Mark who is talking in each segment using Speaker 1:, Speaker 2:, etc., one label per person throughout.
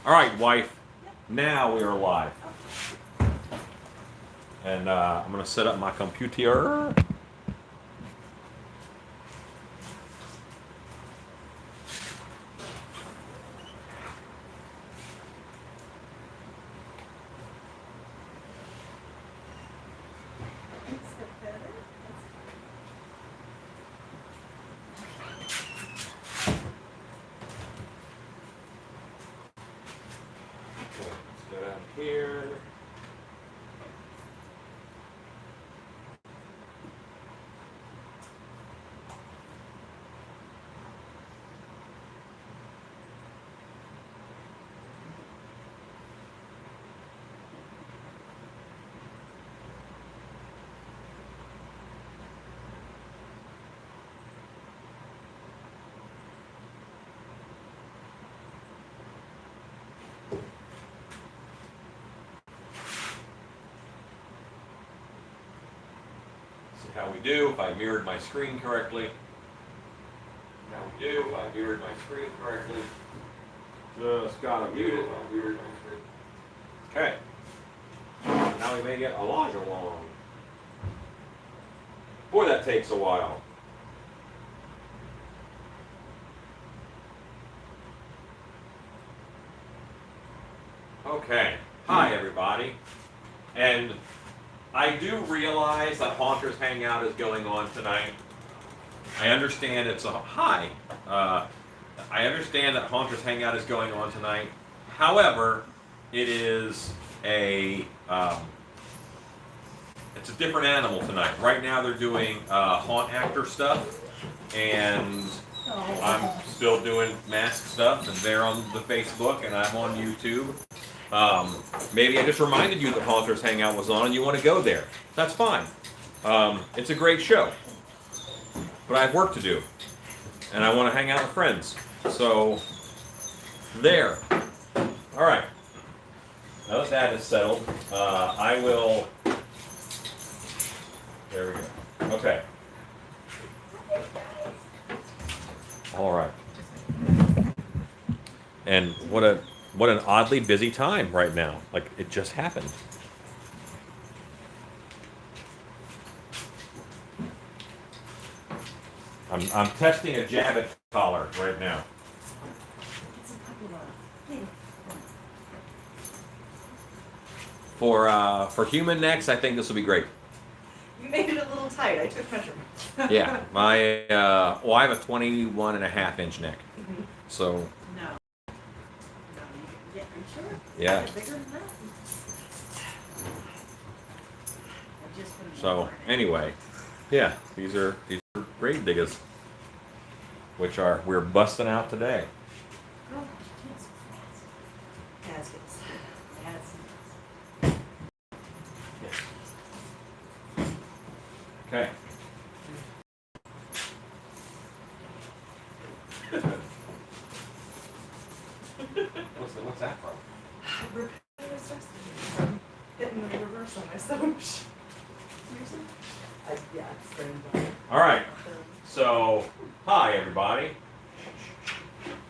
Speaker 1: All right, wife. Now we are live. And I'm going to set up my computer. Let's go down here. How we do if I mirrored my screen correctly. How we do if I mirrored my screen correctly. Just gotta mute it. I mirrored my screen. Okay. Now we may get Elijah along. Boy, that takes a while. Okay. Hi, everybody. And I do realize that Haunters Hangout is going on tonight. I understand it's a hi. I understand that Haunters Hangout is going on tonight. However, it is it's a different animal tonight. Right now they're doing haunt actor stuff, and I'm still doing mask stuff, and they're on the Facebook, and I'm on YouTube. Maybe I just reminded you that Haunters Hangout was on and you want to go there. That's fine. It's a great show. But I have work to do. And I want to hang out with friends. So, there. All right. Now that that is settled, I will... There we go. Okay. All right. And what an oddly busy time right now. Like, it just happened. I'm testing a Jabbit collar right now. For human necks, I think this will be great.
Speaker 2: You made it a little tight. I took measurements.
Speaker 1: Yeah, my well, I have a 21.5-inch neck, so.
Speaker 2: No. Are you sure?
Speaker 1: Yeah.
Speaker 2: Bigger than that? I just put it
Speaker 1: So anyway, yeah, these are grave diggers, which we're busting out today.
Speaker 2: Oh, yes. Yes.
Speaker 1: Okay. What's that from?
Speaker 2: Hitting the reverse on myself. Yeah, it's very bad.
Speaker 1: All right. So, hi everybody.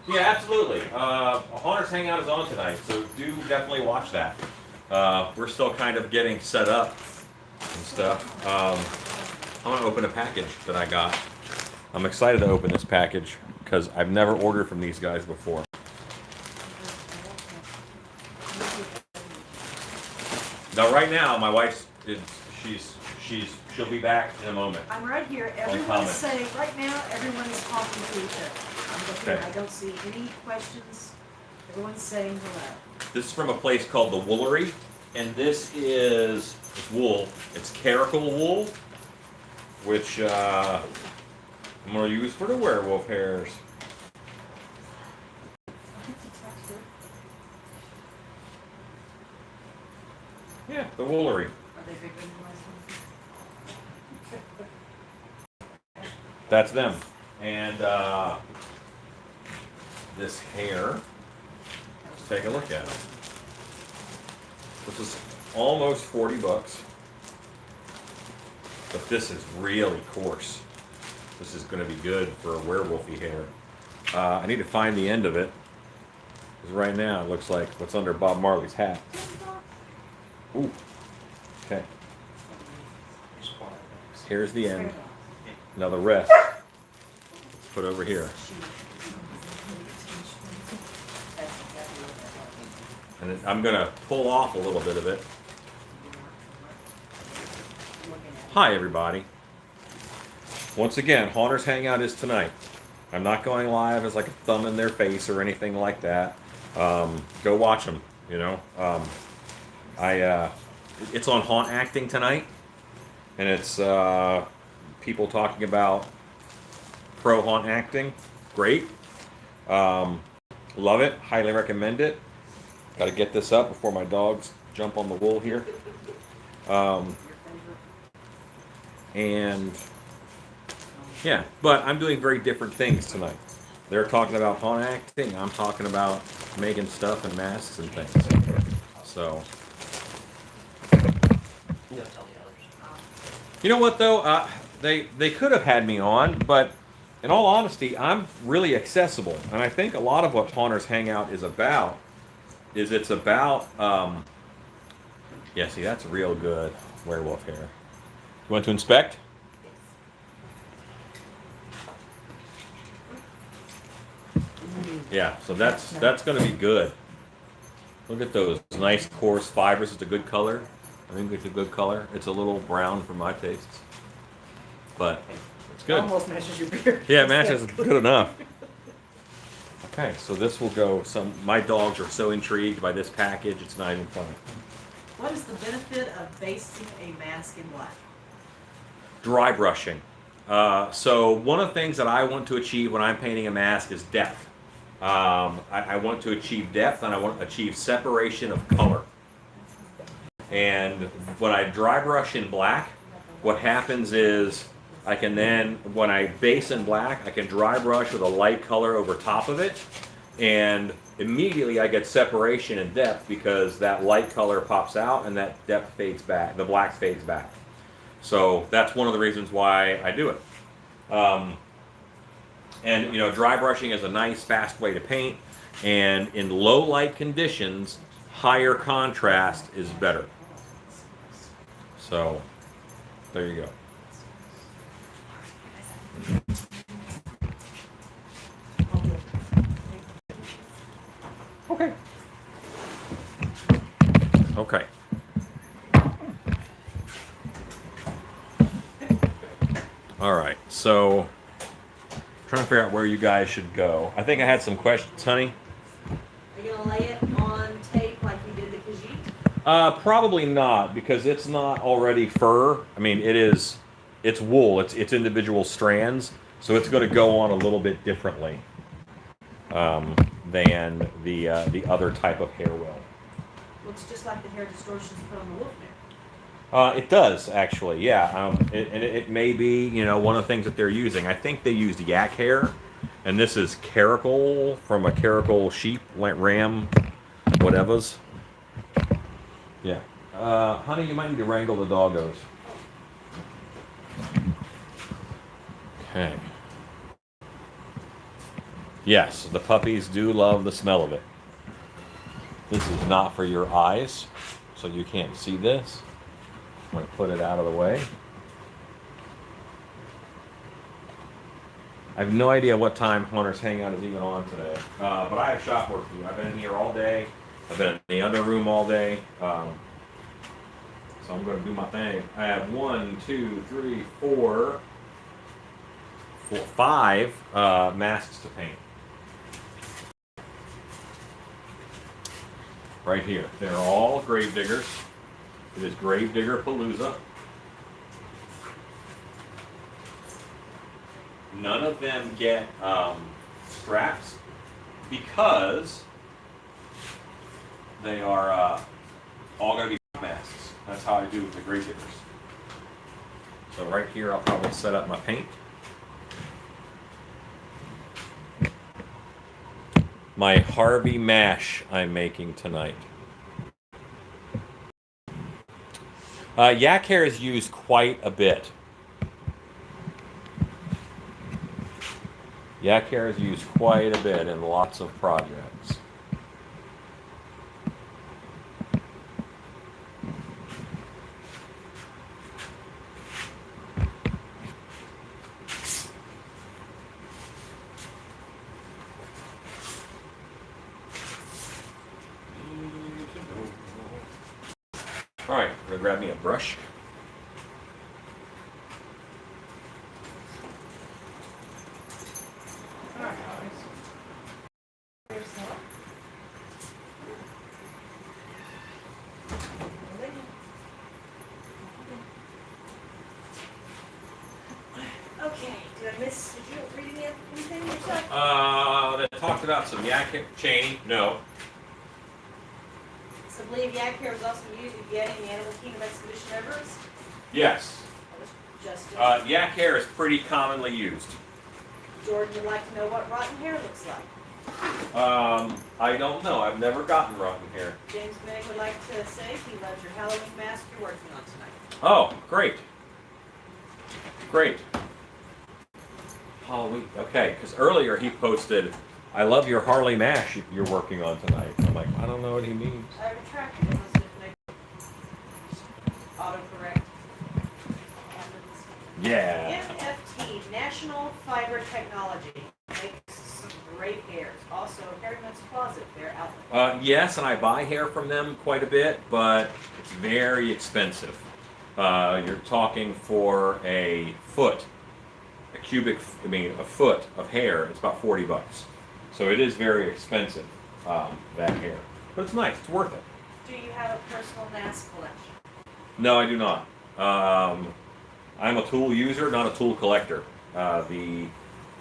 Speaker 1: Yeah, absolutely. Haunters Hangout is on tonight, so do definitely watch that. We're still kind of getting set up and stuff. I'm gonna open a package that I got. I'm excited to open this package because I've never ordered from these guys before. Now, right now, my wife's she'll be back in a moment.
Speaker 2: I'm right here. Everyone's saying, right now, everyone is talking to each other. I'm looking,
Speaker 1: Okay.
Speaker 2: I don't see any questions. Everyone's saying hello.
Speaker 1: This is from a place called the Woolery, and this is wool. It's caracal wool, which I'm going to use for the werewolf hairs. Yeah, the Woolery.
Speaker 2: Are they bigger than the last one?
Speaker 1: That's them. And this hair, let's take a look at it. This is almost 40 bucks. But this is really coarse. This is going to be good for a werewolfy hair. I need to find the end of it. Because right now it looks like what's under Bob Marley's hat. Ooh. Okay. Here's the end. Now the rest. Put over here. And I'm going to pull off a little bit of it. Hi, everybody. Once again, Haunters Hangout is tonight. I'm not going live as like a thumb in their face or anything like that. Go watch them, you know. It's on haunt acting tonight. And it's people talking about pro haunt acting. Great. Love it. Highly recommend it. Got to get this up before my dogs jump on the wool here. And yeah, but I'm doing very different things tonight. They're talking about haunt acting. I'm talking about making stuff and masks and things. So, you know what though? They could have had me on, but in all honesty, I'm really accessible, and I think a lot of what Haunters Hangout is about is it's about. Yeah, see, that's real good werewolf hair. You want to inspect? Yeah, so that's going to be good. Look at those nice coarse fibers. It's a good color. I think it's a good color. It's a little brown for my tastes, but it's good.
Speaker 2: Almost matches your beard.
Speaker 1: Yeah, it matches good enough. Okay, so this will go. My dogs are so intrigued by this package. It's not even funny.
Speaker 2: What is the benefit of basting a mask in black?
Speaker 1: Dry brushing. So one of the things that I want to achieve when I'm painting a mask is depth. I want to achieve depth, and I want to achieve separation of color. And when I dry brush in black, what happens is I can then, when I base in black, I can dry brush with a light color over top of it, and immediately I get separation and depth because that light color pops out and that depth fades back, the black fades back. So that's one of the reasons why I do it. And you know, dry brushing is a nice, fast way to paint, and in low light conditions, higher contrast is better. So there you go. Okay. Okay. All right. So, trying to figure out where you guys should go. I think I had some questions, honey.
Speaker 2: Are you gonna lay it on tape like you did the Khajiit?
Speaker 1: Probably not, because it's not already fur. I mean, it's wool. It's individual strands, so it's going to go on a little bit differently than the other type of hair will.
Speaker 2: Looks just like the hair distortions put on the wolf hair.
Speaker 1: It does actually, yeah. It may be, you know, one of the things that they're using. I think they used yak hair, and this is caracal from a caracal sheep, ram, whatever's. Yeah. Honey, you might need to wrangle the doggos. Okay. Yes, the puppies do love the smell of it. This is not for your eyes, so you can't see this. I'm going to put it out of the way. I have no idea what time Haunters Hangout is even on today, but I have shop work to do. I've been in here all day. I've been in the other room all day, so I'm going to do my thing. I have 5 masks to paint. Right here. They're all grave diggers. It is Grave Digger Palooza. None of them get straps because they are all going to be masks. That's how I do with the Grave Diggers. So right here, I'll probably set up my paint. My Harvey mash I'm making tonight. Yak hair is used quite a bit. Yak hair is used quite a bit in lots of projects. All right, I'm gonna grab me a brush.
Speaker 2: All right, Here's some. Okay, did you read anything yourself?
Speaker 1: That talked about some yak chain. No.
Speaker 2: So I believe yak hair was also used in getting the Animal Kingdom Expedition Everest.
Speaker 1: Yes.
Speaker 2: That was Justin.
Speaker 1: Yak hair is pretty commonly used.
Speaker 2: Jordan would like to know what rotten hair looks like.
Speaker 1: I don't know. I've never gotten rotten hair.
Speaker 2: James Meg would like to say he loves your Halloween mask you're working on tonight.
Speaker 1: Oh, great. Great. Halloween. Okay, because earlier he posted, I love your Harley mask you're working on tonight. I'm like, I don't know what he means.
Speaker 2: I retracted it. Must have made autocorrect.
Speaker 1: Yeah.
Speaker 2: NFT, National Fiber Technology, makes some great hairs. Also, Harriman's Closet, their outlet.
Speaker 1: Yes, and I buy hair from them quite a bit, but it's very expensive. You're talking for a foot, a foot of hair, it's about $40. So it is very expensive, that hair. But it's nice, it's worth it.
Speaker 2: Do you have a personal mask collection?
Speaker 1: No, I do not. I'm a tool user, not a tool collector. The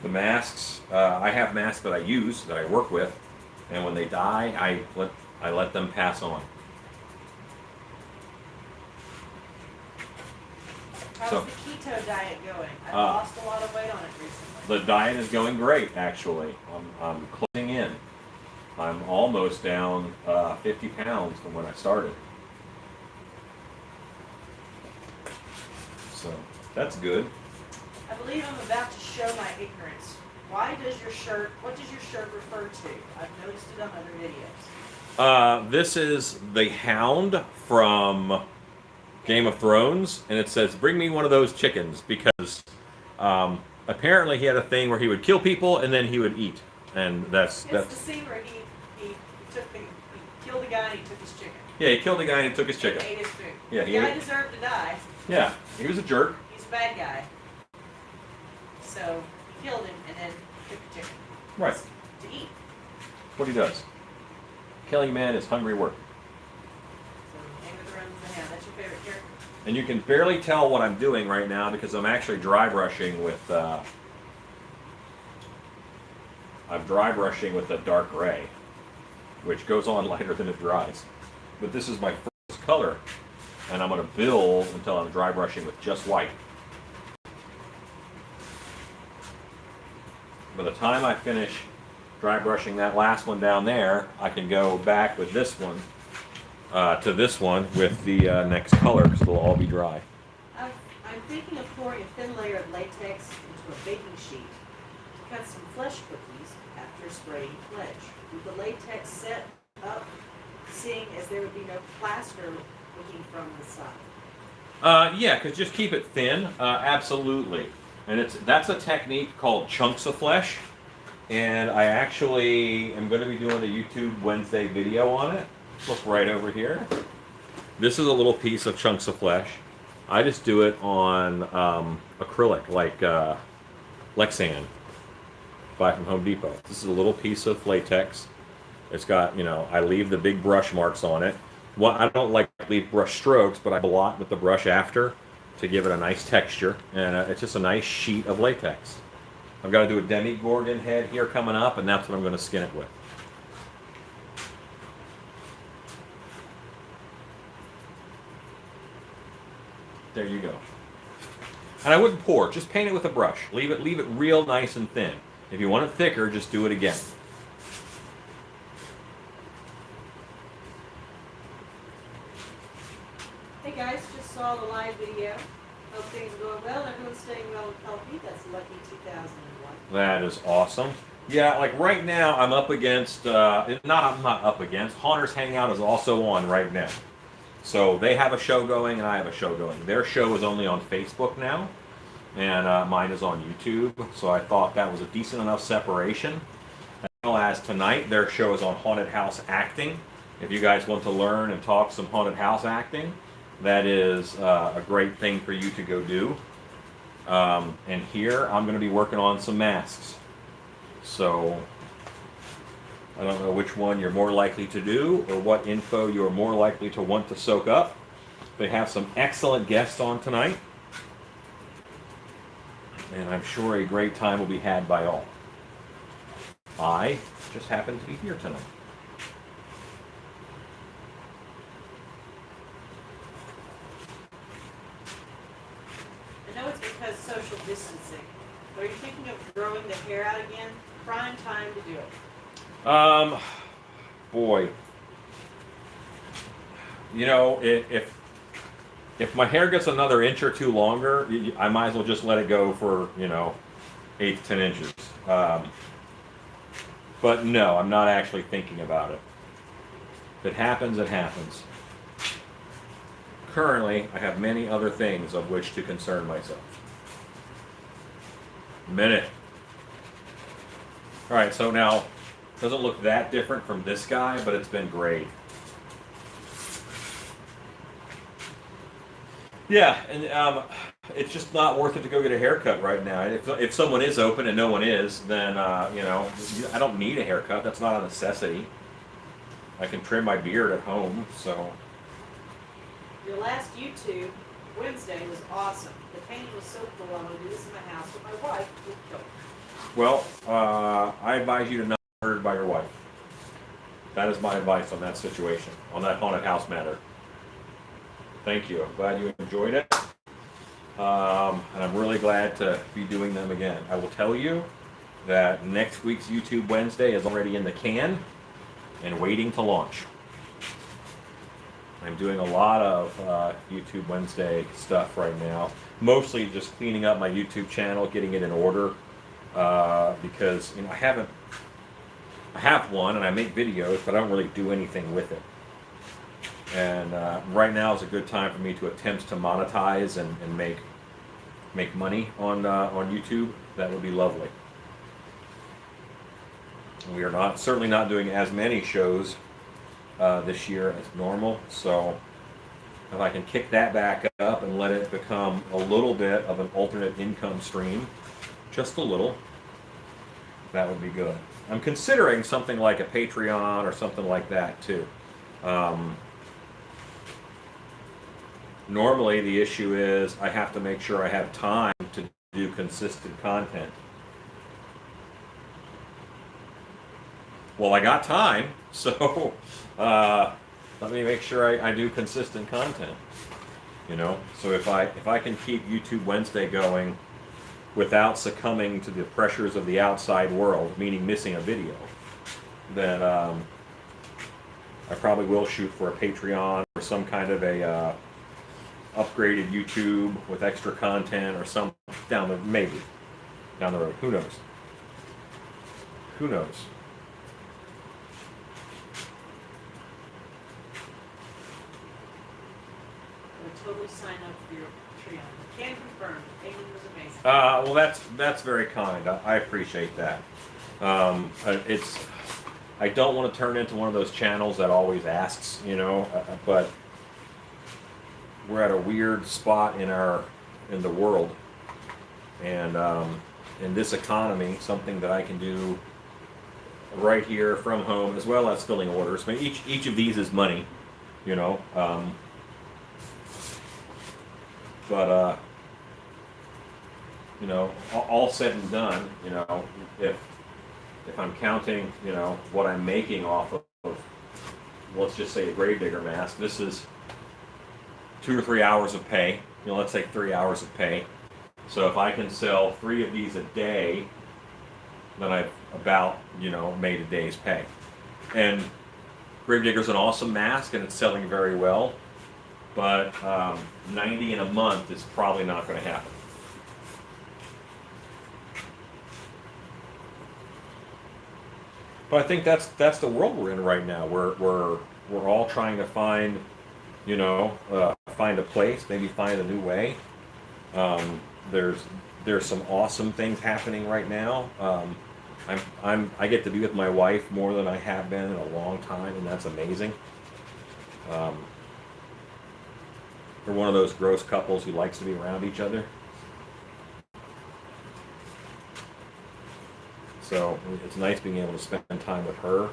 Speaker 1: masks, I have masks that I use, that I work with, and when they die, I let them pass on.
Speaker 2: How's
Speaker 1: So,
Speaker 2: the keto diet going? I've lost a lot of weight on it recently.
Speaker 1: the diet is going great, actually. I'm closing in. I'm almost down 50 pounds from when I started. So that's good.
Speaker 2: I believe I'm about to show my ignorance. What does your shirt refer to? I've noticed it on other videos.
Speaker 1: This is the Hound from Game of Thrones, and it says, "Bring me one of those chickens," because apparently he had a thing where he would kill people and then he would eat, and that's
Speaker 2: The scene where he killed a guy and he took his chicken.
Speaker 1: Yeah, he killed a guy and he took his chicken.
Speaker 2: And ate his food.
Speaker 1: Yeah,
Speaker 2: The guy deserved to die.
Speaker 1: Yeah, he was a jerk.
Speaker 2: He's a bad guy. So he killed him and then took the chicken.
Speaker 1: Right.
Speaker 2: To eat.
Speaker 1: What he does. Killing man is hungry work.
Speaker 2: So Game of Thrones the Hound. That's your favorite character?
Speaker 1: And you can barely tell what I'm doing right now because I'm actually dry brushing with a dark gray, which goes on lighter than it dries. But this is my first color, and I'm going to build until I'm dry brushing with just white. By the time I finish dry brushing that last one down there, I can go back with this one to this one with the next color, because it'll all be dry.
Speaker 2: I'm thinking of pouring a thin layer of latex into a baking sheet to cut some flesh cookies after spraying pledge. With the latex set up, seeing as there would be no plaster looking from the side.
Speaker 1: Yeah, because just keep it thin, absolutely. And that's a technique called chunks of flesh, and I actually am going to be doing a YouTube Wednesday video on it. Look right over here. This is a little piece of chunks of flesh. I just do it on acrylic, like Lexan, buy from Home Depot. This is a little piece of latex. It's got, I leave the big brush marks on it. Well, I don't like to leave brush strokes, but I blot with the brush after to give it a nice texture, and it's just a nice sheet of latex. I've got to do a Demogorgon head here coming up, and that's what I'm going to skin it with. There you go. And I wouldn't pour, just paint it with a brush. Leave it real nice and thin. If you want it thicker, just do it again.
Speaker 2: Hey guys, just saw the live video. Hope things are going well. Everyone's staying well and healthy. That's Lucky 2001.
Speaker 1: That is awesome. Yeah, like right now I'm up against, I'm not up against, Haunters Hangout is also on right now. So they have a show going and I have a show going. Their show is only on Facebook now, and mine is on YouTube. So I thought that was a decent enough separation. As well as tonight, their show is on haunted house acting. If you guys want to learn and talk some haunted house acting, that is a great thing for you to go do. And here I'm going to be working on some masks. So I don't know which one you're more likely to do or what info you're more likely to want to soak up. They have some excellent guests on tonight. And I'm sure a great time will be had by all. I just happen to be here tonight.
Speaker 2: I know it's because social distancing. But are you thinking of growing the hair out again? Prime time to do it.
Speaker 1: Boy. You know, if my hair gets another inch or two longer, I might as well just let it go for, 8 to 10 inches. But no, I'm not actually thinking about it. If it happens, it happens. Currently, I have many other things of which to concern myself. Minute. All right, so now, it doesn't look that different from this guy, but it's been great. Yeah, and it's just not worth it to go get a haircut right now. If someone is open and no one is, then, I don't need a haircut. That's not a necessity. I can trim my beard at home, so.
Speaker 2: Your last YouTube Wednesday was awesome. The painting was so cool. I want to do this in my house, but my wife would kill me.
Speaker 1: Well, I advise you to not be murdered by your wife. That is my advice on that situation, on that haunted house matter. Thank you. I'm glad you enjoyed it. And I'm really glad to be doing them again. I will tell you that next week's YouTube Wednesday is already in the can and waiting to launch. I'm doing a lot of YouTube Wednesday stuff right now. Mostly just cleaning up my YouTube channel, getting it in order. Because I have one and I make videos, but I don't really do anything with it. And right now is a good time for me to attempt to monetize and make money on YouTube. That would be lovely. We are certainly not doing as many shows this year as normal, so if I can kick that back up and let it become a little bit of an alternate income stream, just a little, that would be good. I'm considering something like a Patreon or something like that too. Normally the issue is I have to make sure I have time to do consistent content. Well, I got time, so let me make sure I do consistent content. So if I can keep YouTube Wednesday going without succumbing to the pressures of the outside world, meaning missing a video, then I probably will shoot for a Patreon or some kind of a upgraded YouTube with extra content or some maybe down the road. Who knows? Who knows?
Speaker 2: I would totally sign up for your Patreon. Can confirm. The painting was amazing.
Speaker 1: Well, that's very kind. I appreciate that. I don't want to turn into one of those channels that always asks, but we're at a weird spot in the world, and in this economy, something that I can do right here from home, as well as filling orders. I mean, each of these is money, but all said and done, if I'm counting, what I'm making off of, let's just say a gravedigger mask, this is 2 or 3 hours of pay. Let's say 3 hours of pay. So if I can sell 3 of these a day, then I've about, made a day's pay. And Gravedigger's an awesome mask and it's selling very well, but 90 in a month is probably not going to happen. But I think that's the world we're in right now. We're all trying to find, find a place, maybe find a new way. There's some awesome things happening right now. I get to be with my wife more than I have been in a long time, and that's amazing. We're one of those gross couples who likes to be around each other. So it's nice being able to spend time with her.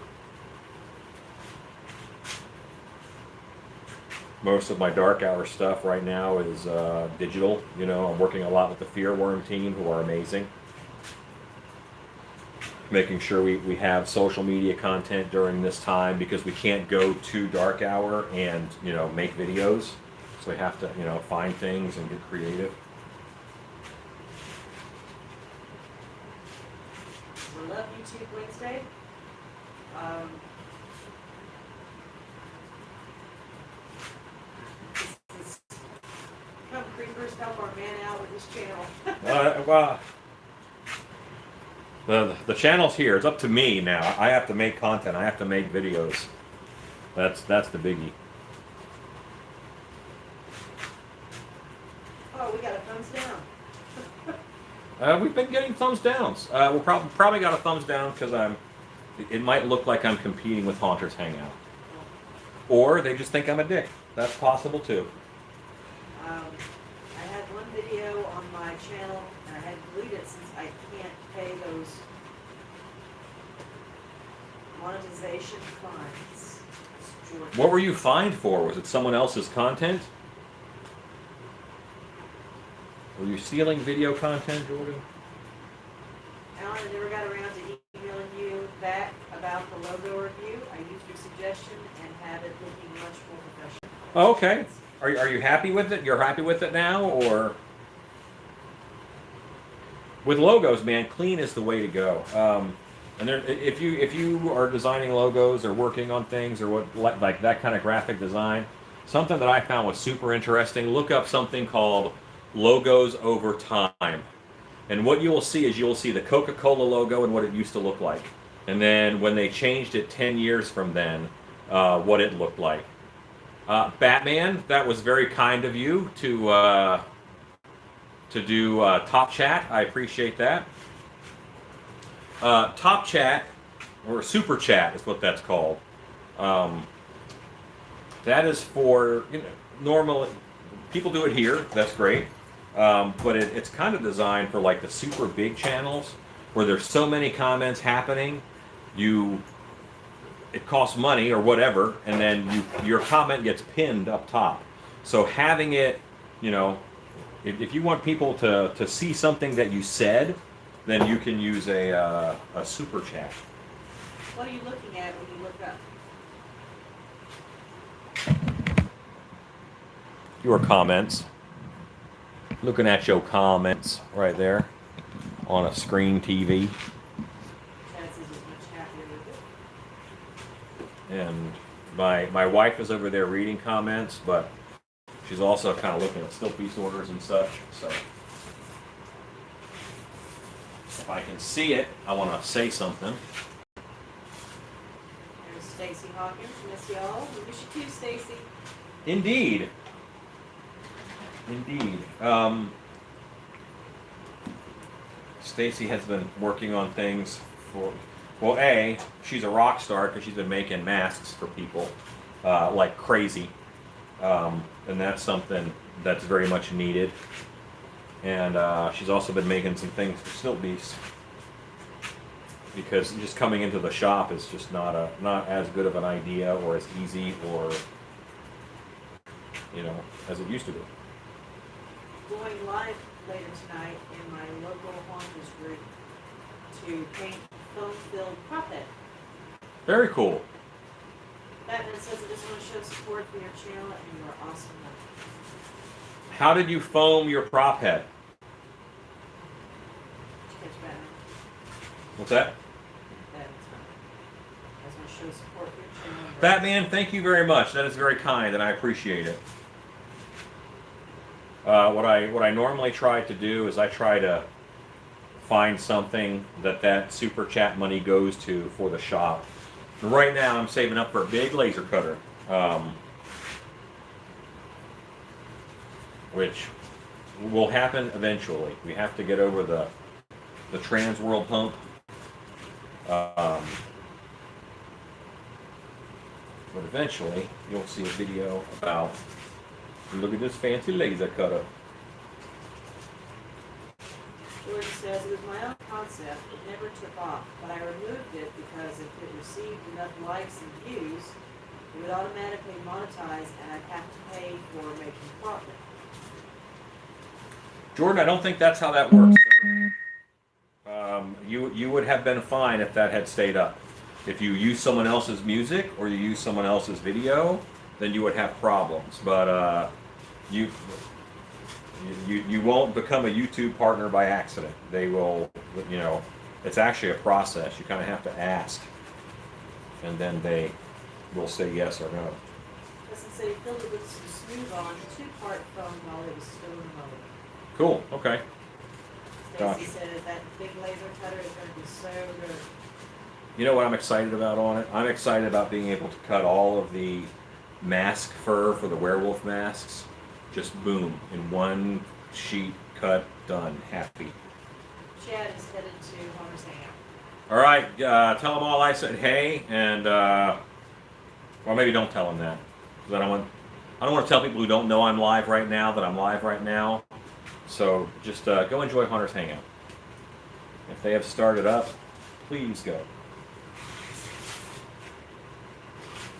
Speaker 1: Most of my dark hour stuff right now is digital. You know, I'm working a lot with the Fear Worm team, who are amazing. Making sure we have social media content during this time, because we can't go to dark hour and, you know, make videos. So we have to, you know, find things and get creative.
Speaker 2: We love YouTube Wednesday. Come creepers, help our man out with this channel.
Speaker 1: Well, the channel's here. It's up to me now. I have to make content. I have to make videos. That's the biggie.
Speaker 2: Oh, we got a thumbs down.
Speaker 1: We've been getting thumbs downs. We'll probably got a thumbs down because it might look like I'm competing with Haunters Hangout, or they just think I'm a dick. That's possible too.
Speaker 2: I had one video on my channel, and I had to delete it since I can't pay those monetization fines.
Speaker 1: What were you fined for? Was it someone else's content? Were you stealing video content, Jordan?
Speaker 2: Alan, I never got around to emailing you back about the logo review. I used your suggestion and had it looking much more professional.
Speaker 1: Oh, okay. Are you happy with it? You're happy with it now, or? With logos, man, clean is the way to go. And there, if you are designing logos or working on things or what like that kind of graphic design, something that I found was super interesting. Look up something called logos over time, and what you will see is you'll see the Coca-Cola logo and what it used to look like, and then when they changed it 10 years from then, what it looked like. Batman, that was very kind of you to do Top Chat. I appreciate that. Top Chat, or Super Chat is what that's called. That is for, you know, normally people do it here. That's great. But it's kind of designed for like the super big channels where there's so many comments happening. It costs money or whatever, and then your comment gets pinned up top. So having it, you know, if you want people to see something that you said, then you can use a super chat.
Speaker 2: What are you looking at when you look up?
Speaker 1: Your comments. Looking at your comments right there on a screen TV.
Speaker 2: Chad says he's much happier with it.
Speaker 1: And my wife is over there reading comments, but she's also kind of looking at still piece orders and such. So if I can see it, I want to say something.
Speaker 2: There's Stacy Hawkins. Miss y'all. We miss you too, Stacy.
Speaker 1: Indeed. Indeed. Stacy has been working on things for, well, she's a rock star because she's been making masks for people like crazy. And that's something that's very much needed. And she's also been making some things for Stilt Beasts, because just coming into the shop is just not as good of an idea or as easy or, you know, as it used to be.
Speaker 2: Going live later tonight in my local haunters group to paint foam-filled prop head.
Speaker 1: Very cool.
Speaker 2: Batman says, I just want to show support for your channel and you are awesome.
Speaker 1: How did you foam your prop head?
Speaker 2: Catch Batman.
Speaker 1: What's that?
Speaker 2: Batman's not. I just want to show support for your channel.
Speaker 1: Batman, thank you very much. That is very kind, and I appreciate it. What I normally try to do is I try to find something that super chat money goes to for the shop. And right now, I'm saving up for a big laser cutter, which will happen eventually. We have to get over the trans world hump. But eventually, you'll see a video about Look at this fancy laser cutter.
Speaker 2: Jordan says, it was my own concept. It never took off, but I removed it because if it received enough likes and views, it would automatically monetize and I'd have to pay for making profit.
Speaker 1: Jordan, I don't think that's how that works, sir. You would have been fine if that had stayed up. If you use someone else's music or you use someone else's video, then you would have problems. But you won't become a YouTube partner by accident. They will, you know, it's actually a process. You kind of have to ask, and then they will say yes or no.
Speaker 2: Justin said he filled it with some smooth on 2-part foam while it was still in the mold.
Speaker 1: Cool. Okay.
Speaker 2: Stacy
Speaker 1: Gotcha.
Speaker 2: said that big laser cutter is going to be so good.
Speaker 1: You know what I'm excited about on it? I'm excited about being able to cut all of the mask fur for the werewolf masks. Just boom, in one sheet, cut, done, happy.
Speaker 2: Chad is headed to Homer's Hangout.
Speaker 1: All right, tell them all I said hey, and well, maybe don't tell them that, because I don't want to tell people who don't know I'm live right now that I'm live right now. So just go enjoy Hunter's Hangout. If they have started up, please go.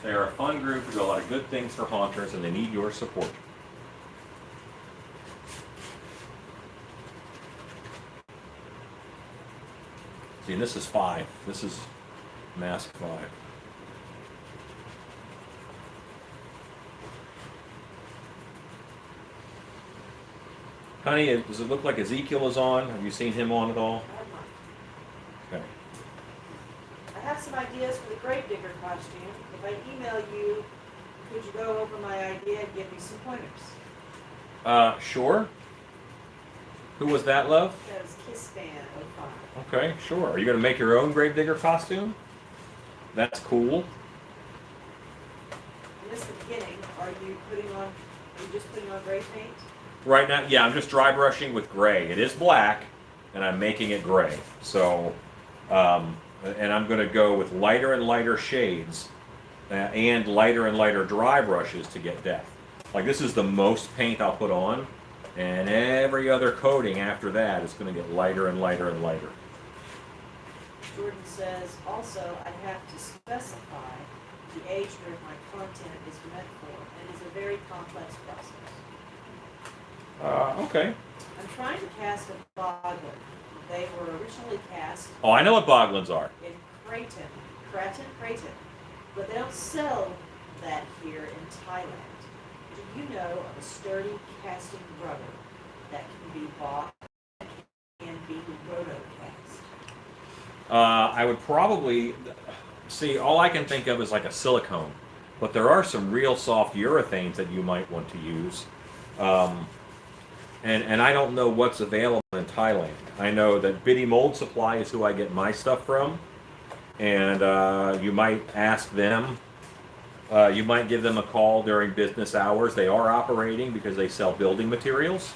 Speaker 1: They are a fun group who do a lot of good things for haunters, and they need your support. See, and this is 5. This is mask 5. Honey, does it look like Ezekiel is on? Have you seen him on at all? Okay.
Speaker 2: I have some ideas for the Gravedigger costume. If I email you, could you go over my idea and give me some pointers?
Speaker 1: Sure. Who was that, love?
Speaker 2: That was Kiss Fan 05.
Speaker 1: Okay, sure. Are you going to make your own Gravedigger costume? That's cool.
Speaker 2: And this is the beginning. Are you just putting on gray paint?
Speaker 1: Right now, yeah, I'm just dry brushing with gray. It is black, and I'm making it gray. So, and I'm going to go with lighter and lighter shades and lighter dry brushes to get depth. Like, this is the most paint I'll put on, and every other coating after that is going to get lighter and lighter and lighter.
Speaker 2: Jordan says, also, I have to specify the age group my content is meant for, and it's a very complex process.
Speaker 1: Okay.
Speaker 2: I'm trying to cast a boglin. They were originally cast
Speaker 1: Oh, I know what boglins are.
Speaker 2: in Creighton, but they don't sell that here in Thailand. Do you know of a sturdy casting rubber that can be bought and be roto-cast?
Speaker 1: I would probably see. All I can think of is like a silicone, but there are some real soft urethanes that you might want to use. And I don't know what's available in Thailand. I know that Biddy Mold Supply is who I get my stuff from, and you might ask them. You might give them a call during business hours. They are operating because they sell building materials.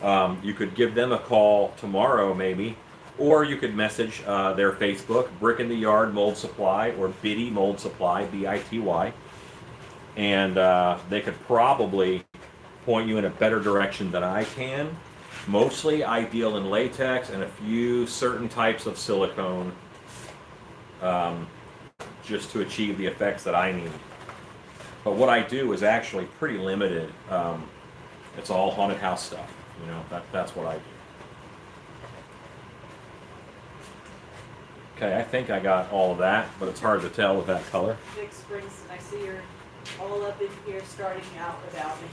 Speaker 1: You could give them a call tomorrow maybe, or you could message their Facebook, Brick in the Yard Mold Supply, or Biddy Mold Supply, B-I-T-Y, and they could probably point you in a better direction than I can. Mostly I deal in latex and a few certain types of silicone, just to achieve the effects that I need. But what I do is actually pretty limited. It's all haunted house stuff. You know, that's what I do. Okay, I think I got all of that, but it's hard to tell with that color.
Speaker 2: Vic Springs, and I see you're all up in here starting out without me.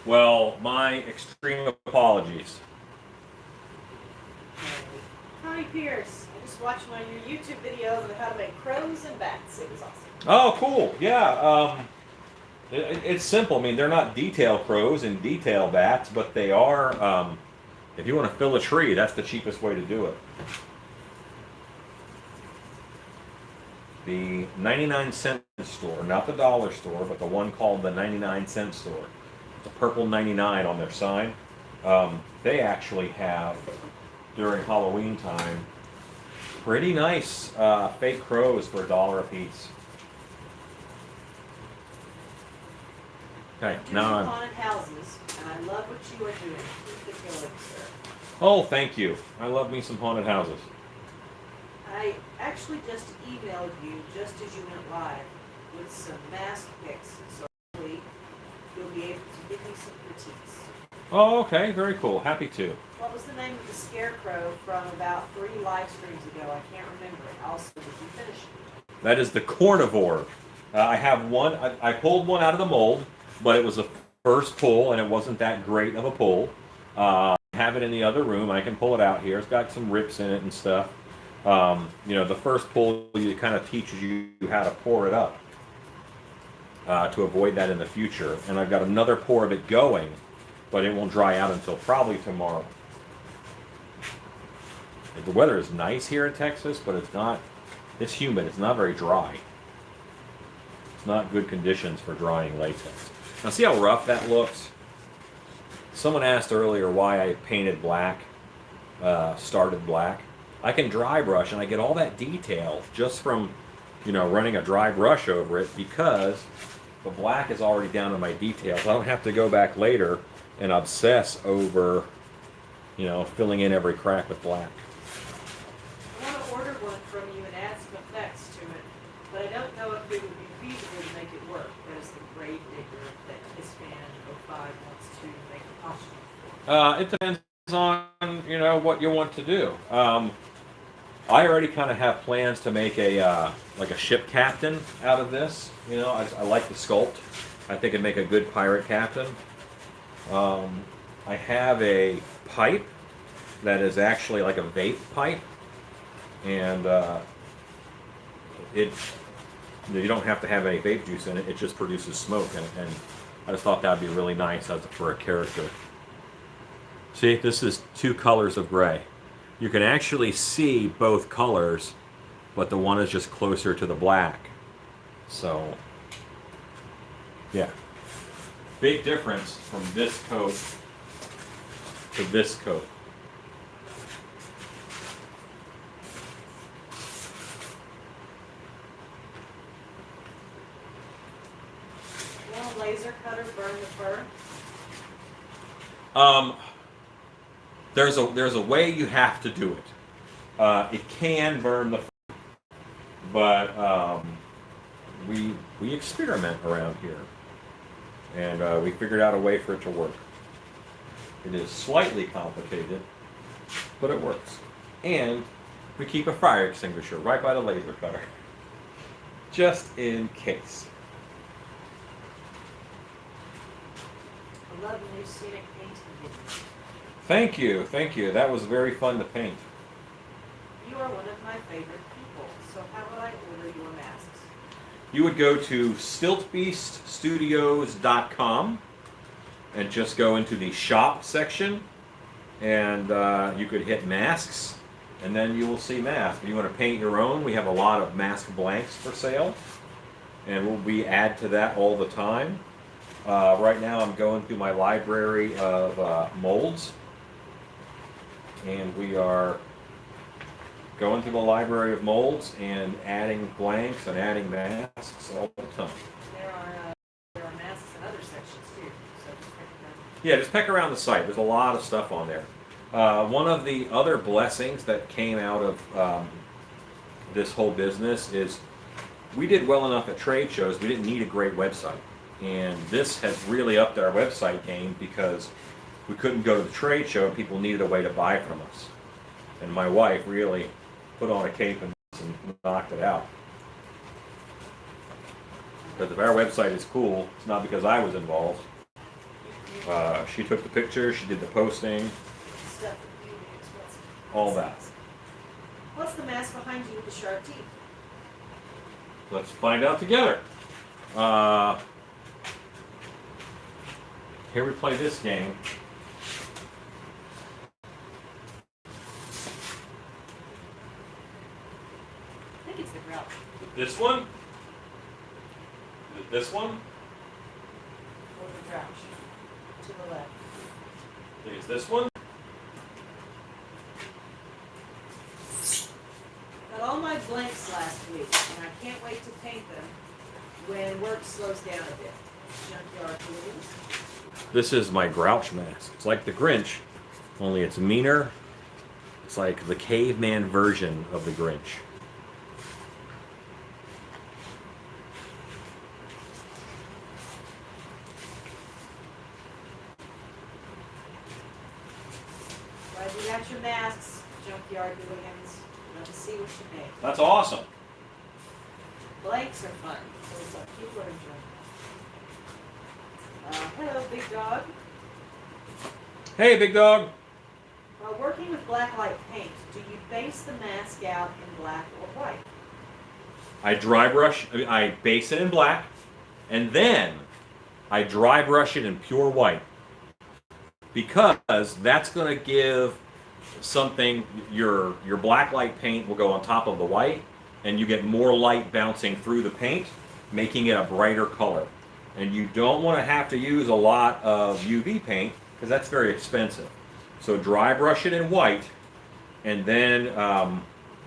Speaker 1: Well, my extreme apologies.
Speaker 2: Connie Pierce, I just watched one of your YouTube videos on how to make crows and bats. It was awesome.
Speaker 1: Oh, cool. Yeah. It's simple. I mean, they're not detail crows and detail bats, but they are, if you want to fill a tree, that's the cheapest way to do it. The 99-cent store, not the dollar store, but the one called the 99-cent store. The purple 99 on their sign. They actually have, during Halloween time, pretty nice fake crows for $1 a piece. Okay,
Speaker 2: Doing
Speaker 1: now I'm.
Speaker 2: haunted houses, and I love what you are doing. Keep it going, sir.
Speaker 1: Oh, thank you. I love me some haunted houses.
Speaker 2: I actually just emailed you just as you went live with some mask pics, so hopefully you'll be able to give me some critiques.
Speaker 1: Oh, okay, very cool. Happy to.
Speaker 2: What was the name of the scarecrow from about 3 live streams ago? I can't remember it. Also, did you finish it?
Speaker 1: That is the carnivore. I have one. I pulled one out of the mold, but it was the first pull, and it wasn't that great of a pull. I have it in the other room. I can pull it out here. It's got some rips in it and stuff. The first pull it kind of teaches you how to pour it up to avoid that in the future. And I've got another pour of it going, but it won't dry out until probably tomorrow. The weather is nice here in Texas, but it's not. It's humid. It's not very dry. It's not good conditions for drying latex. Now see how rough that looks? Someone asked earlier why I painted black, started black. I can dry brush and I get all that detail just from, running a dry brush over it because the black is already down to my details. I don't have to go back later and obsess over, filling in every crack with black.
Speaker 2: I want to order one from you and add some effects to it, but I don't know if it would be feasible to make it work. There's the grave digger that this fan 05 wants to make a costume for.
Speaker 1: It depends on, what you want to do. I already kind of have plans to make like a ship captain out of this. I like the sculpt. I think it'd make a good pirate captain. I have a pipe that is actually like a vape pipe, and you don't have to have any vape juice in it. It just produces smoke, and I just thought that'd be really nice for a character. See, this is 2 colors of gray. You can actually see both colors, but the one is just closer to the black. So, yeah. Big difference from this coat to this coat.
Speaker 2: Will a laser cutter burn the fur?
Speaker 1: There's a way you have to do it. It can burn the fur, but we experiment around here, and we figured out a way for it to work. It is slightly complicated, but it works. And we keep a fire extinguisher right by the laser cutter, just in case.
Speaker 2: I love the new scenic painting videos.
Speaker 1: Thank you. That was very fun to paint.
Speaker 2: You are one of my favorite people, so how would I order your masks?
Speaker 1: You would go to stiltbeaststudios.com and just go into the shop section, and you could hit masks, and then you will see masks. If you want to paint your own, we have a lot of mask blanks for sale, and we add to that all the time. Right now I'm going through my library of molds, and we are going through the library of molds and adding blanks and adding masks all the time.
Speaker 2: There are masks in other sections too, so just pick them.
Speaker 1: Yeah, just peck around the site. There's a lot of stuff on there. One of the other blessings that came out of this whole business is we did well enough at trade shows. We didn't need a great website. And this has really upped our website game because we couldn't go to the trade show and people needed a way to buy from us. And my wife really put on a cape and knocked it out. Because if our website is cool, it's not because I was involved. She took the pictures, she did the posting,
Speaker 2: Stuff that you use,
Speaker 1: all that.
Speaker 2: What's the mask behind you with the sharp teeth?
Speaker 1: Let's find out together. Here we play this game.
Speaker 2: I think it's the grouch.
Speaker 1: This one? Is it this one?
Speaker 2: Or the grouch. To the left.
Speaker 1: I think it's this one.
Speaker 2: Got all my blanks last week, and I can't wait to paint them when work slows down a bit. Junkyard tools.
Speaker 1: This is my Grouch mask. It's like the Grinch, only it's meaner. It's like the caveman version of the Grinch.
Speaker 2: Right, you got your masks, junkyard hooligans. Let us see what you make.
Speaker 1: That's awesome.
Speaker 2: Blanks are fun. So it's like people are enjoying. Hello, big dog.
Speaker 1: Hey, big dog.
Speaker 2: While working with blacklight paint, do you base the mask out in black or white?
Speaker 1: I dry brush, I base it in black, and then I dry brush it in pure white. Because that's going to give something, your blacklight paint will go on top of the white, and you get more light bouncing through the paint, making it a brighter color. And you don't want to have to use a lot of UV paint, because that's very expensive. So dry brush it in white, and then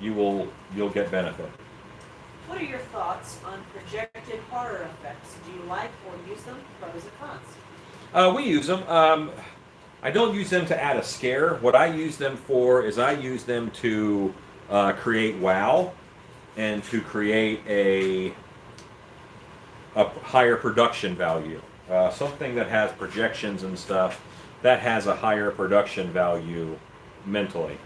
Speaker 1: you'll get benefit.
Speaker 2: What are your thoughts on projected horror effects? Do you like or use them? Pros and cons.
Speaker 1: We use them. I don't use them to add a scare. What I use them for is I use them to create wow and to create a higher production value. Something that has projections and stuff, that has a higher production value mentally.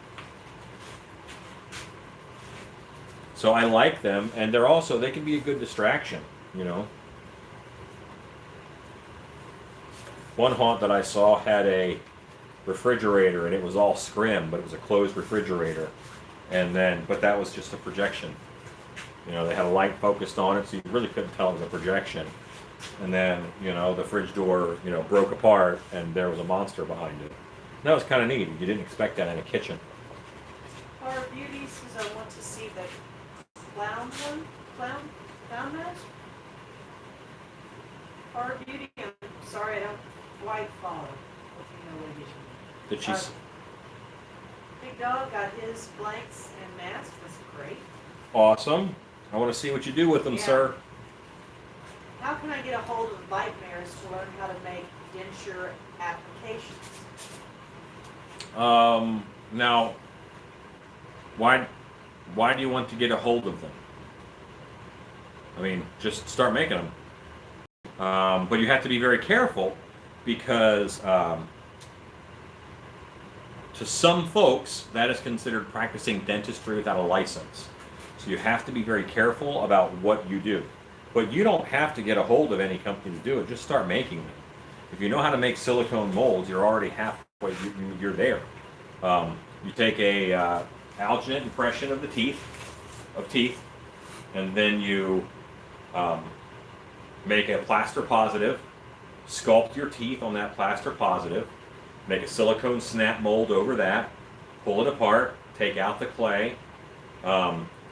Speaker 1: So I like them, and they can be a good distraction, you know. One haunt that I saw had a refrigerator, and it was all scrim, but it was a closed refrigerator. But that was just a projection. You know, they had a light focused on it, so you really couldn't tell it was a projection. And then, the fridge door, broke apart, and there was a monster behind it. And that was kind of neat. You didn't expect that in a kitchen.
Speaker 2: Horror Beauty says I want to see the clown mask? Horror Beauty, I'm sorry, I don't quite follow. What do you know what it is?
Speaker 1: Did she?
Speaker 2: Big Dog got his blanks and masks. That's great.
Speaker 1: Awesome. I want to see what you do with them, sir.
Speaker 2: How can I get a hold of Nightmares to learn how to make denture applications?
Speaker 1: Now, why do you want to get a hold of them? I mean, just start making them. But you have to be very careful because to some folks, that is considered practicing dentistry without a license. So you have to be very careful about what you do. But you don't have to get a hold of any company to do it. Just start making them. If you know how to make silicone molds, you're already halfway. You're there. You take a alginate impression of the teeth, and then you make a plaster positive, sculpt your teeth on that plaster positive, make a silicone snap mold over that, pull it apart, take out the clay,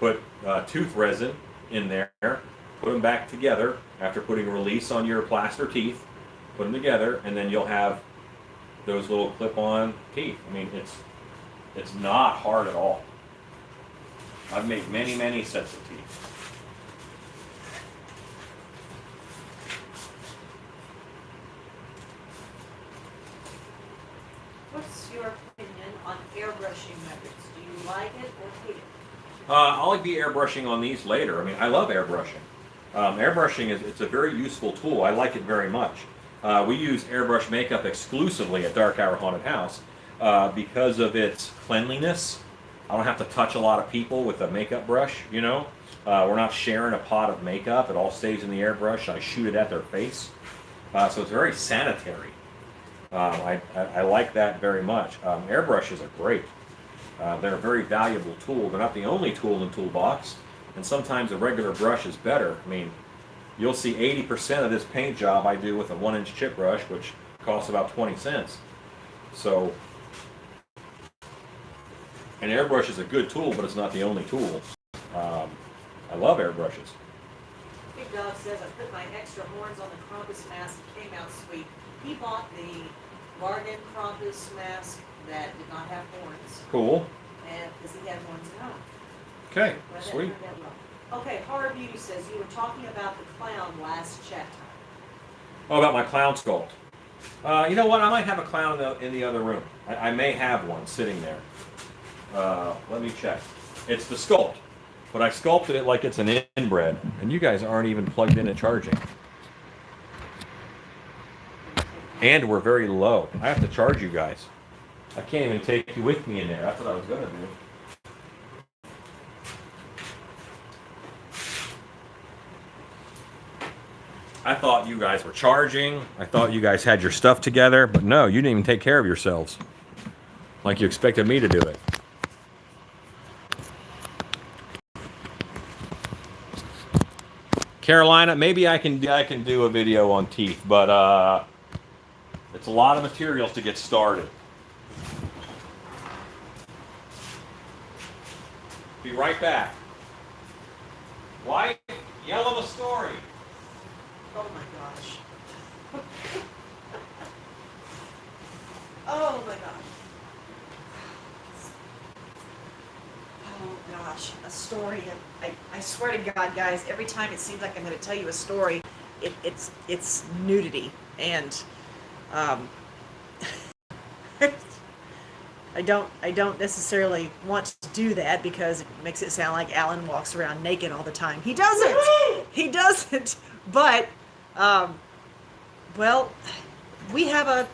Speaker 1: put tooth resin in there, put them back together after putting a release on your plaster teeth, put them together, and then you'll have those little clip-on teeth. I mean, it's not hard at all. I've made many, many sets of teeth.
Speaker 2: What's your opinion on airbrushing methods? Do you like it or hate it?
Speaker 1: I'll be airbrushing on these later. I mean, I love airbrushing. Airbrushing it's a very useful tool. I like it very much. We use airbrush makeup exclusively at Dark Hour Haunted House because of its cleanliness. I don't have to touch a lot of people with a makeup brush, We're not sharing a pot of makeup. It all stays in the airbrush. I shoot it at their face. So it's very sanitary. I like that very much. Airbrushes are great. They're a very valuable tool. They're not the only tool in the toolbox, and sometimes a regular brush is better. I mean, you'll see 80% of this paint job I do with a 1-inch chip brush, which costs about 20 cents. So, an airbrush is a good tool, but it's not the only tool. I love airbrushes.
Speaker 2: Big Dog says I put my extra horns on the Krampus mask. It came out sweet. He bought the bargain Krampus mask that did not have horns.
Speaker 1: Cool.
Speaker 2: And because he had horns at home.
Speaker 1: Okay,
Speaker 2: Well, that
Speaker 1: sweet.
Speaker 2: turned out well. Okay, Horror Beauty says you were talking about the clown last chat time.
Speaker 1: Oh, about my clown sculpt. You know what? I might have a clown in the other room. I may have one sitting there. Let me check. It's the sculpt, but I sculpted it like it's an inbred, and you guys aren't even plugged in and charging. And we're very low. I have to charge you guys. I can't even take you with me in there. That's what I was gonna do. I thought you guys were charging. I thought you guys had your stuff together, but no, you didn't even take care of yourselves. Like you expected me to do it. Carolina, maybe I can do a video on teeth, but it's a lot of materials to get started. Be right back. White, yell of a story.
Speaker 2: Oh my gosh. Oh my gosh. Oh gosh, a story. I swear to God, guys, every time it seems like I'm going to tell you a story, it's nudity, and I don't necessarily want to do that because it makes it sound like Alan walks around naked all the time. He doesn't. He doesn't. But well, we have a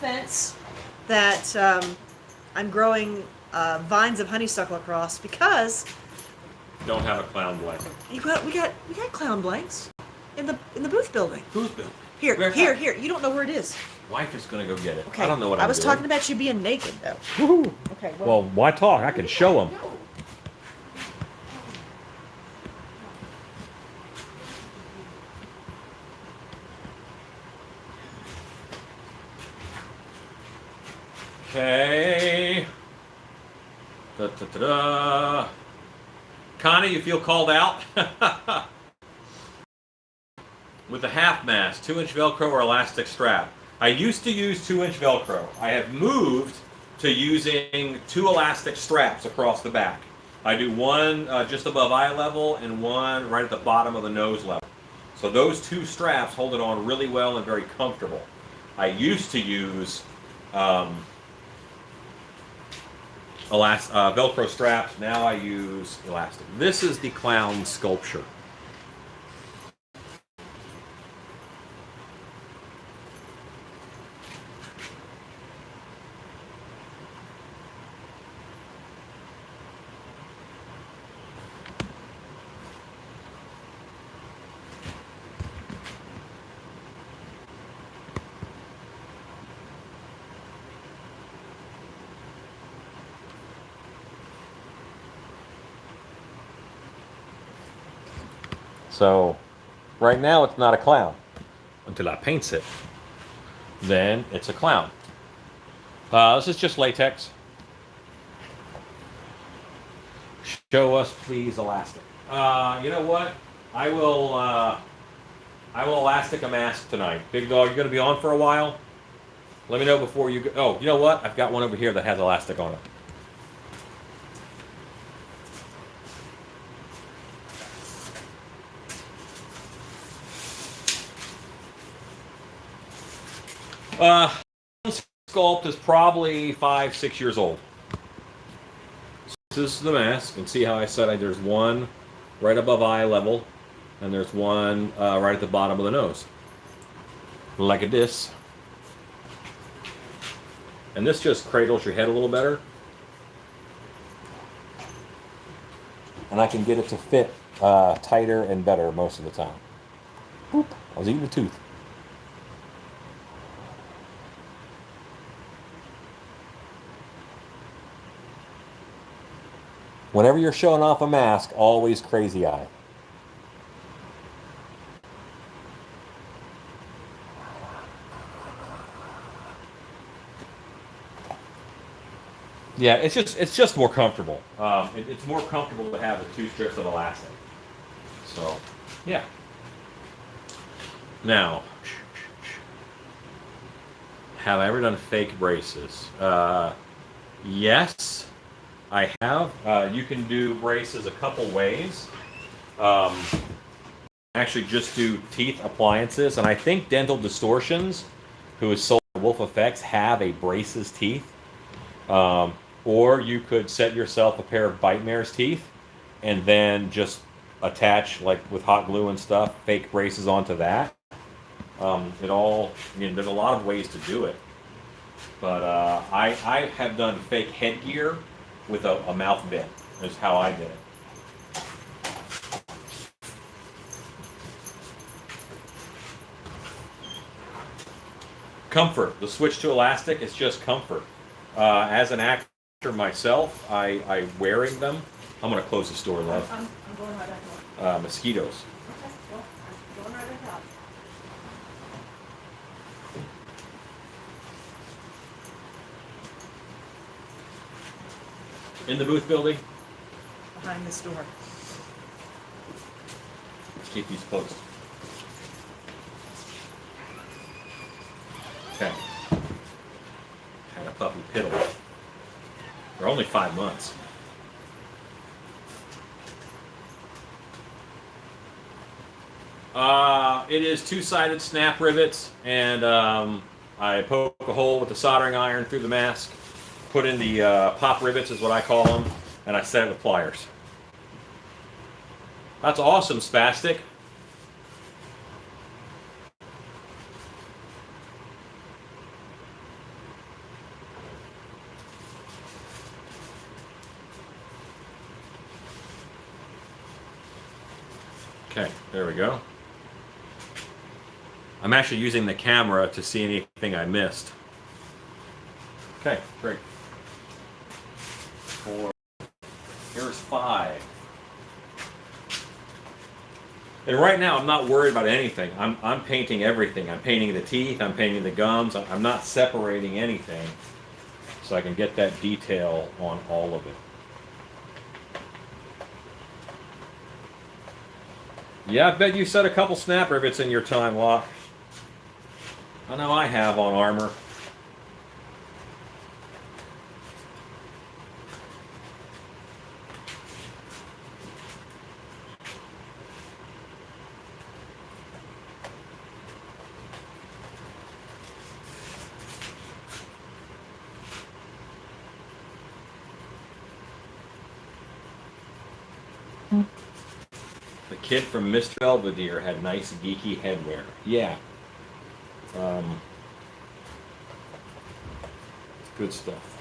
Speaker 2: fence that I'm growing vines of honeysuckle across because
Speaker 1: Don't have a clown blanket.
Speaker 2: we got clown blanks in the booth building.
Speaker 1: Booth building.
Speaker 2: Here. You don't know where it is.
Speaker 1: Wife is gonna go get it.
Speaker 2: Okay.
Speaker 1: I don't know what
Speaker 2: I
Speaker 1: I'm
Speaker 2: was
Speaker 1: doing.
Speaker 2: talking about you being naked though.
Speaker 1: Woohoo.
Speaker 2: Okay.
Speaker 1: Well, why talk? I can show them. Okay. Da. Connie, you feel called out? With a half mast, 2-inch Velcro or elastic strap. I used to use 2-inch Velcro. I have moved to using 2 elastic straps across the back. I do one just above eye level and one right at the bottom of the nose level. So those 2 straps hold it on really well and very comfortable. I used to use Velcro straps. Now I use elastic. This is the clown sculpture. So right now it's not a clown until I paints it. Then it's a clown. This is just latex. Show us, please, elastic. You know what? I will elastic a mask tonight. Big dog, you're going to be on for a while? Let me know before you go. Oh, you know what? I've got one over here that has elastic on it. Sculpt is probably 5-6 years old. So this is the mask, and see how I said there's one right above eye level, and there's one right at the bottom of the nose, like this. And this just cradles your head a little better, and I can get it to fit tighter and better most of the time. Oop, I was eating a tooth. Whenever you're showing off a mask, always crazy eye. Yeah, it's just more comfortable. It's more comfortable to have the 2 strips of elastic. So, yeah. Now, have I ever done fake braces? Yes. I have. You can do braces a couple ways. Actually, actually just do teeth appliances, and I think Dental Distortions, who is sold by Wolf Effects, have a braces teeth. Or you could set yourself a pair of Bite Mare's teeth and then just attach, like with hot glue and stuff, fake braces onto that. There's a lot of ways to do it. But I have done fake headgear with a mouth bit, is how I did it. Comfort. The switch to elastic is just comfort. As an actor myself, I wearing them. I'm going to close this door, love.
Speaker 2: I'm going right back out.
Speaker 1: Mosquitoes.
Speaker 2: Okay, well, I'm going right back out.
Speaker 1: In the booth building.
Speaker 2: Behind this door.
Speaker 1: Let's keep these closed. Okay. Had a puppy piddle. They're only 5 months. It is two-sided snap rivets, and I poke a hole with the soldering iron through the mask, put in the pop rivets is what I call them, and I set it with pliers. That's awesome, Spastic. Okay, there we go. I'm actually using the camera to see anything I missed. Okay, great. 4. Here's 5. And right now, I'm not worried about anything. I'm painting everything. I'm painting the teeth. I'm painting the gums. I'm not separating anything, so I can get that detail on all of it. Yeah, I bet you set a couple snap rivets in your time, Locke. I know I have on armor. The kid from Mr. Belvedere had nice geeky headwear. Yeah. It's good stuff.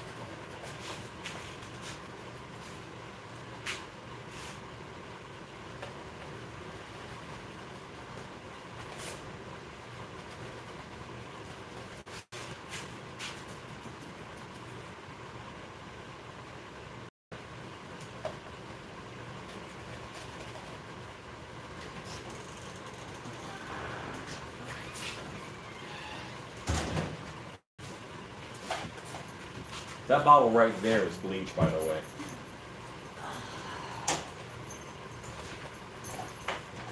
Speaker 1: That bottle right there is bleach, by the way.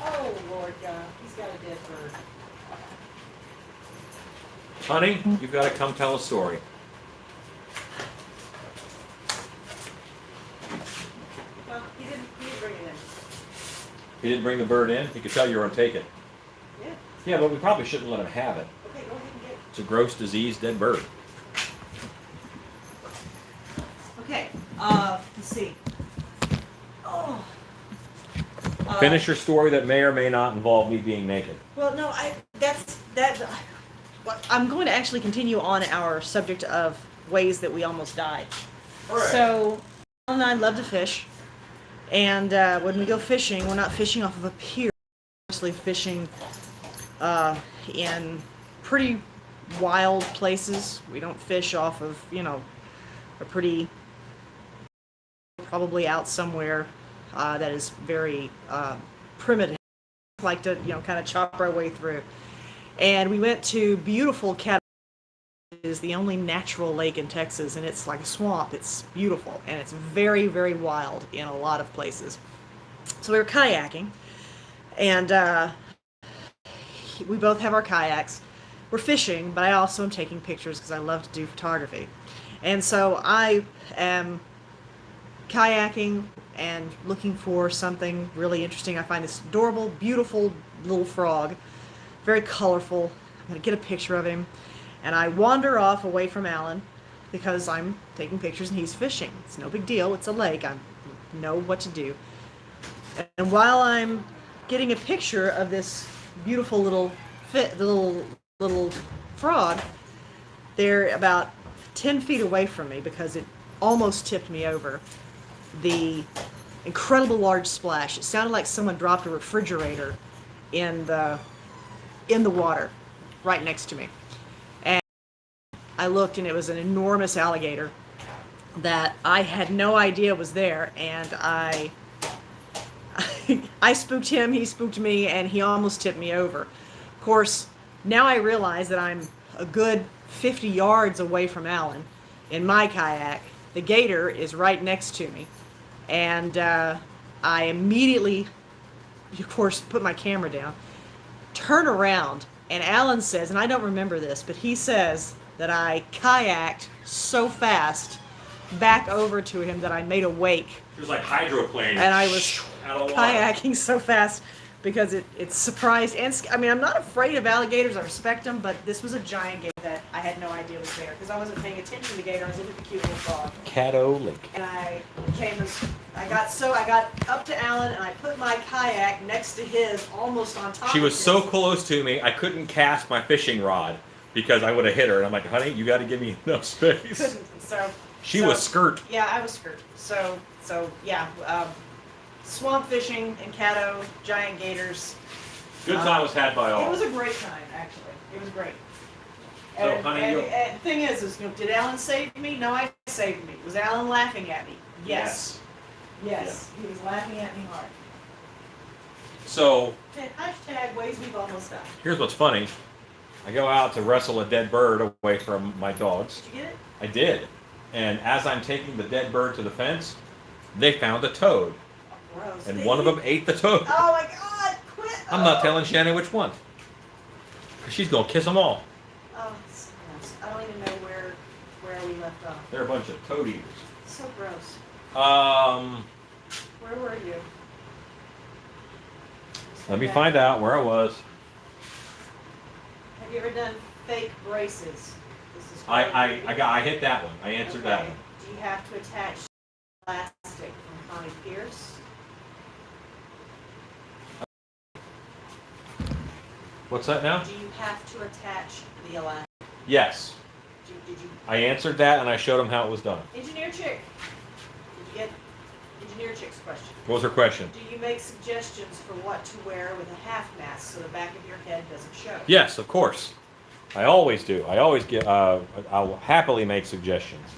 Speaker 2: Oh, Lord God, he's got a dead bird.
Speaker 1: Honey, you've got to come tell a story.
Speaker 2: Well, he didn't bring it in.
Speaker 1: He didn't bring the bird in? He could tell you were going to take it.
Speaker 2: Yeah.
Speaker 1: Yeah, but we probably shouldn't let him have it.
Speaker 2: Okay, go ahead and get it.
Speaker 1: It's a gross, diseased, dead bird.
Speaker 2: Okay, let's see. Oh.
Speaker 1: Finish your story that may or may not involve me being naked.
Speaker 2: Well, no, I'm going to actually continue on our subject of ways that we almost died.
Speaker 1: Right.
Speaker 2: So, Al and I love to fish, and when we go fishing, we're not fishing off of a pier. We're mostly fishing in pretty wild places. We don't fish off of, a pretty, probably out somewhere that is very primitive. Like to, kind of chop our way through. And we went to beautiful Cat. It is the only natural lake in Texas, and it's like a swamp. It's beautiful, and it's very, very wild in a lot of places. So we were kayaking, and we both have our kayaks. We're fishing, but I also am taking pictures because I love to do photography. And so I am kayaking and looking for something really interesting. I find this adorable, beautiful
Speaker 3: little frog, very colorful. I'm going to get a picture of him. And I wander off away from Alan because I'm taking pictures and he's fishing. It's no big deal. It's a lake. I know what to do. And while I'm getting a picture of this beautiful little little frog, they're about 10 feet away from me because it almost tipped me over. The incredible large splash. It sounded like someone dropped a refrigerator in the water right next to me. And I looked and it was an enormous alligator that I had no idea was there, and I spooked him, he spooked me, and he almost tipped me over. Of course, now I realize that I'm a good 50 yards away from Alan in my kayak. The gator is right next to me. And I immediately, of course, put my camera down, turn around, and Alan says, and I don't remember this, but he says that I kayaked so fast back over to him that I made a wake.
Speaker 1: It was like hydroplane.
Speaker 3: And I was kayaking so fast because it surprised. And I mean, I'm not afraid of alligators. I respect them, but this was a giant gator that I had no idea was there because I wasn't paying attention to the gator. I was looking at the cute little frog.
Speaker 1: Caddo Lake.
Speaker 3: And I got up to Alan and I put my kayak next to his, almost on top.
Speaker 1: She was
Speaker 3: of his.
Speaker 1: so close to me, I couldn't cast my fishing rod because I would have hit her. And I'm like, honey, you got to give me enough space.
Speaker 3: Couldn't.
Speaker 1: She was skirt.
Speaker 3: Yeah, I was skirt. So yeah, swamp fishing in Caddo, giant gators.
Speaker 1: Good time was had by all.
Speaker 3: It was a great time, actually. It was great.
Speaker 1: So,
Speaker 3: And,
Speaker 1: honey,
Speaker 3: and the thing is, did Alan save me? No, I saved me. Was Alan laughing at me? Yes. Yes. He was laughing at me hard.
Speaker 1: So,
Speaker 3: Hashtag ways we've almost died.
Speaker 1: here's what's funny. I go out to wrestle a dead bird away from my dogs.
Speaker 3: Did you get it?
Speaker 1: I did. And as I'm taking the dead bird to the fence, they found a toad.
Speaker 3: Oh, gross.
Speaker 1: And one of them ate the toad.
Speaker 3: Oh my God! Quit!
Speaker 1: I'm not telling Shannon which one. She's going to kiss them all.
Speaker 3: Oh, it's gross. I don't even know where we left off.
Speaker 1: They're a bunch of toad eaters.
Speaker 3: So gross. Where were you?
Speaker 1: Let me find out where I was.
Speaker 3: Have you ever done fake braces? This is
Speaker 1: I hit that one. I answered that one.
Speaker 3: Do you have to attach plastic from Connie Pierce?
Speaker 1: What's that now?
Speaker 3: Do you have to attach the elastic?
Speaker 1: Yes.
Speaker 3: Did you?
Speaker 1: I answered that and I showed them how it was done.
Speaker 3: Engineer Chick. Did you get Engineer Chick's question?
Speaker 1: What was her question?
Speaker 3: Do you make suggestions for what to wear with a half mask so the back of your head doesn't show?
Speaker 1: Yes, of course. I always do. I always give. I'll happily make suggestions.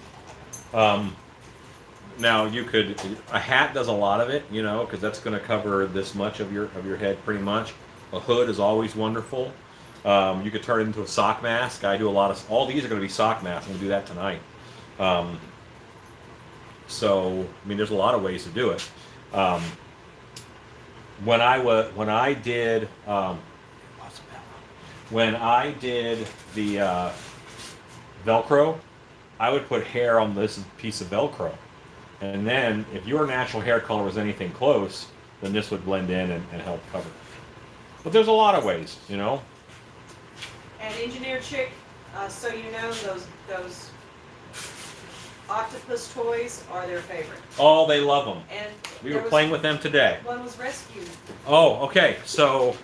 Speaker 1: Now you could. A hat does a lot of it, you know, because that's going to cover this much of your head pretty much. A hood is always wonderful. You could turn it into a sock mask. I do a lot of. All these are going to be sock masks. I'm going to do that tonight. So I mean, there's a lot of ways to do it. When I did the Velcro, I would put hair on this piece of Velcro, and then if your natural hair color was anything close, then this would blend in and help cover it. But there's a lot of ways, you know.
Speaker 3: And Engineer Chick, so you know those octopus toys are their favorite.
Speaker 1: Oh, they love them.
Speaker 3: And
Speaker 1: We were playing with them today.
Speaker 3: One was rescued.
Speaker 1: Oh, okay. So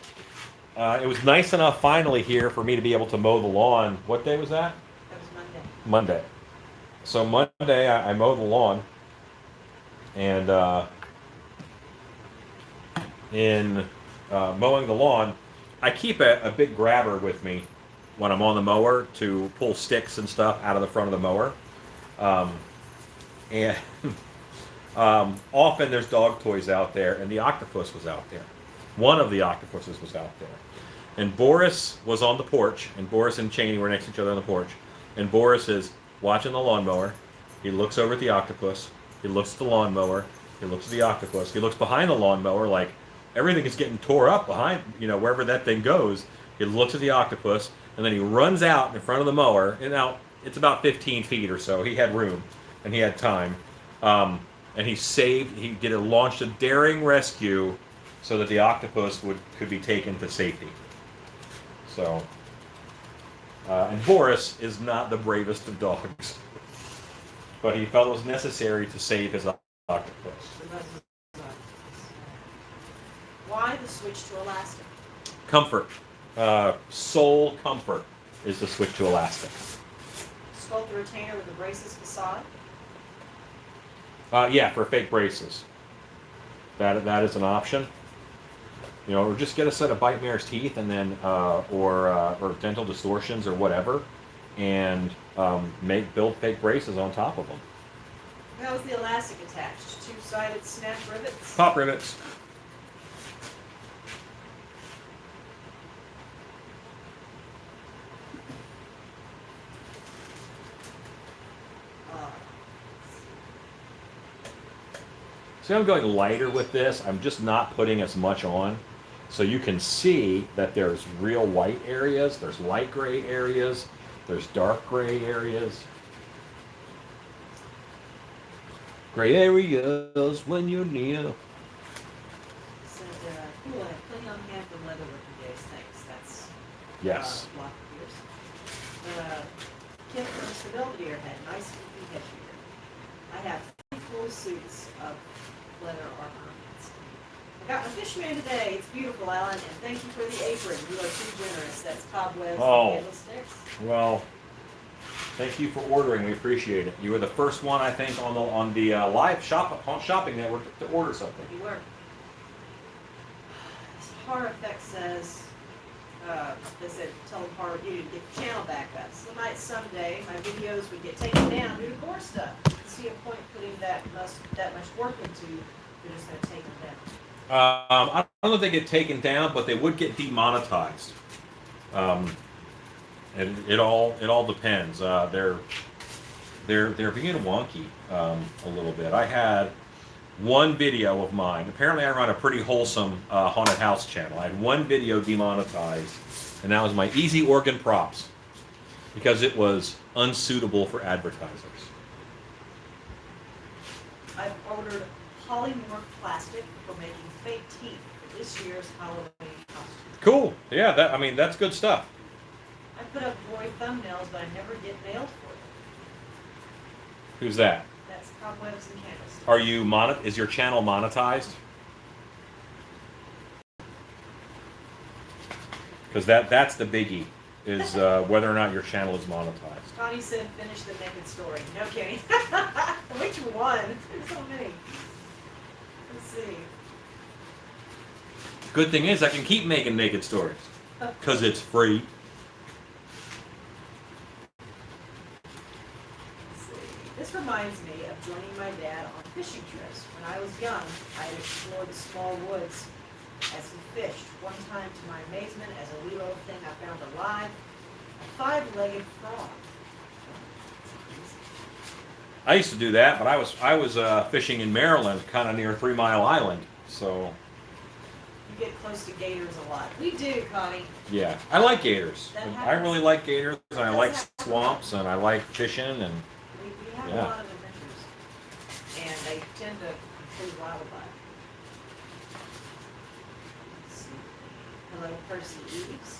Speaker 1: it was nice enough finally here for me to be able to mow the lawn. What day was that?
Speaker 3: That was Monday.
Speaker 1: Monday. So Monday I mowed the lawn, and in mowing the lawn, I keep a big grabber with me when I'm on the mower to pull sticks and stuff out of the front of the mower. And often there's dog toys out there, and the octopus was out there. One of the octopuses was out there. And Boris was on the porch, and Boris and Cheney were next to each other on the porch. And Boris is watching the lawnmower. He looks over at the octopus. He looks at the lawnmower. He looks at the octopus. He looks behind the lawnmower like everything is getting tore up behind, you know, wherever that thing goes. He looks at the octopus, and then he runs out in front of the mower. And now it's about 15 feet or so. He had room, and he had time. And he launched a daring rescue so that the octopus could be taken to safety. So, and Boris is not the bravest of dogs, but he felt it was necessary to save his octopus.
Speaker 2: Why the switch to elastic?
Speaker 1: Comfort. Sole comfort is the switch to elastic.
Speaker 2: Sculpt the retainer with the braces facade.
Speaker 1: Yeah, for fake braces. That is an option. You know, or just get a set of bite mare's teeth, and then or dental distortions or whatever, and build fake braces on top of them.
Speaker 2: How is the elastic attached? Two-sided snap rivets.
Speaker 1: Pop rivets. See, I'm going lighter with this. I'm just not putting as much on. So you can see that there's real white areas, there's light gray areas, there's dark gray areas. Gray areas when you're near.
Speaker 2: Said, cool, I have plenty on hand for leather working days. Thanks. That's
Speaker 1: Yes.
Speaker 2: block of ears. Kit from Mr. Belvedere had nice goofy headgear. I have 3 full suits of leather armor. I got my fishman today. It's beautiful, Alan, and thank you for the apron. You are too generous. That's cobwebs
Speaker 1: Oh.
Speaker 2: and candlesticks.
Speaker 1: Well, thank you for ordering. We appreciate it. You were the first one, I think, on the live shopping network to order something.
Speaker 2: You were. Horror Effect says, they said, tell them Horror you to get the channel back up. So might someday my videos would get taken down due to core stuff. I see a point putting that much work into. You're just going to take them down.
Speaker 1: I don't know if they get taken down, but they would get demonetized. And it all depends. They're being wonky a little bit. I had one video of mine. Apparently, I run a pretty wholesome haunted house channel. I had one video demonetized, and that was my easy organ props because it was unsuitable for advertisers.
Speaker 2: I've ordered polymorph plastic for making fake teeth for this year's Halloween costume.
Speaker 1: Cool. Yeah, that's good stuff.
Speaker 2: I put up boy thumbnails, but I never get mailed for them.
Speaker 1: Who's that?
Speaker 2: That's cobwebs and candles.
Speaker 1: Are you is your channel monetized? Because that's the biggie, is whether or not your channel is monetized.
Speaker 2: Connie said finish the naked story. No kidding. Which one? There's so many. Let's see.
Speaker 1: Good thing is I can keep making naked stories because it's free.
Speaker 2: Let's see. This reminds me of joining my dad on fishing trips. When I was young, I had explored the small woods as he fished. One time, to my amazement, as a wee little thing, I found alive a 5-legged frog.
Speaker 1: I used to do that, but I was fishing in Maryland, kind of near 3 Mile Island. So
Speaker 2: You get close to gators a lot. We do, Connie.
Speaker 1: yeah, I like gators.
Speaker 2: That
Speaker 1: I
Speaker 2: happens.
Speaker 1: really like gators, and I like swamps, and I like fishing, and
Speaker 2: We have
Speaker 1: Yeah.
Speaker 2: a lot of adventures, and they tend to include wildlife. Let's see. Hello, Percy Eves.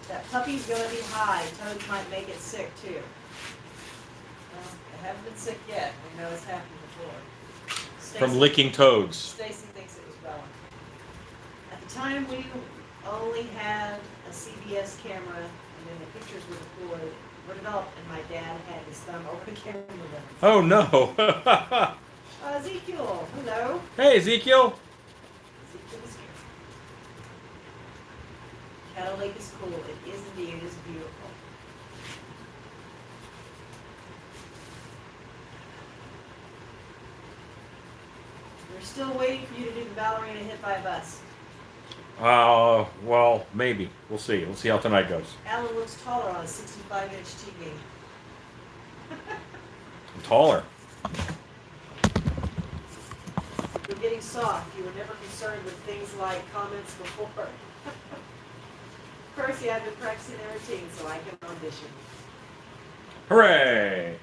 Speaker 2: That puppy's gonna be high. Toads might make it sick too. Well, they haven't been sick yet. We know it's happened before.
Speaker 1: from
Speaker 2: Stacy-
Speaker 1: licking toads.
Speaker 2: Stacy thinks it was Bella. At the time, we only had a CBS camera, and then the pictures were developed, and my dad had his thumb over the camera lens.
Speaker 1: Oh no!
Speaker 2: Ezekiel, hello.
Speaker 1: Hey Ezekiel.
Speaker 2: Ezekiel is here. Cattle Lake is cool. It is indeed. It is beautiful. We're still waiting for you to do the ballerina hit by a bus.
Speaker 1: Well, maybe. We'll see. We'll see how tonight goes.
Speaker 2: Alan looks taller on a 65-inch TV.
Speaker 1: I'm taller.
Speaker 2: You're getting soft. You were never concerned with things like comments before. Percy, I've been practicing their routine so I can audition.
Speaker 1: Hooray!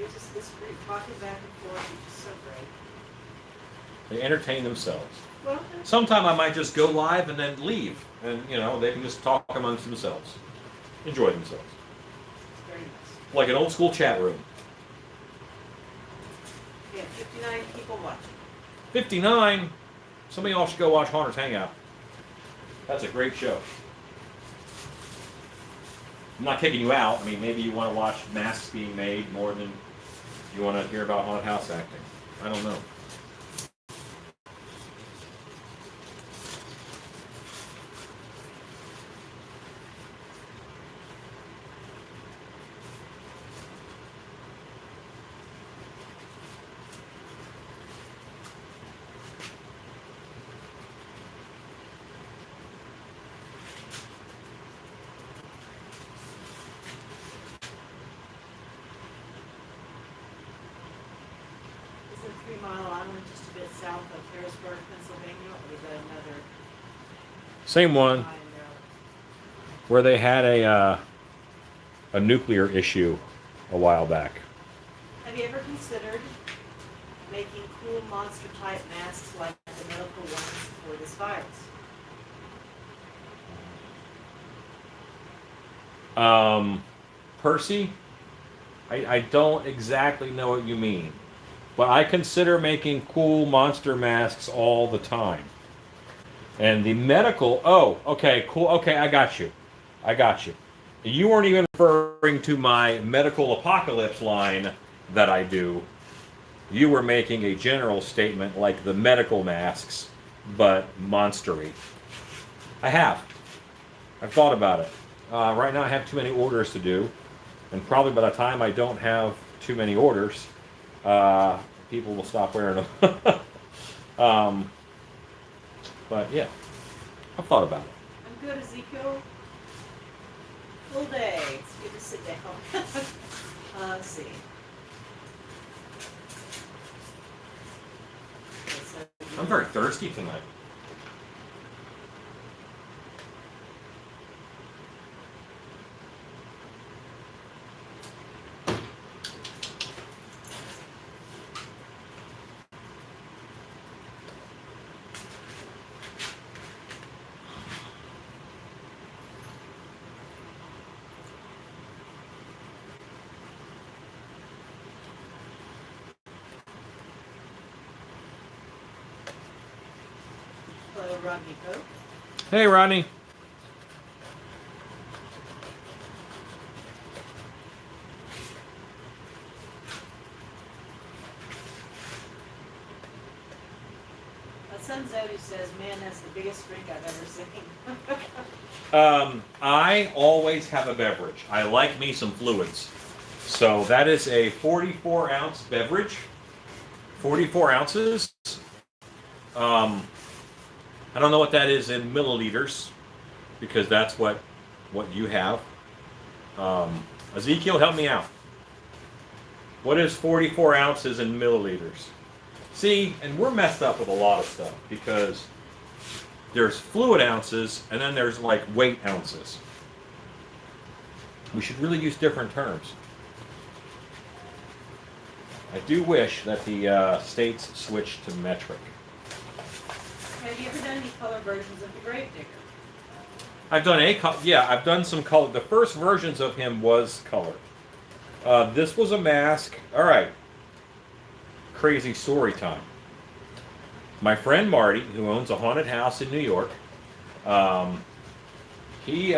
Speaker 2: It's just this great talking back and forth. It's just so great.
Speaker 1: They entertain themselves.
Speaker 2: Well,
Speaker 1: Sometime I might just go live and then leave, and they can just talk amongst themselves, enjoy themselves,
Speaker 2: it's very nice.
Speaker 1: like an old school chat room.
Speaker 2: We have 59 people watching.
Speaker 1: 59. Some of y'all should go watch Haunter's Hangout. That's a great show. I'm not kicking you out. I mean, maybe you want to watch masks being made more than you want to hear about haunted house acting. I don't know.
Speaker 2: Isn't 3 Mile Island just a bit south of Harrisburg, Pennsylvania, or is that another
Speaker 1: Same one
Speaker 2: line there?
Speaker 1: where they had a nuclear issue a while back.
Speaker 2: Have you ever considered making cool monster type masks like the medical ones for this virus?
Speaker 1: Percy, I don't exactly know what you mean, but I consider making cool monster masks all the time. And the medical, oh, okay, cool, okay, I got you. You weren't even referring to my medical apocalypse line that I do. You were making a general statement like the medical masks, but monstery. I've thought about it. Right now I have too many orders to do, and probably by the time I don't have too many orders, people will stop wearing them. But yeah, I've thought about it.
Speaker 2: I'm good, Ezekiel. Full day. It's good to sit down. Let's see. Okay, so
Speaker 1: I'm very thirsty tonight.
Speaker 2: hello, Rodney Pope.
Speaker 1: Hey, Rodney.
Speaker 2: My son Zodi says, man, that's the biggest drink I've ever seen.
Speaker 1: I always have a beverage. I like me some fluids. So that is a 44-ounce beverage. 44 ounces. I don't know what that is in milliliters, because that's what you have. Ezekiel, help me out. What is 44 ounces in milliliters? See, and we're messed up with a lot of stuff, because there's fluid ounces and then there's like weight ounces. We should really use different terms. I do wish that the states switched to metric.
Speaker 2: Have you ever done any color versions of the Gravedigger?
Speaker 1: I've done I've done some color. The first versions of him was color. This was a mask. All right. Crazy story time. My friend Marty, who owns a haunted house in New York, he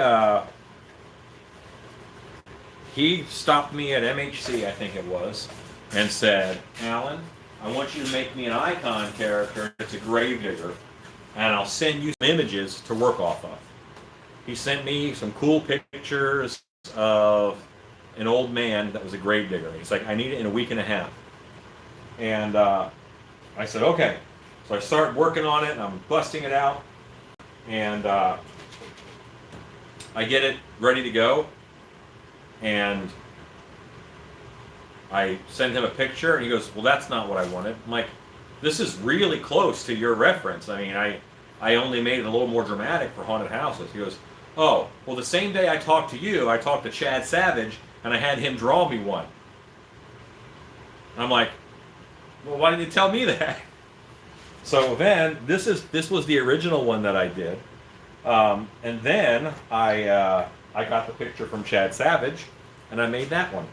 Speaker 1: stopped me at MHC, I think it was, and said, Alan, I want you to make me an icon character. It's a gravedigger, and I'll send you some images to work off of. He sent me some cool pictures of an old man that was a gravedigger. He's like, I need it in a week and a half. And I said, okay. So I start working on it, and I'm busting it out, and I get it ready to go, and I send him a picture, and he goes, well, that's not what I wanted. I'm like, this is really close to your reference. I mean, I only made it a little more dramatic for haunted houses. He goes, oh, well, the same day I talked to you, I talked to Chad Savage, and I had him draw me one. And I'm like, well, why didn't you tell me that? So then this was the original one that I did, and then I got the picture from Chad Savage, and I made that one.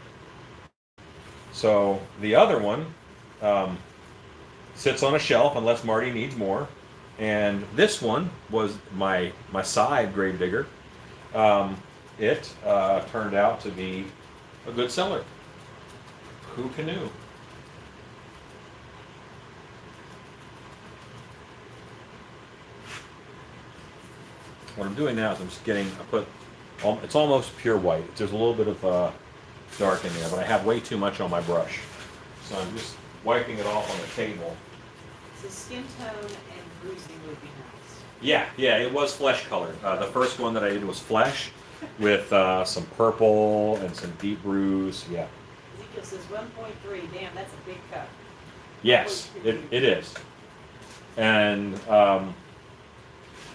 Speaker 1: So the other one sits on a shelf unless Marty needs more, and this one was my side Gravedigger. It turned out to be a good seller. Who knew? What I'm doing now is I'm just it's almost pure white. There's a little bit of dark in there, but I have way too much on my brush. So I'm just wiping it off on the table.
Speaker 2: So skin tone and bruising would be nice.
Speaker 1: Yeah, it was flesh colored. The first one that I did was flesh with some purple and some deep bruise. Yeah.
Speaker 2: Ezekiel says 1.3. Damn, that's a big cup.
Speaker 1: Yes, it is. And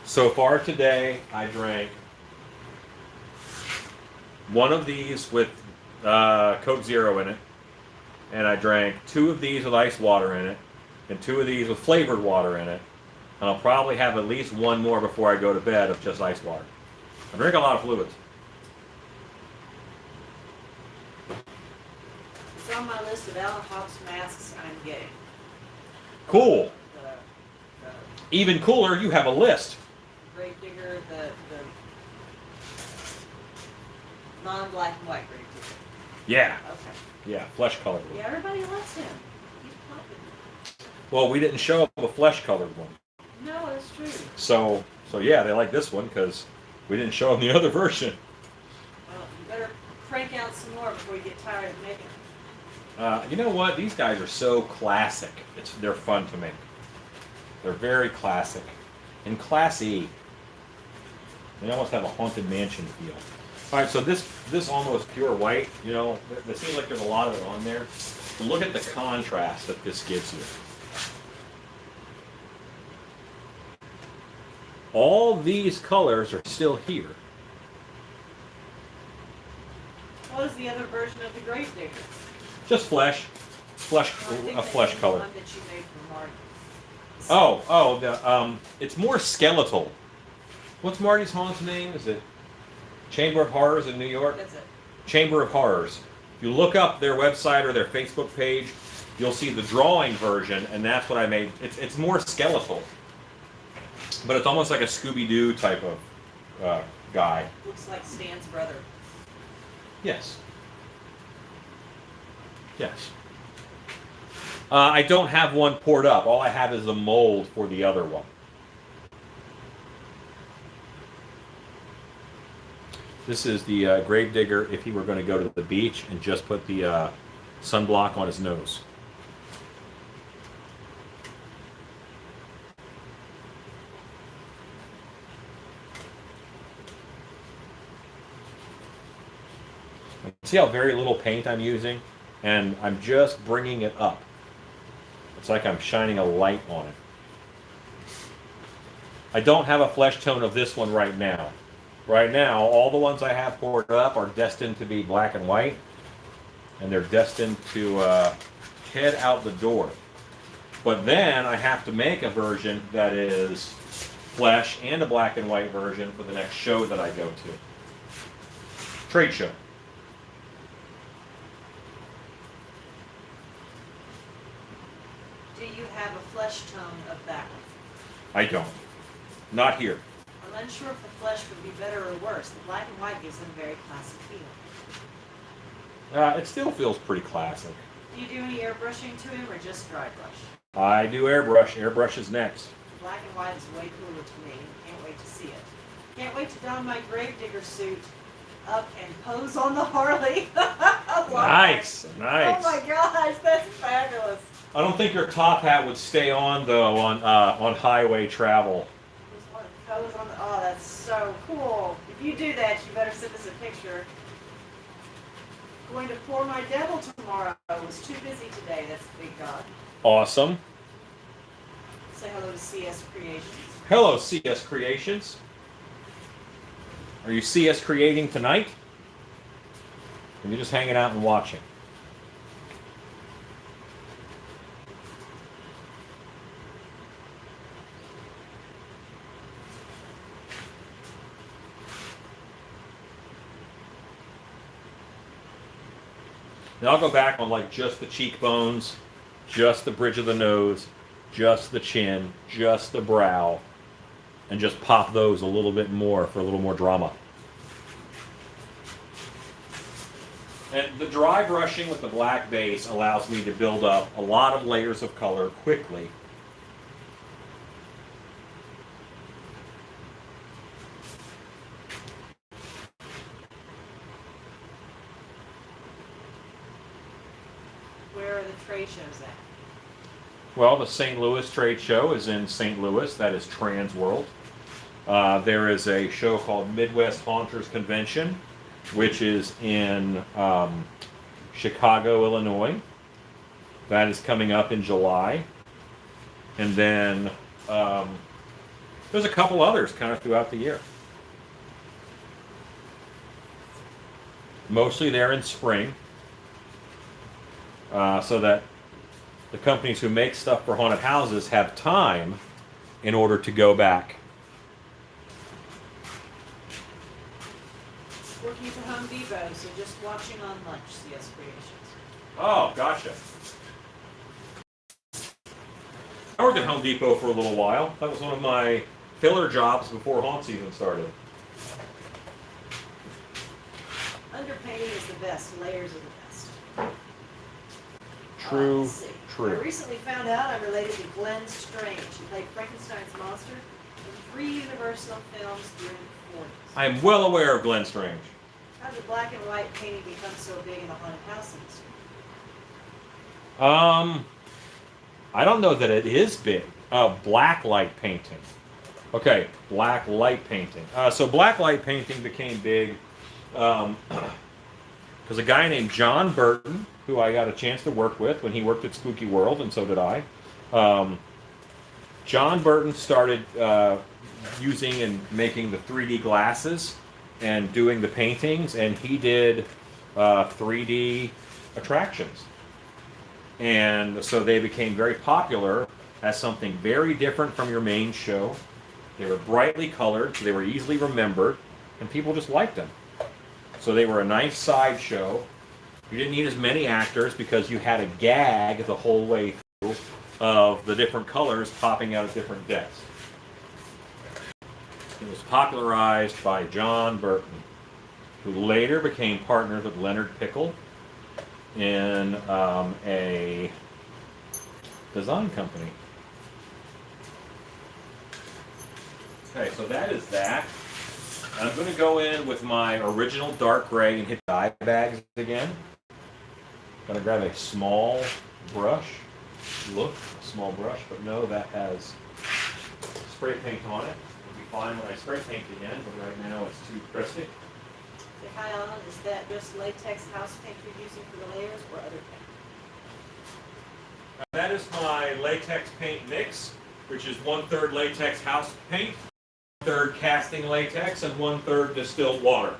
Speaker 1: so far today, I drank one of these with Coke Zero in it, and I drank 2 of these with ice water in it, and 2 of these with flavored water in it, and I'll probably have at least one more before I go to bed of just ice water. I drink a lot of fluids.
Speaker 2: It's on my list of Alan Hobbs masks I'm getting.
Speaker 1: Cool.
Speaker 2: The
Speaker 1: Even cooler, you have a list.
Speaker 2: Gravedigger, the non-black and white Gravedigger.
Speaker 1: Yeah.
Speaker 2: Okay.
Speaker 1: Yeah, flesh colored.
Speaker 2: Yeah, everybody loves him. He's popping.
Speaker 1: Well, we didn't show up a flesh colored one.
Speaker 2: No, it's true.
Speaker 1: So yeah, they like this one because we didn't show them the other version.
Speaker 2: Well, you better crank out some more before you get tired of making them.
Speaker 1: You know what? These guys are so classic. They're fun to make. They're very classic and classy. They almost have a haunted mansion feel. All right, so this almost pure white. You know, there seems like there's a lot of it on there. But look at the contrast that this gives you. All these colors are still here.
Speaker 2: What is the other version of the Gravedigger?
Speaker 1: Just flesh,
Speaker 2: Well, I think
Speaker 1: a
Speaker 2: that's
Speaker 1: flesh
Speaker 2: the
Speaker 1: color.
Speaker 2: one that you made for Marty.
Speaker 1: It's more skeletal. What's Marty's haunt's name? Is it Chamber of Horrors in New York?
Speaker 2: That's it.
Speaker 1: Chamber of Horrors. If you look up their website or their Facebook page, you'll see the drawing version, and that's what I made. It's more skeletal, but it's almost like a Scooby-Doo type of guy.
Speaker 2: Looks like Stan's brother.
Speaker 1: Yes. Yes. I don't have one poured up. All I have is the mold for the other one. This is the Gravedigger if he were going to go to the beach and just put the sunblock on his nose. See how very little paint I'm using? And I'm just bringing it up. It's like I'm shining a light on it. I don't have a flesh tone of this one right now. Right now, all the ones I have poured up are destined to be black and white. And they're destined to head out the door. But then I have to make a version that is flesh and a black and white version for the next show that I go to. Trade show.
Speaker 2: Do you have a flesh tone of that one?
Speaker 1: I don't. Not here.
Speaker 2: I'm unsure if the flesh would be better or worse. The black and white gives them a very classic feel.
Speaker 1: It still feels pretty classic.
Speaker 2: Do you do any airbrushing to him or just dry brush?
Speaker 1: I do airbrush. Airbrush is next.
Speaker 2: The black and white is way cooler to me. Can't wait to see it. Can't wait to don my Gravedigger suit up and pose on the Harley.
Speaker 1: Nice, nice.
Speaker 2: Oh my gosh, that's fabulous.
Speaker 1: I don't think your top hat would stay on though on highway travel.
Speaker 2: Just want to pose on the, oh, that's so cool. If you do that, you better send us a picture. Going to pour my devil tomorrow. I was too busy today. That's the big dog.
Speaker 1: Awesome.
Speaker 2: Say hello to CS Creations.
Speaker 1: Hello, CS Creations. Are you CS creating tonight? Or are you just hanging out and watching? Then I'll go back on like just the cheekbones, just the bridge of the nose, just the chin, just the brow, and just pop those a little bit more for a little more drama. And the dry brushing with the black base allows me to build up a lot of layers of color quickly.
Speaker 2: Where are the trade shows at?
Speaker 1: Well, the St. Louis Trade Show is in St. Louis. That is Trans World. There is a show called Midwest Haunters Convention, which is in Chicago, Illinois. That is coming up in July. And then there's a couple others kind of throughout the year. Mostly they're in spring, so that the companies who make stuff for haunted houses have time in order to go back.
Speaker 2: Working for Home Depot, so just watching on lunch, CS Creations.
Speaker 1: Oh, gotcha. I worked at Home Depot for a little while. That was one of my filler jobs before haunt season started.
Speaker 2: Underpainting is the best. Layers are the best.
Speaker 1: True,
Speaker 2: Let's see. I
Speaker 1: true.
Speaker 2: recently found out I'm related to Glenn Strange, who played Frankenstein's monster in 3 Universal films during the 40s.
Speaker 1: I am well aware of Glenn Strange.
Speaker 2: How did black and white painting become so big in the haunted house industry?
Speaker 1: I don't know that it is big. Black light painting. Okay, black light painting. So black light painting became big because a guy named John Burton, who I got a chance to work with when he worked at Spooky World, and so did I. John Burton started using and making the 3D glasses and doing the paintings, and he did 3D attractions. And so they became very popular as something very different from your main show. They were brightly colored, so they were easily remembered, and people just liked them. So they were a nice sideshow. You didn't need as many actors because you had a gag the whole way through of the different colors popping out of different depths. It was popularized by John Burton, who later became partners with Leonard Pickle in a design company. Okay, so that is that. I'm going to go in with my original dark gray and hit the eye bags again. I'm going to grab a small brush. Look, a small brush, but no, that has spray paint on it. It'll be fine when I spray paint again, but right now it's too crispy.
Speaker 2: Say hi, Alan. Is that just latex house paint you're using for the layers or other paint?
Speaker 1: That is my latex paint mix, which is 1/3 latex house paint, 1/3 casting latex, and 1/3 distilled water.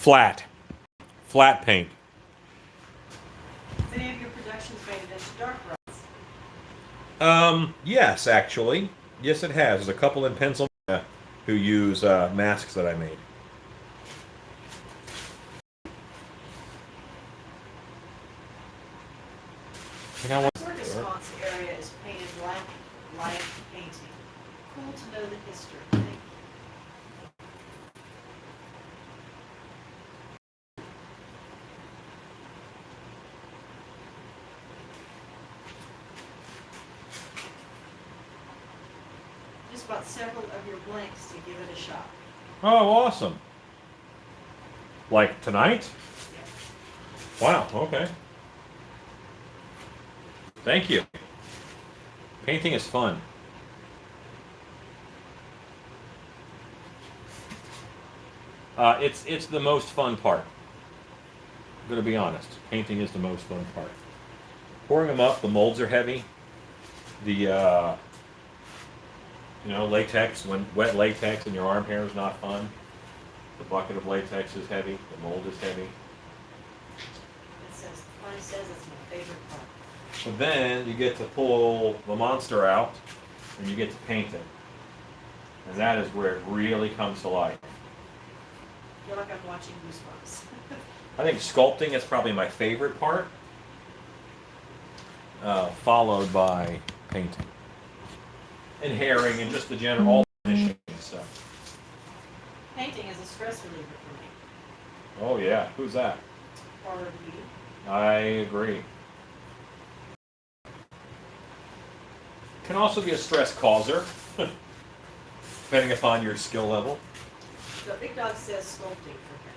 Speaker 1: Flat paint.
Speaker 2: Is any of your productions made it into dark brights?
Speaker 1: Yes, actually. Yes, it has. There's a couple in Pennsylvania who use masks that I made.
Speaker 2: Circus Haunts area is painted black light painting. Cool to know the history. Thank you. Just bought several of your blanks to give it a shot.
Speaker 1: Oh, awesome. Like tonight? Wow, okay. Thank you. Painting is fun. It's the most fun part. I'm going to be honest. Painting is the most fun part. Pouring them up, the molds are heavy. The latex, when wet latex in your arm hair is not fun. The bucket of latex is heavy. The mold is heavy.
Speaker 2: It says Everybody says it's my favorite part.
Speaker 1: So then you get to pull the monster out and you get to paint it. And that is where it really comes to life.
Speaker 2: I feel like I'm watching Goosebumps.
Speaker 1: I think sculpting is probably my favorite part, followed by painting. And herring and just the general all finishing stuff.
Speaker 2: Painting is a stress reliever for me.
Speaker 1: Oh yeah, who's that?
Speaker 2: Part of you.
Speaker 1: I agree. Can also be a stress causer, depending upon your skill level.
Speaker 2: So Big Dog says sculpting for him.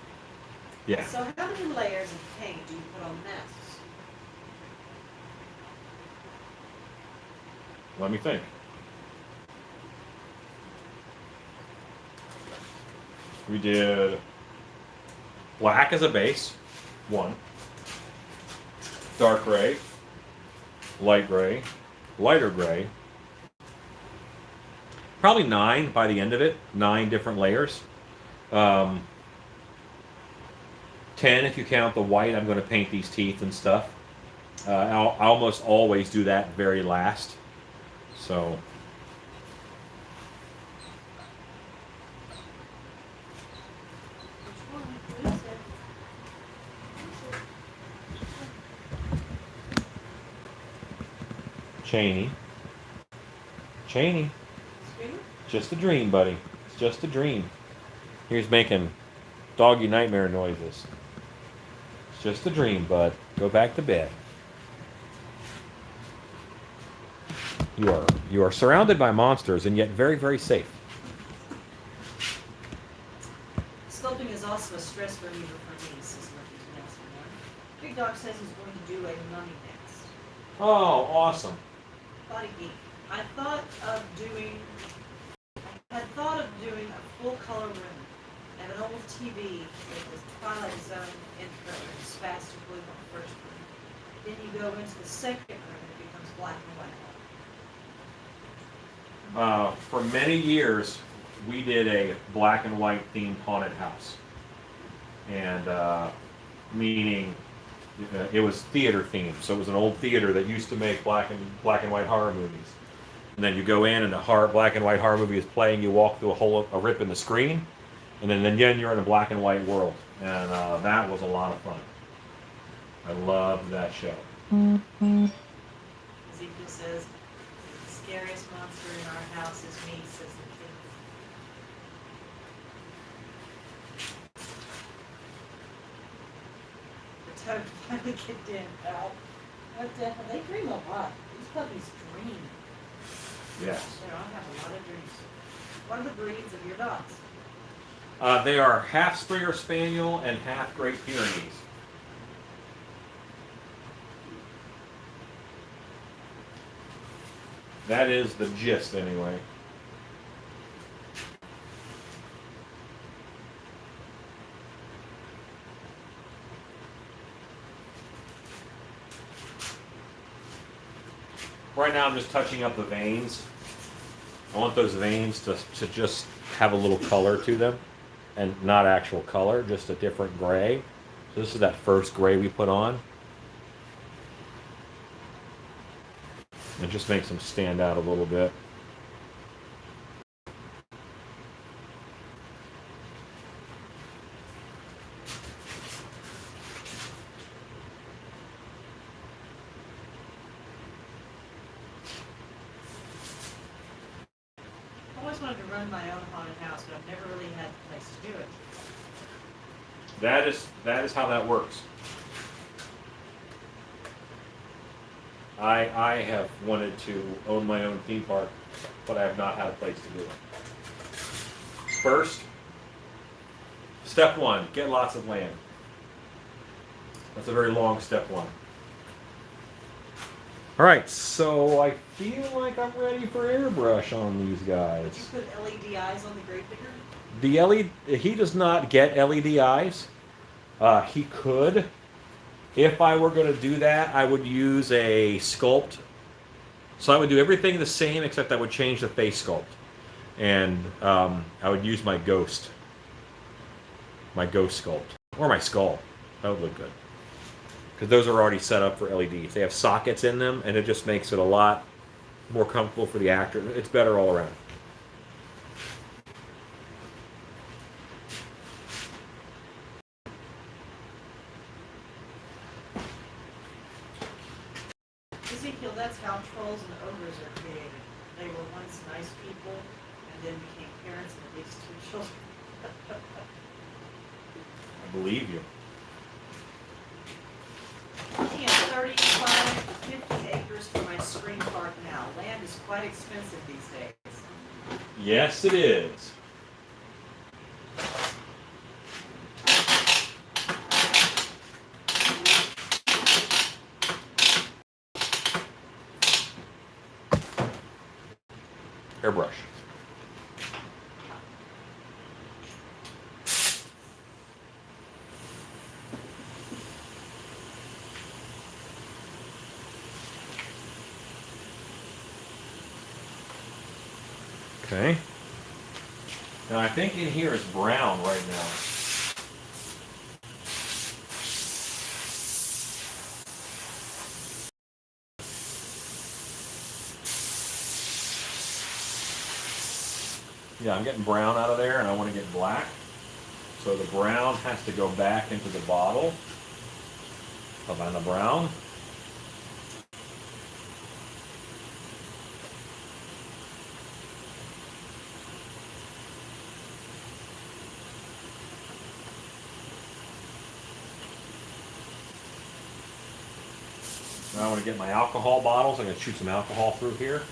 Speaker 1: Yeah.
Speaker 2: So how many layers of paint do you put on masks?
Speaker 1: Let me think. We did black as a base, 1. Dark gray, light gray, lighter gray. Probably 9 by the end of it, 9 different layers. 10 if you count the white. I'm going to paint these teeth and stuff. I almost always do that very last. So
Speaker 2: Which one? Who is it?
Speaker 1: Cheney,
Speaker 2: Screamer?
Speaker 1: just a dream, buddy. It's just a dream. Here's making doggy nightmare noises. It's just a dream, bud. Go back to bed. You are surrounded by monsters and yet very, very safe.
Speaker 2: Sculpting is also a stress reliever for me, says Lucky's next one. Big Dog says he's going to do a mummy next.
Speaker 1: Oh, awesome.
Speaker 2: Body geek. I had thought of doing a full color room and an old TV with the Twilight Zone intro and spastic blue on the first room. Then you go into the second room and it becomes black and white.
Speaker 1: For many years, we did a black and white themed haunted house. And meaning it was theater themed. So it was an old theater that used to make black and white horror movies. And then you go in and the black and white horror movie is playing. You walk through a rip in the screen, and then you're in a black and white world. And that was a lot of fun. I loved that show.
Speaker 2: Ezekiel says, the scariest monster in our house is me, says the kid. The toad finally kicked in, pal. What the hell? They dream a lot. These puppies dream.
Speaker 1: Yes.
Speaker 2: They all have a lot of dreams. What are the breeds of your dogs?
Speaker 1: They are half Springer Spaniel and half Great Pyrenees. That is the gist, anyway. Right now I'm just touching up the veins. I want those veins to just have a little color to them, and not actual color, just a different gray. So this is that first gray we put on. It just makes them stand out a little bit.
Speaker 2: I always wanted to run my own haunted house, but I've never really had the place to do it.
Speaker 1: That is how that works. I have wanted to own my own theme park, but I have not had a place to do it. First, step 1, get lots of land. That's a very long step 1. All right, so I feel like I'm ready for airbrush on these guys.
Speaker 2: Did you put LED eyes on the grave digger?
Speaker 1: The LED, he does not get LED eyes. He could. If I were going to do that, I would use a sculpt. So I would do everything the same, except I would change the face sculpt. And I would use my ghost. My ghost sculpt. Or my skull. That would look good. because those are already set up for LEDs. They have sockets in them, and it just makes it a lot more comfortable for the actor. It's better all around.
Speaker 2: Ezekiel, that's how trolls and ogres are created. They were once nice people and then became parents and at least 2 children.
Speaker 1: I believe you.
Speaker 2: Looking at 35 to 50 acres for my spring park now. Land is quite expensive these days.
Speaker 1: Yes, it is. Airbrush. Okay. Now I think in here is brown right now. Yeah, I'm getting brown out of there and I want to get black. So the brown has to go back into the bottle. Havana brown. Now I want to get my alcohol bottles. I'm going to shoot some alcohol through here.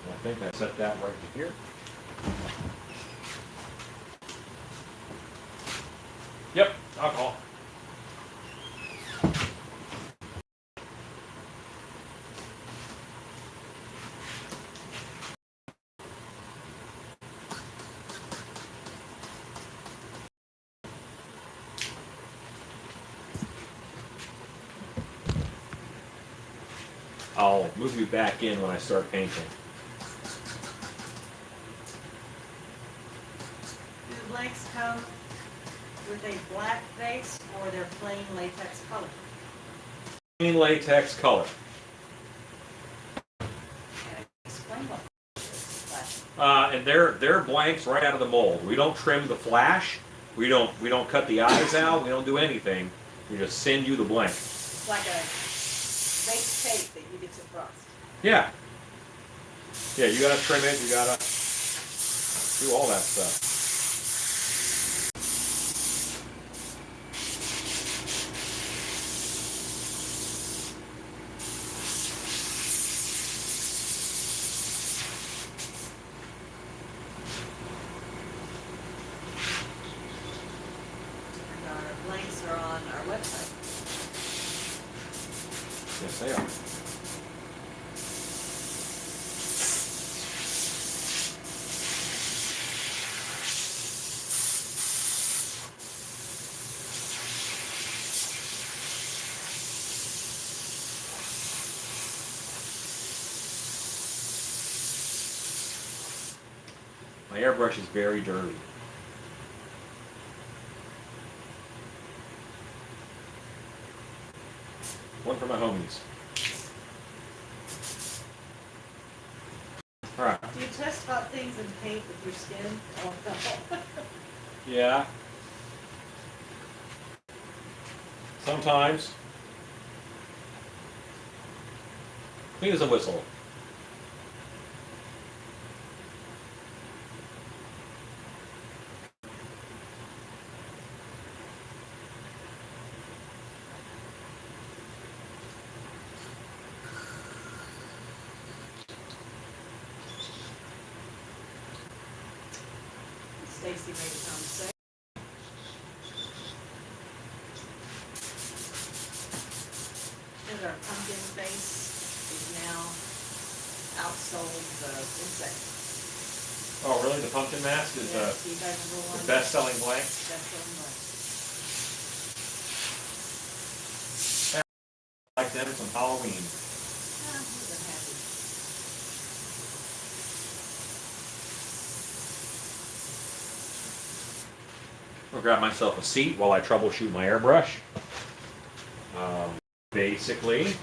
Speaker 1: I think I set that right here. Yep, alcohol. I'll move you back in when I start painting.
Speaker 2: Do the blanks come with a black base or they're plain latex color?
Speaker 1: Plain latex color.
Speaker 2: And explain what flash.
Speaker 1: And they're blanks right out of the mold. We don't trim the flash. We don't cut the eyes out. We don't do anything. We just send you the blank.
Speaker 2: It's like a baked cake that you get to frost.
Speaker 1: Yeah. Yeah, you gotta trim it. You gotta do all that stuff.
Speaker 2: And our blanks are on our website.
Speaker 1: Yes, they are. My airbrush is very dirty. One for my homies. All right.
Speaker 2: Do you test hot things in paint with your skin? Oh, no.
Speaker 1: Yeah. Sometimes. Clean as a whistle.
Speaker 2: Stacy made a mistake. And our pumpkin face is now outsold the insect.
Speaker 1: Oh, really? The pumpkin mask is
Speaker 2: Yes, you guys remember one?
Speaker 1: the best-selling blank?
Speaker 2: Best-selling blank.
Speaker 1: I like them from Halloween.
Speaker 2: Ah, we've been happy.
Speaker 1: I'll grab myself a seat while I troubleshoot my airbrush. Basically,
Speaker 2: I'm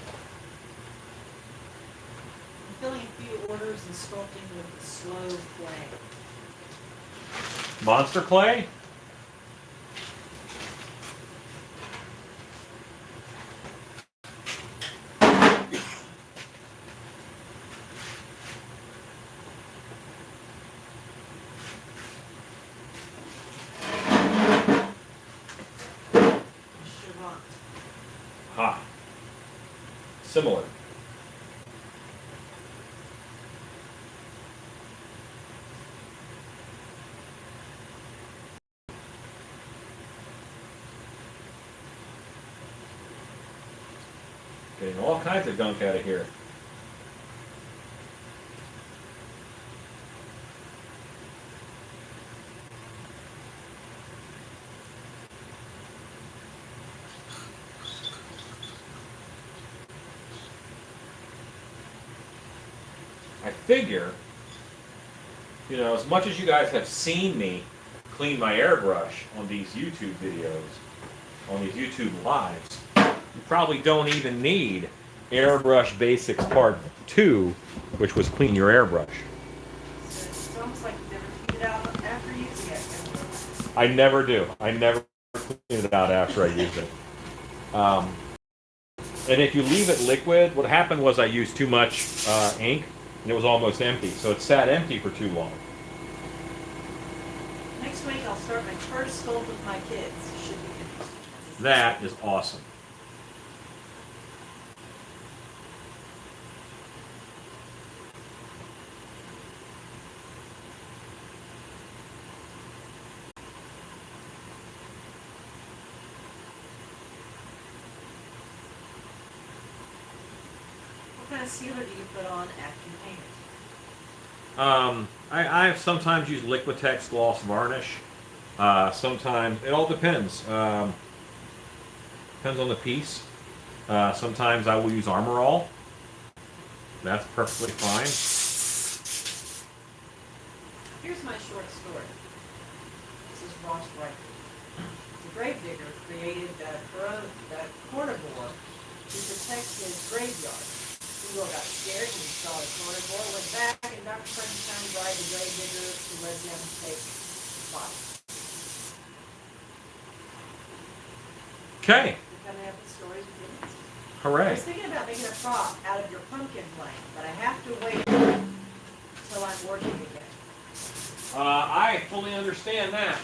Speaker 2: filling a few orders and sculpting with the slow clay.
Speaker 1: monster clay.
Speaker 2: Charant.
Speaker 1: Ha. Similar. Getting all kinds of gunk out of here. I figure, you know, as much as you guys have seen me clean my airbrush on these YouTube videos, on these YouTube lives, you probably don't even need Airbrush Basics Part 2, which was clean your airbrush.
Speaker 2: So it's almost like you never cleaned it out after using it.
Speaker 1: I never do. I never clean it out after I use it. And if you leave it liquid, what happened was I used too much ink, and it was almost empty. So it sat empty for too long.
Speaker 2: Next week I'll start my first sculpt with my kids. Should be interesting.
Speaker 1: That is awesome.
Speaker 2: What kind of sealer do you put on after you paint it?
Speaker 1: I sometimes use Liquitex gloss varnish. Sometimes it all depends. Depends on the piece. Sometimes I will use Armor All. That's perfectly fine.
Speaker 2: Here's my short story. This is Ross Wright. The gravedigger created that carnivore to protect his graveyard. Eagle got scared when he saw the carnivore, went back, and Dr. Frankenstein dried the gravedigger to let him take the body.
Speaker 1: Okay.
Speaker 2: You kind of have the stories with it. I
Speaker 1: Hooray.
Speaker 2: was thinking about making a prop out of your pumpkin flame, but I have to wait until I'm working again.
Speaker 1: I fully understand that.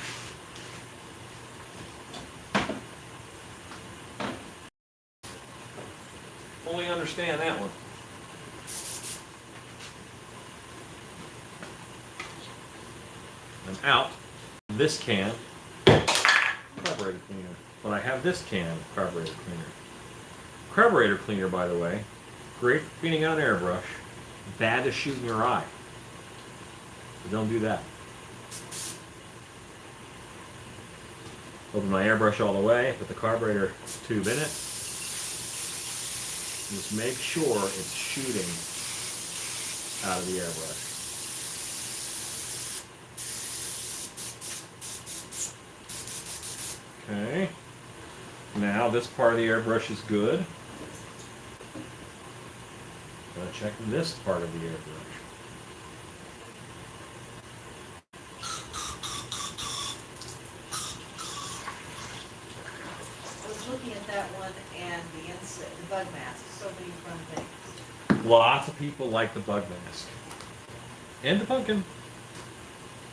Speaker 1: Fully understand that one. I'm out this can carburetor cleaner, but I have this can carburetor cleaner. Carburetor cleaner, by the way, great for cleaning out an airbrush, bad to shoot in your eye. So don't do that. Open my airbrush all the way, put the carburetor tube in it. Just make sure it's shooting out of the airbrush. Okay. Now this part of the airbrush is good. Gotta check this part of the airbrush.
Speaker 2: I was looking at that one and the bug mask. So many fun things.
Speaker 1: Lots of people like the bug mask. And the pumpkin.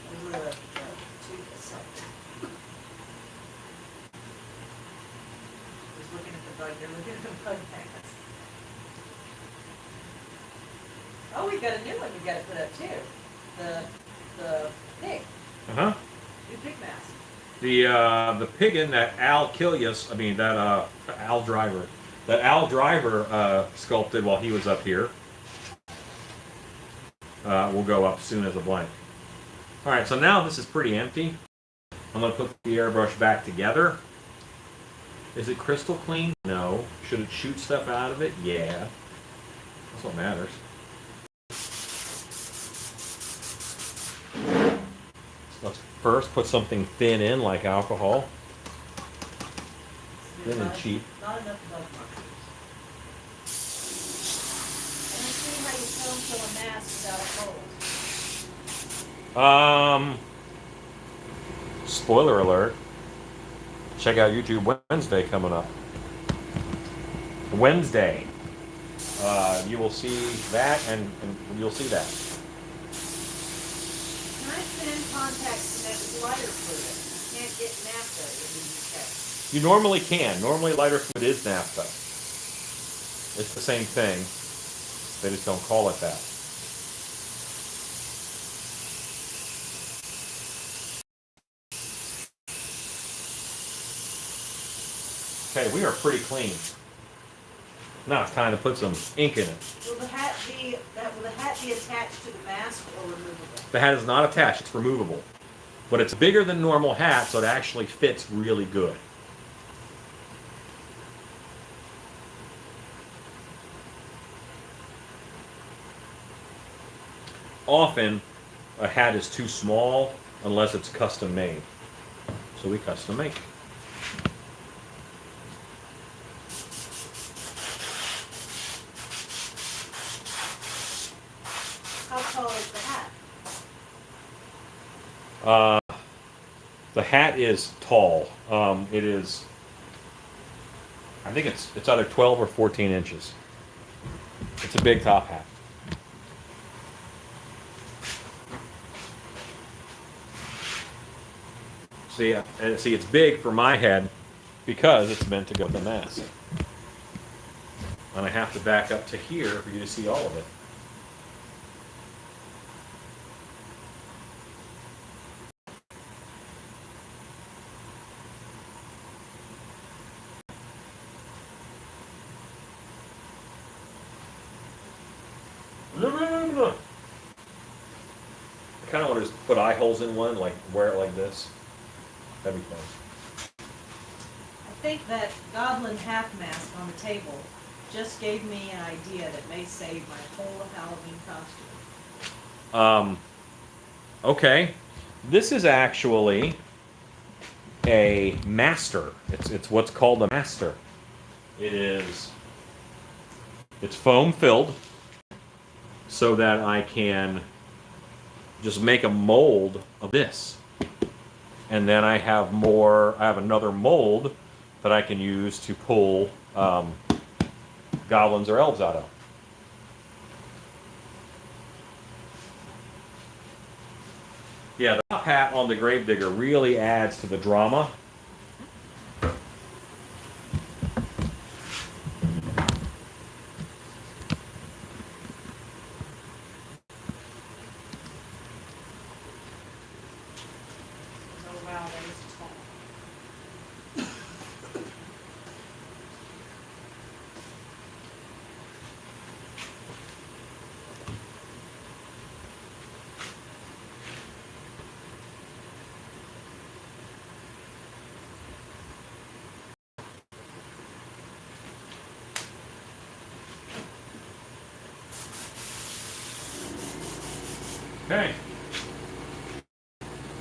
Speaker 2: Those were the two assaults. I was looking at the bug. They're looking at the bug mask. Oh, we've got a new one we've got to put up too. The pig.
Speaker 1: Uh-huh.
Speaker 2: New pig mask.
Speaker 1: The piggin that Al Kilius, I mean that Al Driver, sculpted while he was up here, will go up soon as a blank. All right, so now this is pretty empty. I'm going to put the airbrush back together. Is it crystal clean? No. Should it shoot stuff out of it? Yeah. That's what matters. Let's first put something thin in, like alcohol. Thin and cheap.
Speaker 2: Not enough bug markers. I don't see how you foam fill a mask without a mold.
Speaker 1: Spoiler alert. Check out YouTube Wednesday coming up. Wednesday. You will see that, and you'll see that.
Speaker 2: Can I thin contact cement with lighter fluid? You can't get naphtha in the UK.
Speaker 1: You normally can. Normally lighter fluid is naphtha. It's the same thing. They just don't call it that. Okay, we are pretty clean. Now it's time to put some ink in it.
Speaker 2: Will the hat be attached to the mask or removable?
Speaker 1: The hat is not attached, it's removable. But it's bigger than normal hat, so it actually fits really good. Often, a hat is too small unless it's custom made. So we custom make.
Speaker 2: How tall is the hat?
Speaker 1: The hat is tall. It is, I think it's either 12 or 14 inches. It's a big top hat. See, it's big for my head because it's meant to go with the mask. And I have to back up to here for you to see all of it. I kind of want to just put eye holes in one, like wear it like this. That'd be fun.
Speaker 2: I think that goblin half mask on the table just gave me an idea that may save my whole Halloween costume.
Speaker 1: Okay. This is actually a master. It's what's called a master. It's foam filled so that I can just make a mold of this. And then I have another mold that I can use to pull goblins or elves out of. Yeah, the top hat on the Gravedigger really adds to the drama.
Speaker 2: Oh wow, that is tall.
Speaker 1: Okay.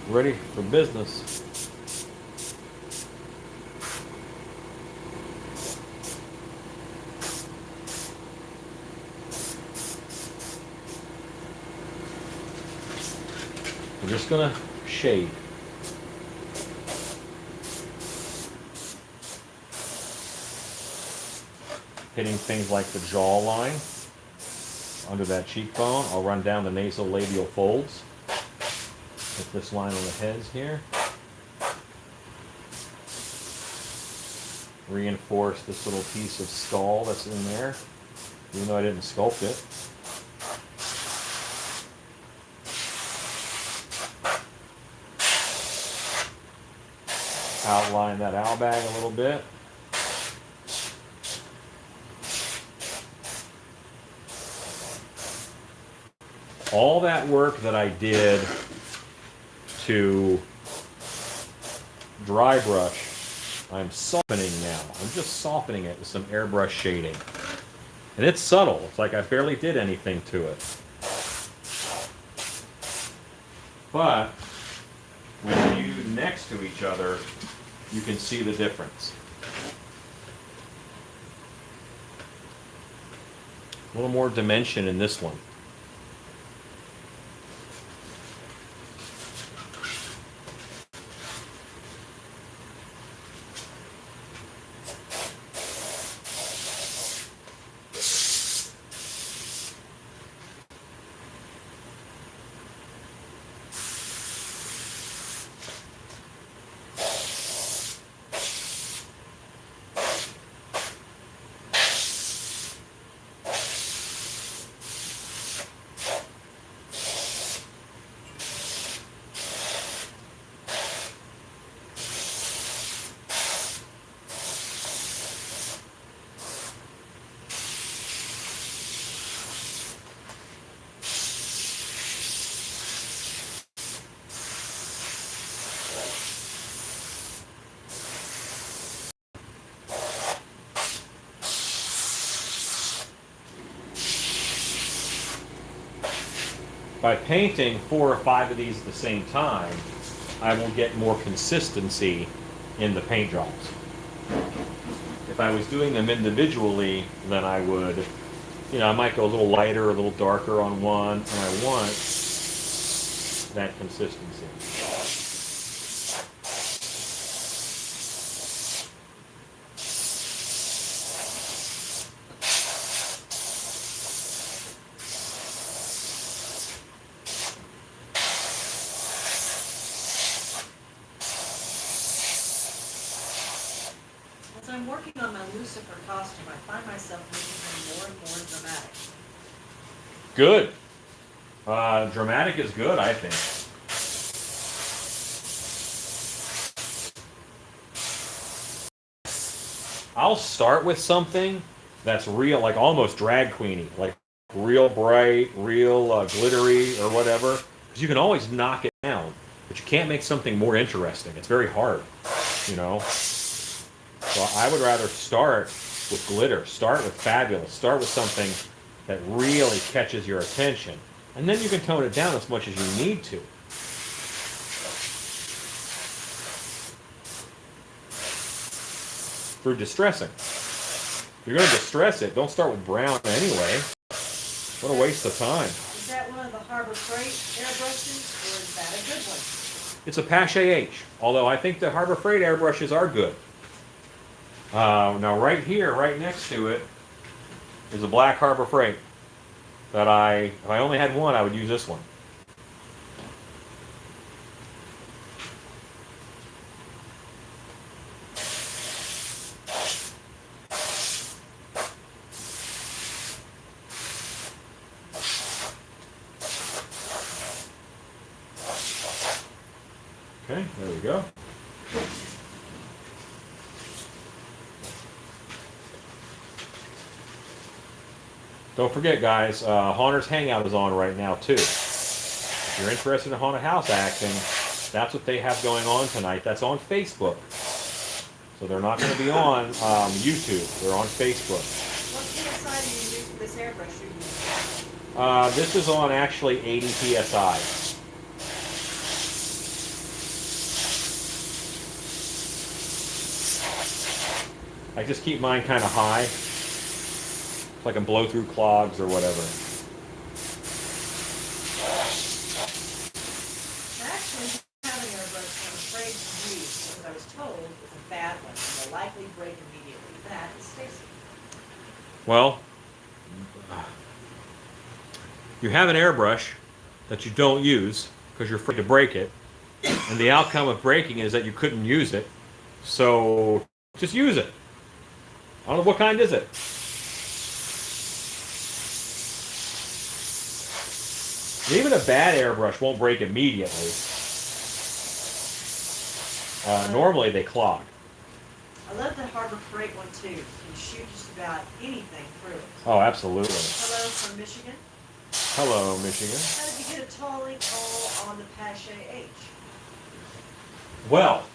Speaker 1: Ready for business. We're just gonna shade. Hitting things like the jawline, under that cheekbone. I'll run down the nasal labial folds. Hit this line on the heads here. Reinforce this little piece of skull that's in there, even though I didn't sculpt it. Outline that owl bag a little bit. All that work that I did to dry brush, I'm softening now. I'm just softening it with some airbrush shading. And it's subtle. It's like I barely did anything to it. But when viewed next to each other, you can see the difference. A little more dimension in this one. By painting 4 or 5 of these at the same time, I will get more consistency in the paint jobs. If I was doing them individually, then I would, I might go a little lighter, a little darker on one, and I want that consistency.
Speaker 2: As I'm working on my Lucifer costume, I find myself making him more and more dramatic.
Speaker 1: Good. Dramatic is good, I think. I'll start with something that's real, like almost drag queeny, like real bright, real glittery or whatever. Because you can always knock it down, but you can't make something more interesting. It's very hard, So I would rather start with glitter, start with fabulous, start with something that really catches your attention. And then you can tone it down as much as you need to. For distressing. If you're going to distress it, don't start with brown anyway. What a waste of time.
Speaker 2: Is that one of the Harbor Freight airbrushes, or is that a good one?
Speaker 1: It's a Pache H, although I think the Harbor Freight airbrushes are good. Now right here, right next to it, is a black Harbor Freight that if I only had one, I would use this one. Okay, there we go. Don't forget, guys, Haunter's Hangout is on right now, too. If you're interested in haunted house acting, that's what they have going on tonight. That's on Facebook. So they're not going to be on YouTube. They're on Facebook.
Speaker 2: What PSI do you use for this airbrush you're using?
Speaker 1: This is on actually 80 PSI. I just keep mine kind of high. So I can blow through clogs or whatever.
Speaker 2: I actually have an airbrush I'm afraid to use because I was told it's a bad one and will likely break immediately. That is Stacy.
Speaker 1: Well, you have an airbrush that you don't use because you're afraid to break it, and the outcome of breaking is that you couldn't use it. So just use it. I don't know, what kind is it? Even a bad airbrush won't break immediately. Normally they clog.
Speaker 2: I love the Harbor Freight one too. You can shoot just about anything through it.
Speaker 1: Oh, absolutely.
Speaker 2: Hello from Michigan.
Speaker 1: Hello, Michigan.
Speaker 2: How did you get a tall ink all on the Pache H?
Speaker 1: Well,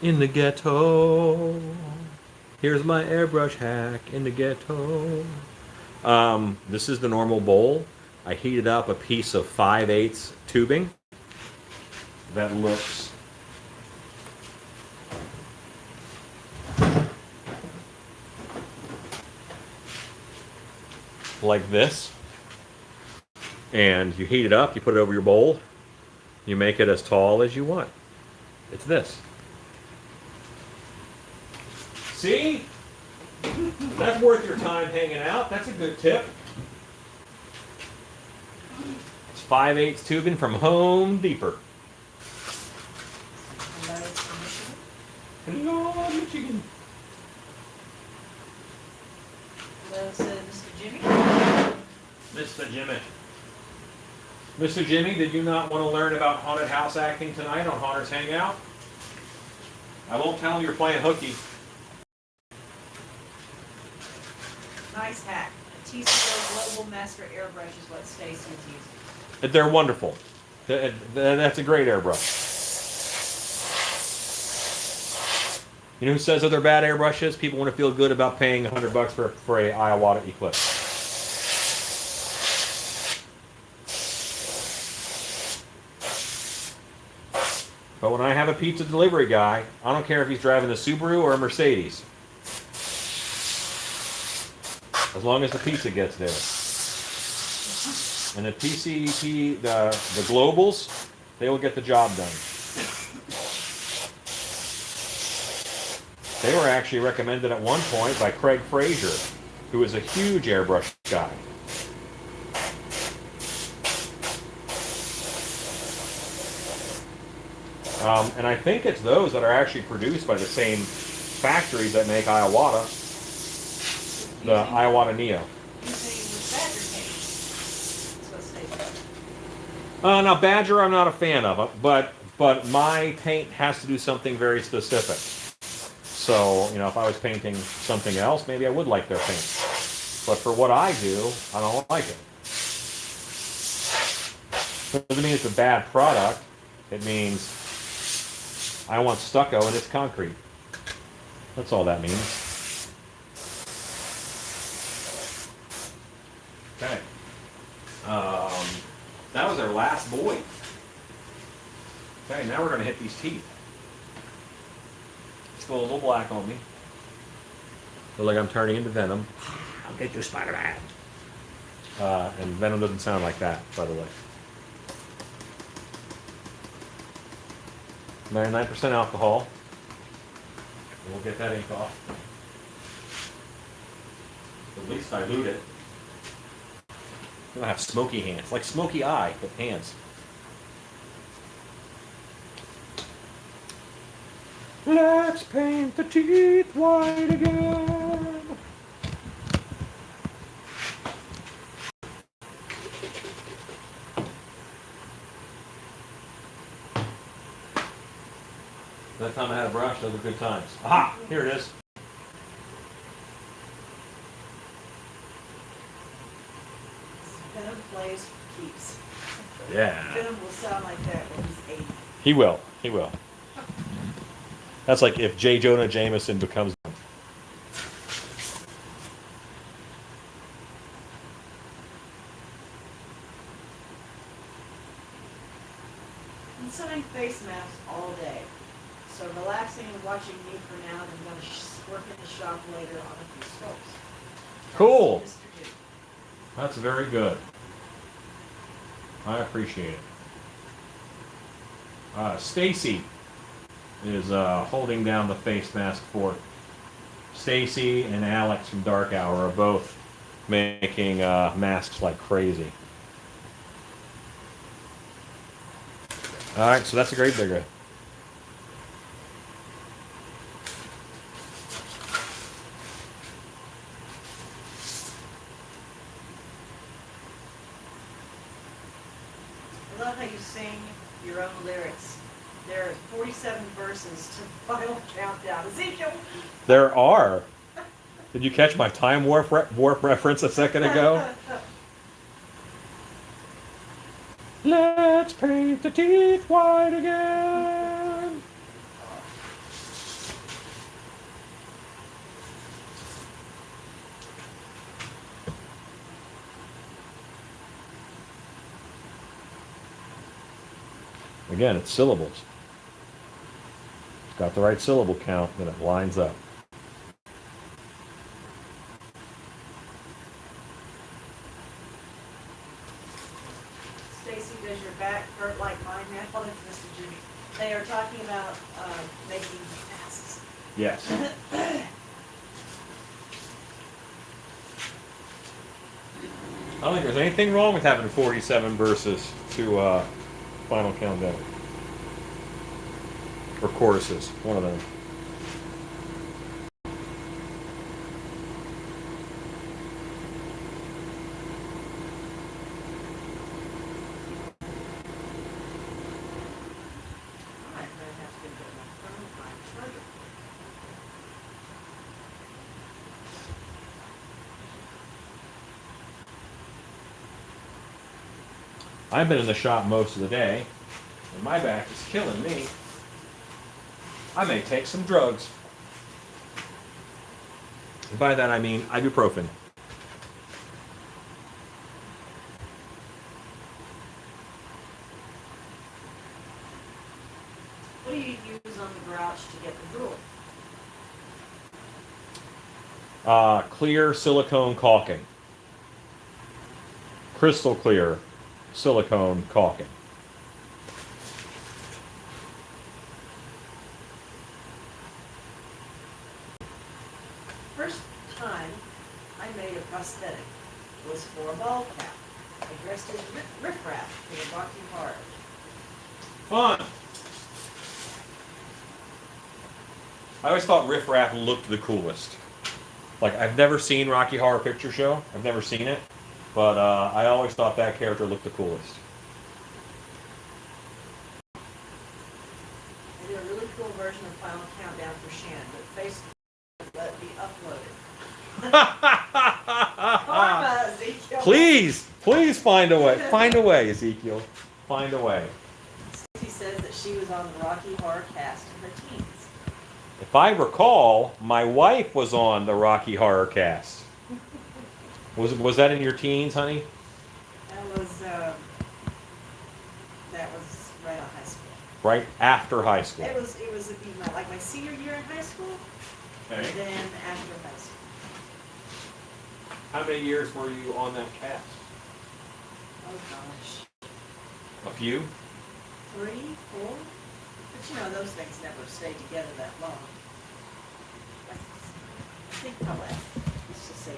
Speaker 1: in the ghetto. Here's my airbrush hack in the ghetto. This is the normal bowl. I heated up a piece of 5/8 tubing that looks like this. And you heat it up, you put it over your bowl, you make it as tall as you want. It's this. See? That's worth your time hanging out. That's a good tip. It's 5/8 tubing from Home Depot. Hello, Michigan.
Speaker 2: Hello, said Mr. Jimmy.
Speaker 1: Mr. Jimmy. Mr. Jimmy, did you not want to learn about haunted house acting tonight on Haunters Hangout? I won't tell him you're playing hooky.
Speaker 2: Nice hack. A TCO Global Master Airbrush is what Stacy's using.
Speaker 1: They're wonderful. That's a great airbrush. You know who says that they're bad airbrushes? People want to feel good about paying $100 for a Iowata Eclipse. But when I have a pizza delivery guy, I don't care if he's driving a Subaru or a Mercedes. As long as the pizza gets there. And the PCP, the Globals, they will get the job done. They were actually recommended at one point by Craig Frazier, who is a huge airbrush guy. And I think it's those that are actually produced by the same factories that make Iowata, the Iowata Neo. Now Badger, I'm not a fan of it, but my paint has to do something very specific. So, you know, if I was painting something else, maybe I would like their paint. But for what I do, I don't like it. Doesn't mean it's a bad product. It means I want stucco and it's concrete. That's all that means. Okay. That was our last boy. Okay, now we're going to hit these teeth. Let's go a little black on me. Feel like I'm turning into Venom. I'll get you, Spider-Man. And Venom doesn't sound like that, by the way. 99% alcohol. We'll get that ink off. At least dilute it. I'm gonna have smoky hands, like smoky eye, but hands. Let's paint the teeth white again. That time I had a brush, those were good times. Aha! Here it is.
Speaker 2: Venom plays for keeps.
Speaker 1: Yeah.
Speaker 2: Venom will sound like that when he's 80.
Speaker 1: He will. He will. That's like if J. Jonah Jameson becomes.
Speaker 2: I'm sewing face masks all day. So relaxing and watching me for now, and I'm going to work in the shop later on a few scopes.
Speaker 1: Cool.
Speaker 2: That's Mr. Duke.
Speaker 1: That's very good. I appreciate it. Stacy is holding down the face mask fort. Stacy and Alex from Dark Hour are both making masks like crazy. All right, so that's a great bigger.
Speaker 2: I love how you sing your own lyrics. There are 47 verses to the final countdown. Ezekiel!
Speaker 1: There are. Did you catch my time warp reference a second ago? Let's paint the teeth white again. Again, it's syllables. It's got the right syllable count, and it lines up.
Speaker 2: Stacy, does your back hurt like mine now? It's Mr. Jimmy. They are talking about making masks.
Speaker 1: Yes. I don't think there's anything wrong with having 47 verses to Final Countdown. Or choruses, one of them.
Speaker 2: I'm gonna have to get my phone, my charger.
Speaker 1: I've been in the shop most of the day, and my back is killing me. I may take some drugs. And by that I mean ibuprofen.
Speaker 2: What do you use on the grouch to get the drool?
Speaker 1: Clear silicone caulking. Crystal clear silicone caulking.
Speaker 2: First time I made a prosthetic was for a ball cap. I dressed as riffraff for the Rocky Horror.
Speaker 1: Fun! I always thought Riff Raff looked the coolest. Like, I've never seen Rocky Horror Picture Show. I've never seen it. But I always thought that character looked the coolest.
Speaker 2: I did a really cool version of Final Countdown for Shan, but Facebook let me upload it. Karma, Ezekiel.
Speaker 1: Please find a way. Find a way, Ezekiel. Find a way.
Speaker 2: Stacey says that she was on the Rocky Horror cast in her teens.
Speaker 1: If I recall, my wife was on the Rocky Horror cast. Was that in your teens, honey?
Speaker 2: That was right on high school.
Speaker 1: Right after high school.
Speaker 2: It was like my senior year in high school,
Speaker 1: Okay.
Speaker 2: and then after high school.
Speaker 1: How many years were you on that cast?
Speaker 2: Oh gosh,
Speaker 1: A few?
Speaker 2: 3, 4. But you know those things never stay together that long. I think probably. Let's just say 3.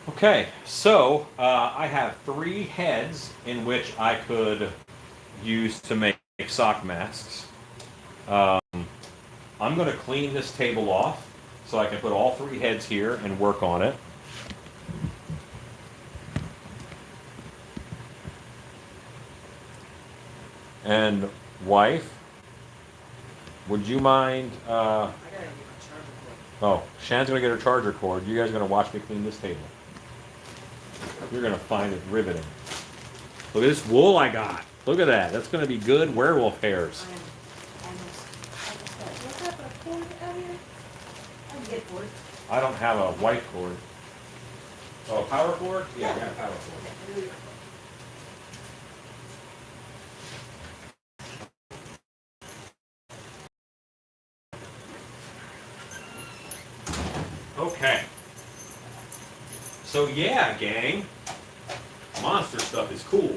Speaker 1: Okay, so I have 3 heads in which I could use to make sock masks. I'm going to clean this table off so I can put all 3 heads here and work on it. And wife, would you mind?
Speaker 2: I gotta get my charger cord.
Speaker 1: Oh, Shan's going to get her charger cord. You guys are going to watch me clean this table. You're going to find it riveting. Look at this wool I got. Look at that. That's going to be good werewolf hairs.
Speaker 2: Do I have a cord out here? I can get a cord.
Speaker 1: I don't have a white cord. Oh, power cord? Yeah, I got a power cord. Okay. So yeah, gang. Monster stuff is cool.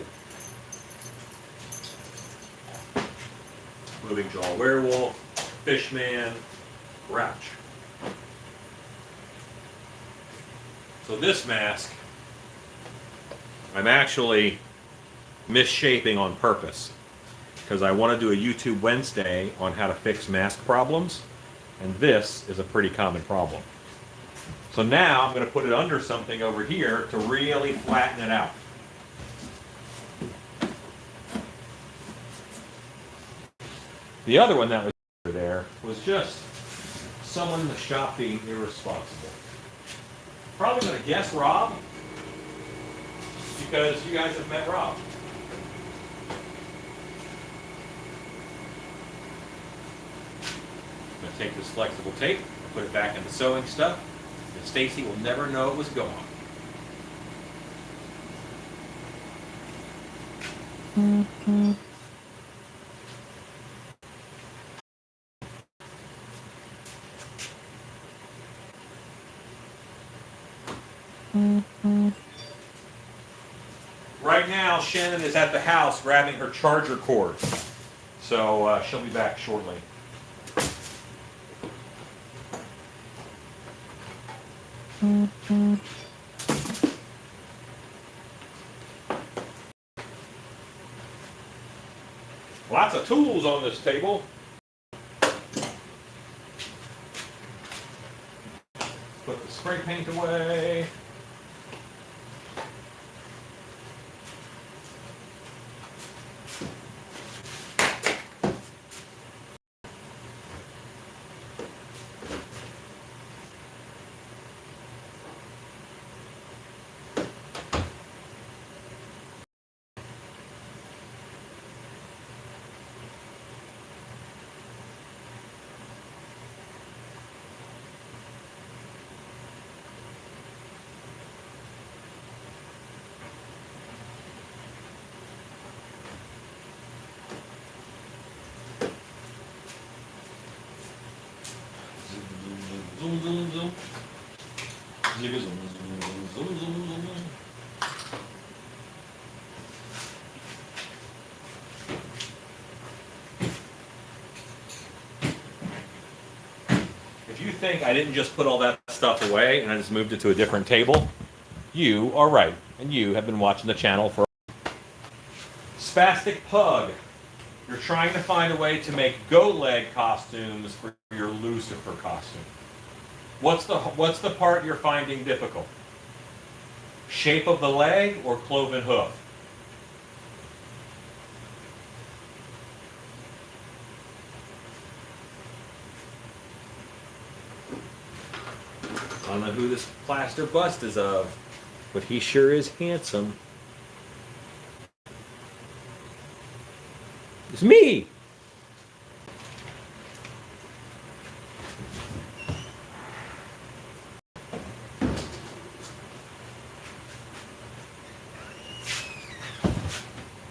Speaker 1: Moving Jaw Werewolf, Fishman, Grouch. So this mask, I'm actually misshaping on purpose because I want to do a YouTube Wednesday on how to fix mask problems, and this is a pretty common problem. So now I'm going to put it under something over here to really flatten it out. The other one that was there was just someone in the shop being irresponsible. Probably going to guess Rob, because you guys have met Rob. I'm going to take this flexible tape and put it back in the sewing stuff, and Stacy will never know it was gone. Right now, Shannon is at the house grabbing her charger cord. So she'll be back shortly. Lots of tools on this table. Put the spray paint away. Zoom, zoom, zoom. Zigga, zoom, zoom, zoom, zoom, zoom. If you think I didn't just put all that stuff away and I just moved it to a different table, you are right. And you have been watching the channel for Spastic Pug. You're trying to find a way to make goat leg costumes for your Lucifer costume. What's the part you're finding difficult? Shape of the leg or cloven hoof? I don't know who this plaster bust is of, but he sure is handsome. It's me!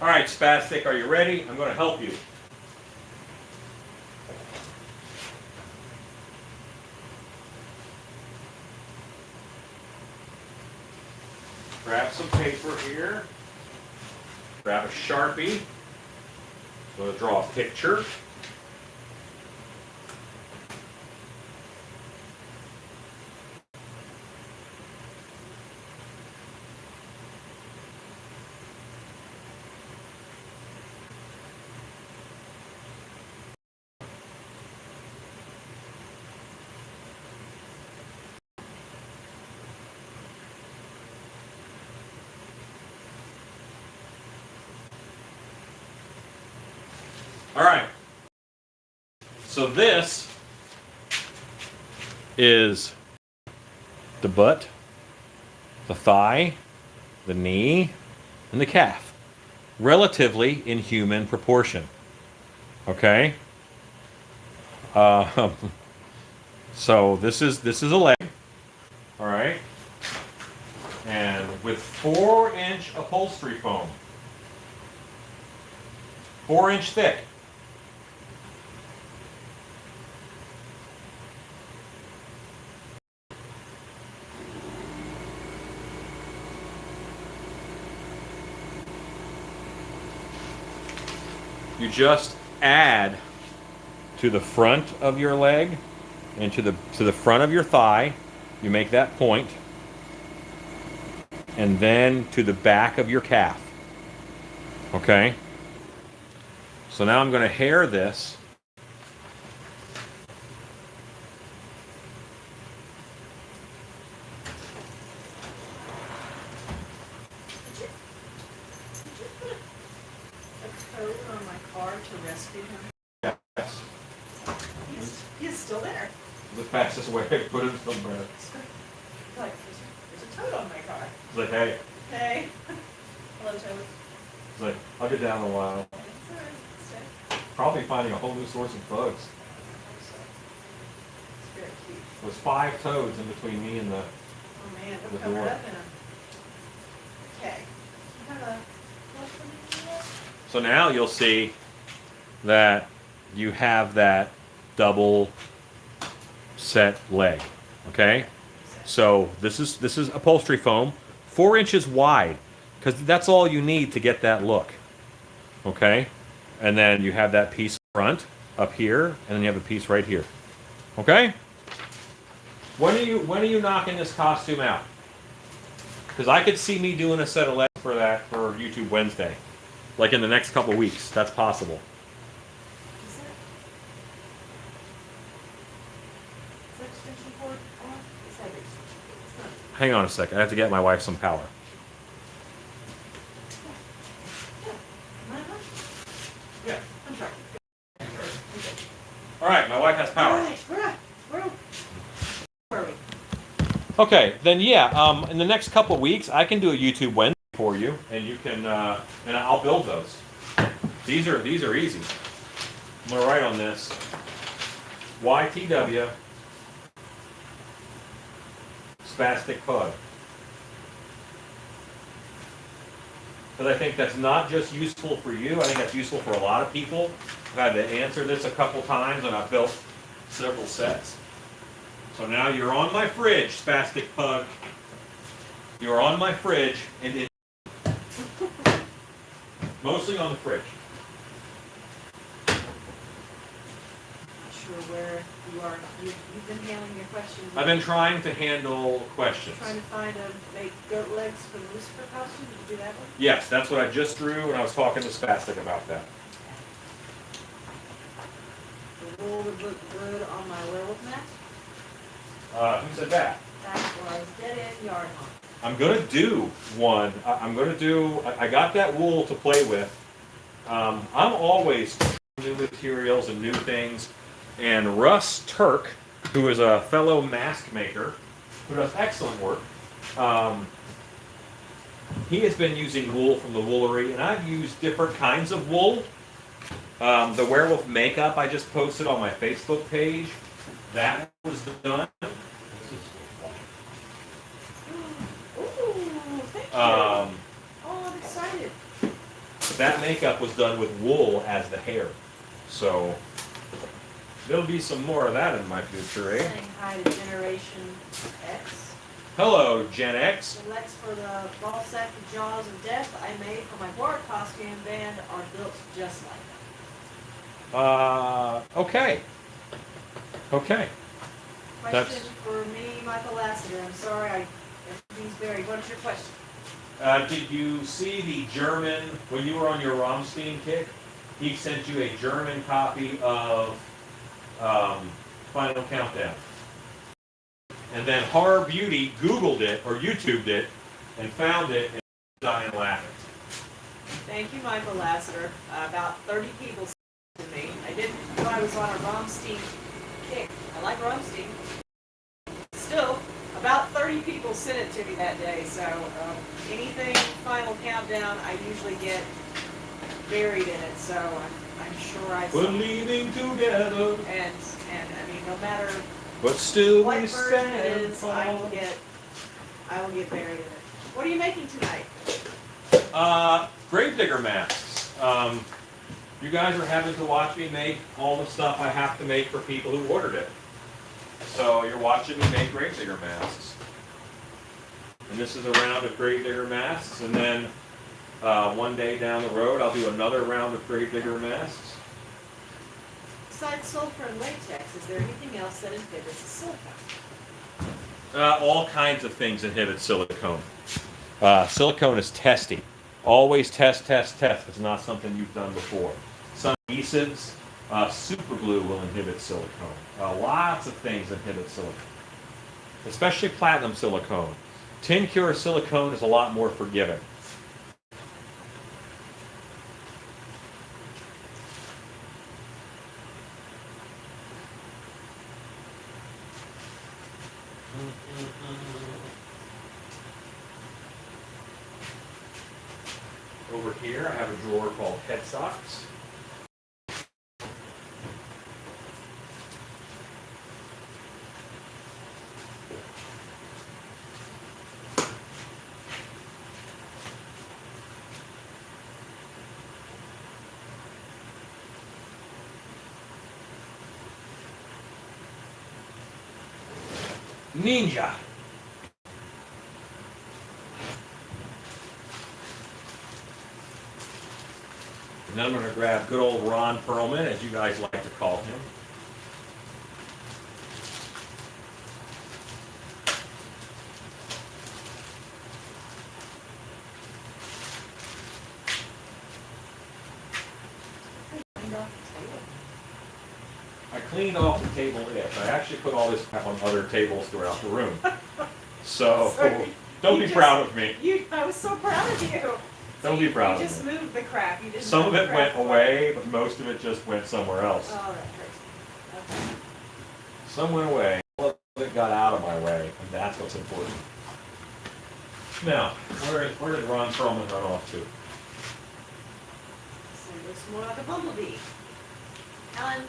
Speaker 1: All right, Spastic, are you ready? I'm going to help you. Grab some paper here. Grab a Sharpie. I'm going to draw a picture. All right. So this is the butt, the thigh, the knee, and the calf, relatively in human proportion. Okay. So this is a leg. All right. And with 4-inch upholstery foam, 4-inch thick. You just add to the front of your leg and to the front of your thigh. You make that point, and then to the back of your calf. Okay? So now I'm going to hair this.
Speaker 2: On my car to rescue him.
Speaker 1: Yes.
Speaker 2: He's still there.
Speaker 1: The fastest way to put him somewhere.
Speaker 2: Like, there's a toad on my car.
Speaker 1: It's like, hey.
Speaker 2: Hey. Hello, toad.
Speaker 1: It's like, I'll get down in a while. Probably finding a whole new source of bugs.
Speaker 2: It's very cute.
Speaker 1: There's 5 toads in between me and the.
Speaker 2: Oh man,
Speaker 1: The
Speaker 2: they're covered
Speaker 1: door.
Speaker 2: up in them. Okay. You have a flush for me?
Speaker 1: So now you'll see that you have that double set leg. Okay? So this is upholstery foam, 4 inches wide, because that's all you need to get that look. Okay? And then you have that piece front up here, and then you have a piece right here. Okay? When are you knocking this costume out? Because I could see me doing a set of legs for that for YouTube Wednesday, like in the next couple weeks. That's possible.
Speaker 2: Is that extension cord on? Is that extension cord? It's not.
Speaker 1: Hang on a second. I have to get my wife some power. Yeah.
Speaker 2: I'm sorry.
Speaker 1: All right, my wife has power.
Speaker 2: All right, where are we?
Speaker 1: Okay, then yeah. In the next couple weeks, I can do a YouTube Wednesday for you, and you can, and I'll build those. These are easy. I'm gonna write on this. YTW spastic pug. Because I think that's not just useful for you, I think that's useful for a lot of people. I've had to answer this a couple times, and I've built several sets. So now you're on my fridge, spastic pug. You're on my fridge, and it mostly on the fridge.
Speaker 2: Not sure where you are. You've been handling your questions.
Speaker 1: I've been trying to handle questions.
Speaker 2: Trying to make goat legs for the Lucifer costume. Did you do that one?
Speaker 1: Yes, that's what I just drew when I was talking to Spastic about that.
Speaker 2: The wool would look good on my werewolf mat.
Speaker 1: Who said that?
Speaker 2: That was dead end yard haunt.
Speaker 1: I'm gonna do one. I got that wool to play with. I'm always trying new materials and new things. And Russ Turk, who is a fellow mask maker, who does excellent work, he has been using wool from the Woolery, and I've used different kinds of wool. The werewolf makeup I just posted on my Facebook page, that was done.
Speaker 2: Ooh, thank you.
Speaker 1: Um,
Speaker 2: Oh, I'm excited.
Speaker 1: That makeup was done with wool as the hair. So there'll be some more of that in my future, eh?
Speaker 2: Saying hi to Generation X.
Speaker 1: Hello, Gen X.
Speaker 2: The legs for the ball sack and jaws of death I made for my horror costume band are built just like that.
Speaker 1: Okay. Okay.
Speaker 2: Question for me, Michael Lassiter. I'm sorry, everything's buried. What is your question?
Speaker 1: Did you see the German, when you were on your Rammstein kick, he sent you a German copy of Final Countdown. And then Horror Beauty Googled it, or YouTubed it, and found it, and dying laughing.
Speaker 2: Thank you, Michael Lassiter. About 30 people sent it to me. I didn't know I was on a Rammstein kick. I like Rammstein. Still, about 30 people sent it to me that day, so anything Final Countdown, I usually get buried in it, so I'm sure I
Speaker 1: We're leaving together,
Speaker 2: and I mean, no matter
Speaker 1: but still
Speaker 2: what
Speaker 1: we
Speaker 2: version it
Speaker 1: stand
Speaker 2: is, I will get buried in it. What are you making tonight?
Speaker 1: Gravedigger masks. You guys are having to watch me make all the stuff I have to make for people who ordered it. So you're watching me make Gravedigger masks. And this is a round of Gravedigger masks, and then one day down the road I'll do another round of Gravedigger masks.
Speaker 2: Besides sulfur and latex, is there anything else that inhibits the silicone?
Speaker 1: All kinds of things inhibit silicone. Silicone is testy. Always test, test, test. It's not something you've done before. Some adhesives, super glue will inhibit silicone. Lots of things inhibit silicone, especially platinum silicone. Tin cure silicone is a lot more forgiving. Over here, I have a drawer called headsocks. Ninja. And then I'm going to grab good old Ron Perlman, as you guys like to call him. I cleaned off the table itch. I actually put all this crap on other tables throughout the room. So,
Speaker 2: Sorry.
Speaker 1: don't
Speaker 2: You
Speaker 1: be
Speaker 2: just-
Speaker 1: proud of me.
Speaker 2: I was so proud of you.
Speaker 1: Don't be proud
Speaker 2: You
Speaker 1: of
Speaker 2: just
Speaker 1: me.
Speaker 2: moved the crap. You didn't
Speaker 1: Some
Speaker 2: move
Speaker 1: of
Speaker 2: the
Speaker 1: it
Speaker 2: crap
Speaker 1: went away, but most of it just went somewhere else.
Speaker 2: Oh, that hurts. Okay.
Speaker 1: Some went away. All of it got out of my way, and that's what's important. Now, where did Ron Perlman run off to?
Speaker 2: So it looks more like a bumblebee. Alan,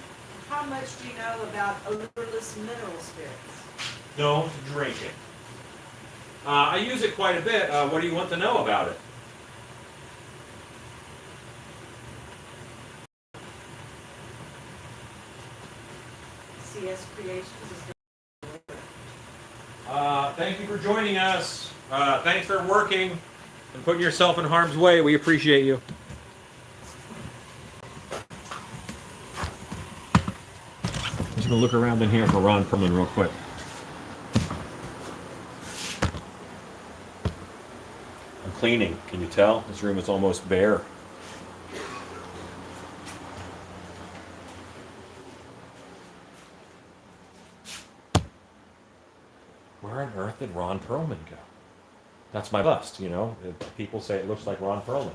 Speaker 2: how much do you know about odorless mineral spirits?
Speaker 1: Don't drink it. I use it quite a bit. What do you want to know about it?
Speaker 2: CS Creations is
Speaker 1: Thank you for joining us. Thanks for working and putting yourself in harm's way. We appreciate you. I'm just going to look around in here for Ron Perlman real quick. I'm cleaning. Can you tell? This room is almost bare. Where on earth did Ron Perlman go? That's my bust, you know. People say it looks like Ron Perlman.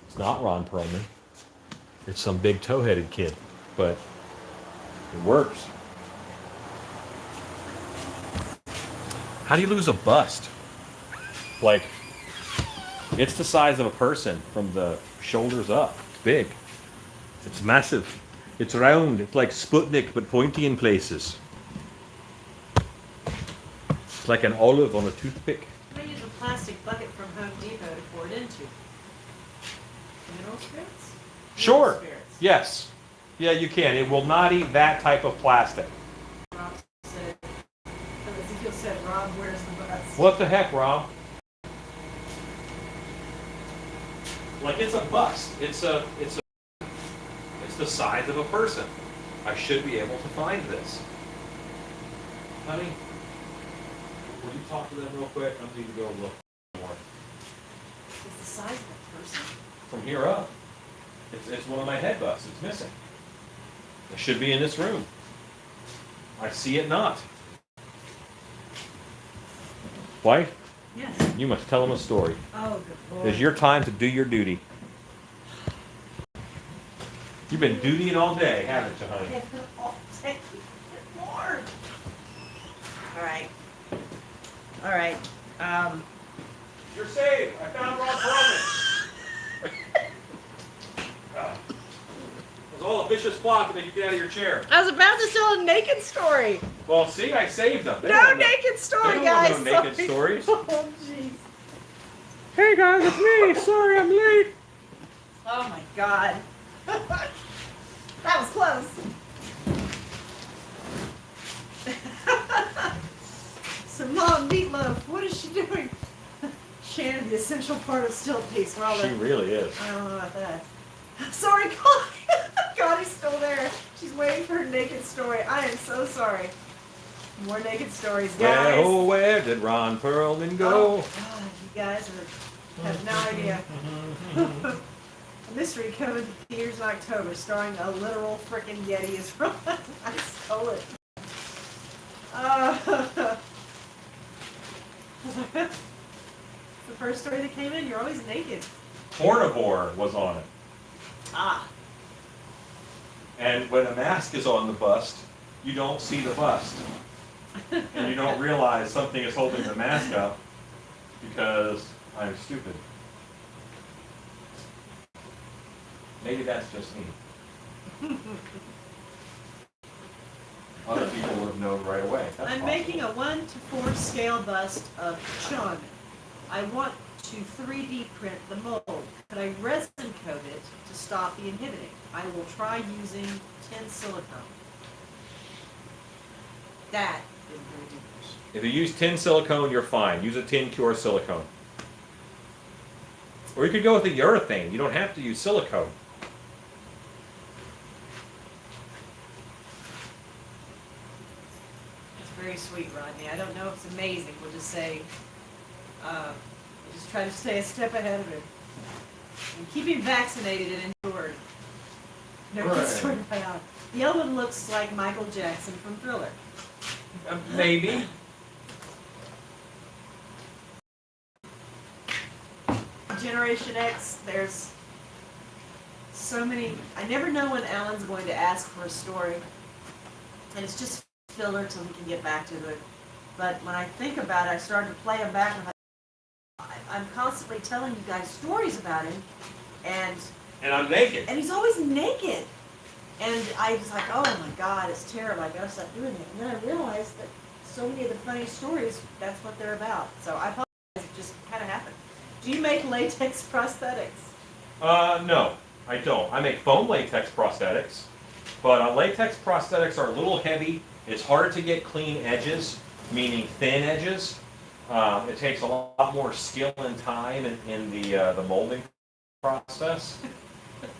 Speaker 1: It's not Ron Perlman. It's some big toe-headed kid, but it works. How do you lose a bust? Like, it's the size of a person from the shoulders up. It's big. It's massive. It's round. It's like Sputnik, but pointy in places. It's like an olive on a toothpick.
Speaker 2: I'm going to use a plastic bucket from Home Depot to pour it into. Mineral spirits?
Speaker 1: Sure.
Speaker 2: Mineral spirits.
Speaker 1: Yes. Yeah, you can. It will not eat that type of plastic.
Speaker 2: Rob said, Ezekiel said, Rob, where's the bus?
Speaker 1: What the heck, Rob? Like, it's a bust. It's the size of a person. I should be able to find this. Honey, will you talk to them real quick? I need to go look more.
Speaker 2: It's the size of a person.
Speaker 1: From here up, it's one of my head busts. It's missing. It should be in this room. I see it not. Wife,
Speaker 2: Yes.
Speaker 1: you must tell them a story.
Speaker 2: Oh, good Lord.
Speaker 1: It's your time to do your duty. You've been dutying all day, haven't you, honey?
Speaker 2: Oh, thank you. Good Lord. All right. All right.
Speaker 1: You're saved. I found Ron Perlman. It was all a vicious plot to make you get out of your chair.
Speaker 3: I was about to tell a naked story.
Speaker 1: Well, see, I saved them. They
Speaker 3: No
Speaker 1: don't know-
Speaker 3: naked
Speaker 1: they
Speaker 3: story,
Speaker 1: don't
Speaker 3: guys.
Speaker 1: know no naked
Speaker 3: Sorry.
Speaker 1: stories.
Speaker 3: Oh, jeez.
Speaker 1: Hey guys, it's me. Sorry, I'm late.
Speaker 3: Oh my God. That was close. So, Mom, Meatloaf, what is she doing? Shannon, the essential part of still piece. Well,
Speaker 1: She really is.
Speaker 3: I don't know about that. Sorry, Connie. Connie's still there. She's waiting for her naked story. I am so sorry. More naked stories, guys.
Speaker 1: Well, oh, where did Ron Perlman go?
Speaker 3: Oh, God, you guys have no idea. A mystery coming to theaters in October, starring a literal frickin' Yeti is from. I stole it. The first story that came in, you're always naked.
Speaker 1: Carnivore was on it.
Speaker 3: Ah.
Speaker 1: And when a mask is on the bust, you don't see the bust. And you don't realize something is holding the mask up because I'm stupid. Maybe that's just me. Other people would have known right away. That's
Speaker 3: I'm
Speaker 1: possible.
Speaker 3: making a 1:4 scale bust of Chun. I want to 3D print the mold. Could I resin coat it to stop the inhibiting? I will try using tin silicone. That
Speaker 2: Didn't really do much.
Speaker 1: If you use tin silicone, you're fine. Use a tin cure silicone. Or you could go with the urethane. You don't have to use silicone.
Speaker 2: It's very sweet, Rodney. I don't know if it's amazing. We'll just say, we'll just try to stay a step ahead of him. And keep him vaccinated and insured. No
Speaker 1: Right.
Speaker 2: concern about. The other one looks like Michael Jackson from Thriller.
Speaker 1: Maybe.
Speaker 2: Generation X, there's so many. I never know when Alan's going to ask for a story, and it's just filler till he can get back to it. But when I think about it, I started to play him back, and I'm constantly telling you guys stories about him, and
Speaker 1: I'm naked.
Speaker 2: he's always naked. And I was like, oh my God, it's terrible. I gotta stop doing it. And then I realized that so many of the funny stories, that's what they're about. So I apologize, it just kind of happened. Do you make latex prosthetics?
Speaker 1: No, I don't. I make foam latex prosthetics, but latex prosthetics are a little heavy. It's hard to get clean edges, meaning thin edges. It takes a lot more skill and time in the molding process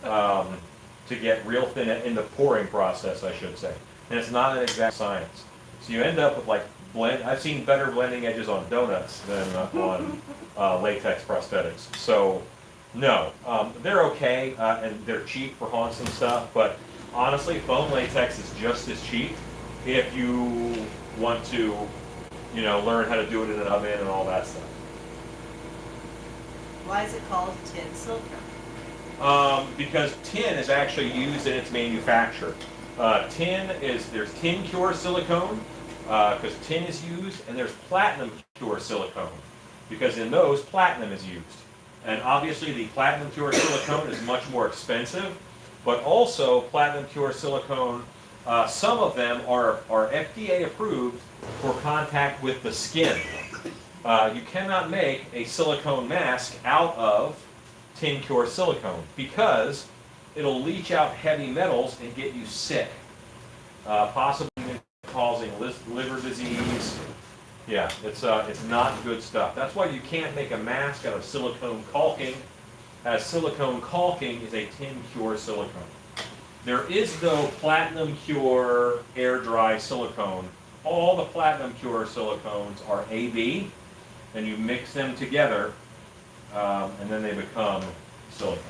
Speaker 1: to get real thin, in the pouring process, I should say. And it's not an exact science. So you end up with like I've seen better blending edges on donuts than on latex prosthetics. So no, they're okay and they're cheap for haunts and stuff. But honestly, foam latex is just as cheap if you want to, learn how to do it in an oven and all that stuff.
Speaker 2: Why is it called tin silicone?
Speaker 1: Because tin is actually used in its manufacture. There's tin cure silicone, because tin is used, and there's platinum cure silicone, because in those, platinum is used. And obviously the platinum cure silicone is much more expensive, but also platinum cure silicone, some of them are FDA approved for contact with the skin. You cannot make a silicone mask out of tin cure silicone because it'll leach out heavy metals and get you sick, possibly causing liver disease. Yeah, it's not good stuff. That's why you can't make a mask out of silicone caulking, as silicone caulking is a tin cure silicone. There is no platinum cure air dry silicone. All the platinum cure silicones are AB, and you mix them together, and then they become silicone.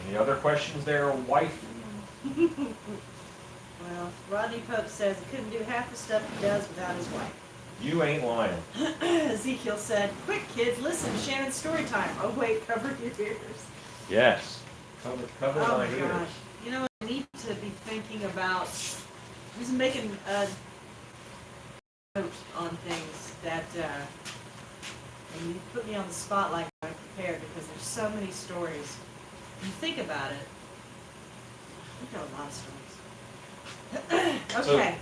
Speaker 1: Any other questions there, wife?
Speaker 2: Well, Rodney Pope says he couldn't do half the stuff he does without his wife.
Speaker 1: You ain't lying.
Speaker 2: Ezekiel said, quick kids, listen, Shannon's story time. Oh wait, cover your ears.
Speaker 1: Yes. Cover
Speaker 2: Oh
Speaker 1: my
Speaker 2: my
Speaker 1: ears.
Speaker 2: gosh. You know, I need to be thinking about, just making a note on things that, and you put me on the spot like I'm prepared, because there's so many stories. When you think about it, I think there are a lot of stories. Okay.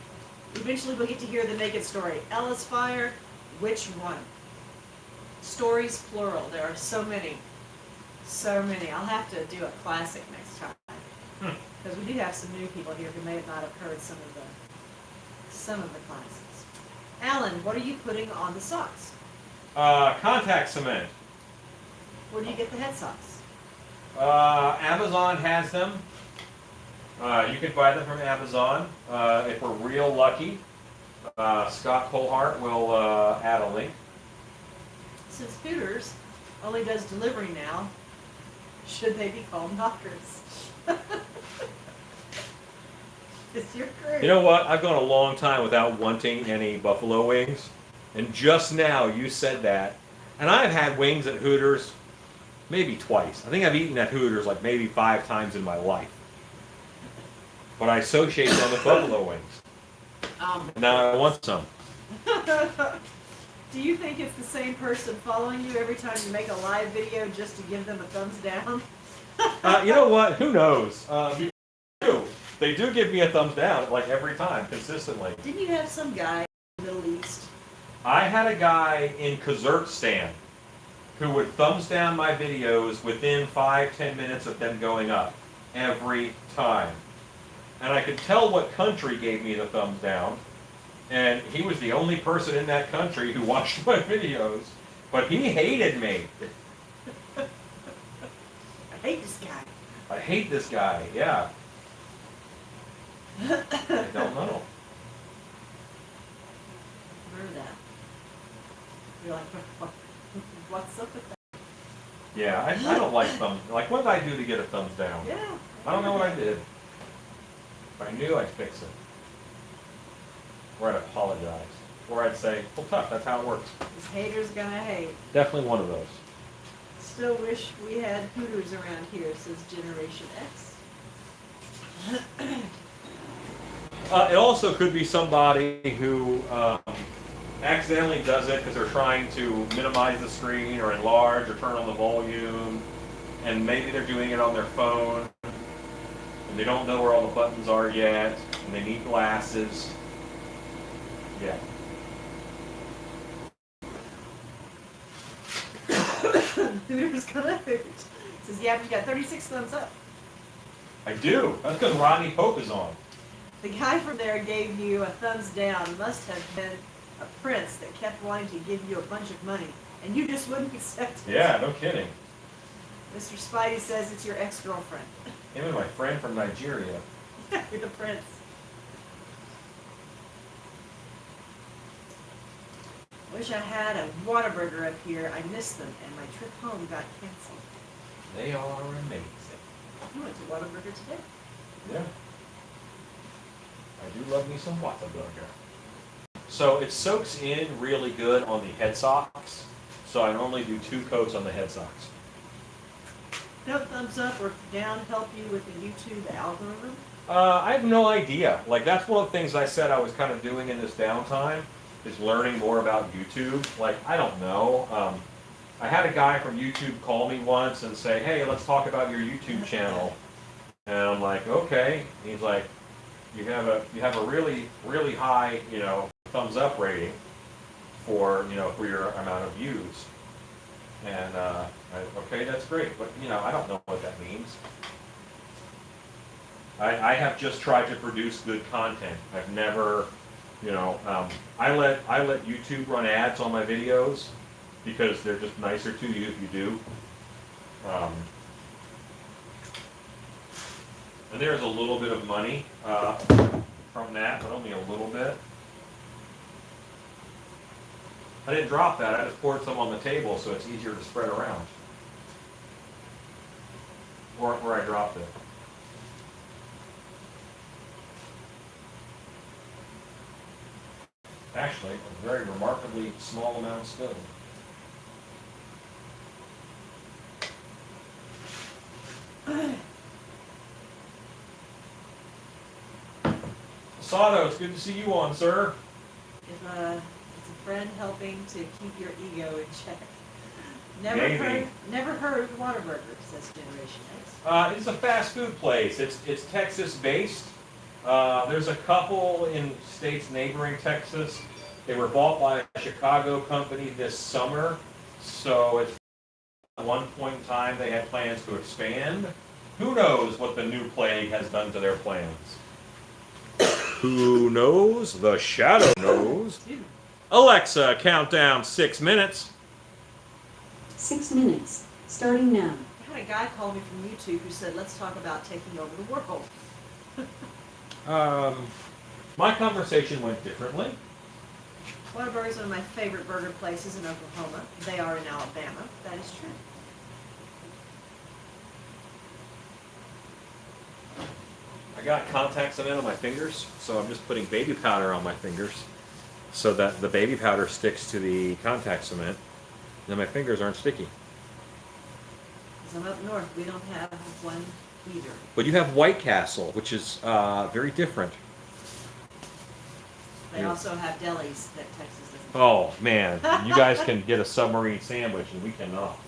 Speaker 2: Eventually we'll get to hear the naked story. Ella's Fire, which one? Stories plural. There are so many. So many. I'll have to do a classic next time. Because we do have some new people here who may have not have heard some of the classics. Alan, what are you putting on the socks?
Speaker 1: Contact cement.
Speaker 2: Where do you get the head socks?
Speaker 1: Amazon has them. You can buy them from Amazon. If we're real lucky, Scott Colhart will add a link.
Speaker 2: Since Hooters only does delivery now, should they be called knockers? It's your crew.
Speaker 1: You know what? I've gone a long time without wanting any buffalo wings, and just now you said that. And I've had wings at Hooters maybe twice. I think I've eaten at Hooters like maybe 5 times in my life. But I associate them with buffalo wings. Now I want some.
Speaker 2: Do you think it's the same person following you every time you make a live video just to give them a thumbs down?
Speaker 1: You know what? Who knows? They do give me a thumbs down like every time, consistently.
Speaker 2: Didn't you have some guy in the Middle East?
Speaker 1: I had a guy in Kazakhstan who would thumbs down my videos within 5-10 minutes of them going up every time. And I could tell what country gave me the thumbs down, and he was the only person in that country who watched my videos, but he hated me.
Speaker 2: I hate this guy.
Speaker 1: I hate this guy, yeah. I don't know.
Speaker 2: Remember that. You're like, what's up with that?
Speaker 1: Yeah, I don't like thumbs. Like, what did I do to get a thumbs down?
Speaker 2: Yeah.
Speaker 1: I don't know what I did. If I knew, I'd fix it. Or I'd apologize. Or I'd say, well, tough, that's how it works.
Speaker 2: This hater's gonna hate.
Speaker 1: Definitely one of those.
Speaker 2: Still wish we had Hooters around here, says Generation X.
Speaker 1: It also could be somebody who accidentally does it because they're trying to minimize the screen or enlarge or turn on the volume, and maybe they're doing it on their phone, and they don't know where all the buttons are yet, and they need glasses. Yeah.
Speaker 2: Hooters gonna hoot. Says, yeah, but you got 36 thumbs up.
Speaker 1: I do. That's because Rodney Pope is on.
Speaker 2: The guy from there gave you a thumbs down. Must have been a prince that kept wanting to give you a bunch of money, and you just wouldn't accept it.
Speaker 1: Yeah, no kidding.
Speaker 2: Mr. Spidey says it's your ex-girlfriend.
Speaker 1: Him and my friend from Nigeria.
Speaker 2: You're the prince. Wish I had a Whataburger up here. I missed them, and my trip home got canceled.
Speaker 1: They are amazing.
Speaker 2: You went to Whataburger today.
Speaker 1: Yeah. I do love me some Whataburger. So it soaks in really good on the head socks. So I normally do 2 coats on the head socks.
Speaker 2: No thumbs up or down help you with the YouTube algorithm?
Speaker 1: I have no idea. Like, that's one of the things I said I was kind of doing in this downtime, is learning more about YouTube. Like, I don't know. I had a guy from YouTube call me once and say, hey, let's talk about your YouTube channel. And I'm like, okay. And he's like, you have a really, really high, thumbs up rating for your amount of views. And okay, that's great, but I don't know what that means. I have just tried to produce good content. I've never, I let YouTube run ads on my videos because they're just nicer to you if you do. And there's a little bit of money from that, but only a little bit. I didn't drop that, I just poured some on the table so it's easier to spread around. Or where I dropped it. Actually, a very remarkably small amount still. Sato, it's good to see you on, sir.
Speaker 2: It's a friend helping to keep your ego in check.
Speaker 1: Maybe.
Speaker 2: Never heard of Whataburger, says Generation X.
Speaker 1: It's a fast food place. It's Texas-based. There's a couple in states neighboring Texas. They were bought by a Chicago company this summer, so at one point in time they had plans to expand. Who knows what the new plague has done to their plans? Who knows? The shadow knows. Alexa, count down 6 minutes.
Speaker 4: 6 minutes, starting now.
Speaker 2: I had a guy call me from YouTube who said, let's talk about taking over the world.
Speaker 1: My conversation went differently.
Speaker 2: Whataburger is one of my favorite burger places in Oklahoma. They are in Alabama. That is true.
Speaker 1: I got contact cement on my fingers, so I'm just putting baby powder on my fingers so that the baby powder sticks to the contact cement, and then my fingers aren't sticky.
Speaker 2: Because I'm up north, we don't have one either.
Speaker 1: But you have White Castle, which is very different.
Speaker 2: They also have delis that Texas doesn't.
Speaker 1: Oh, man. You guys can get a submarine sandwich, and we cannot.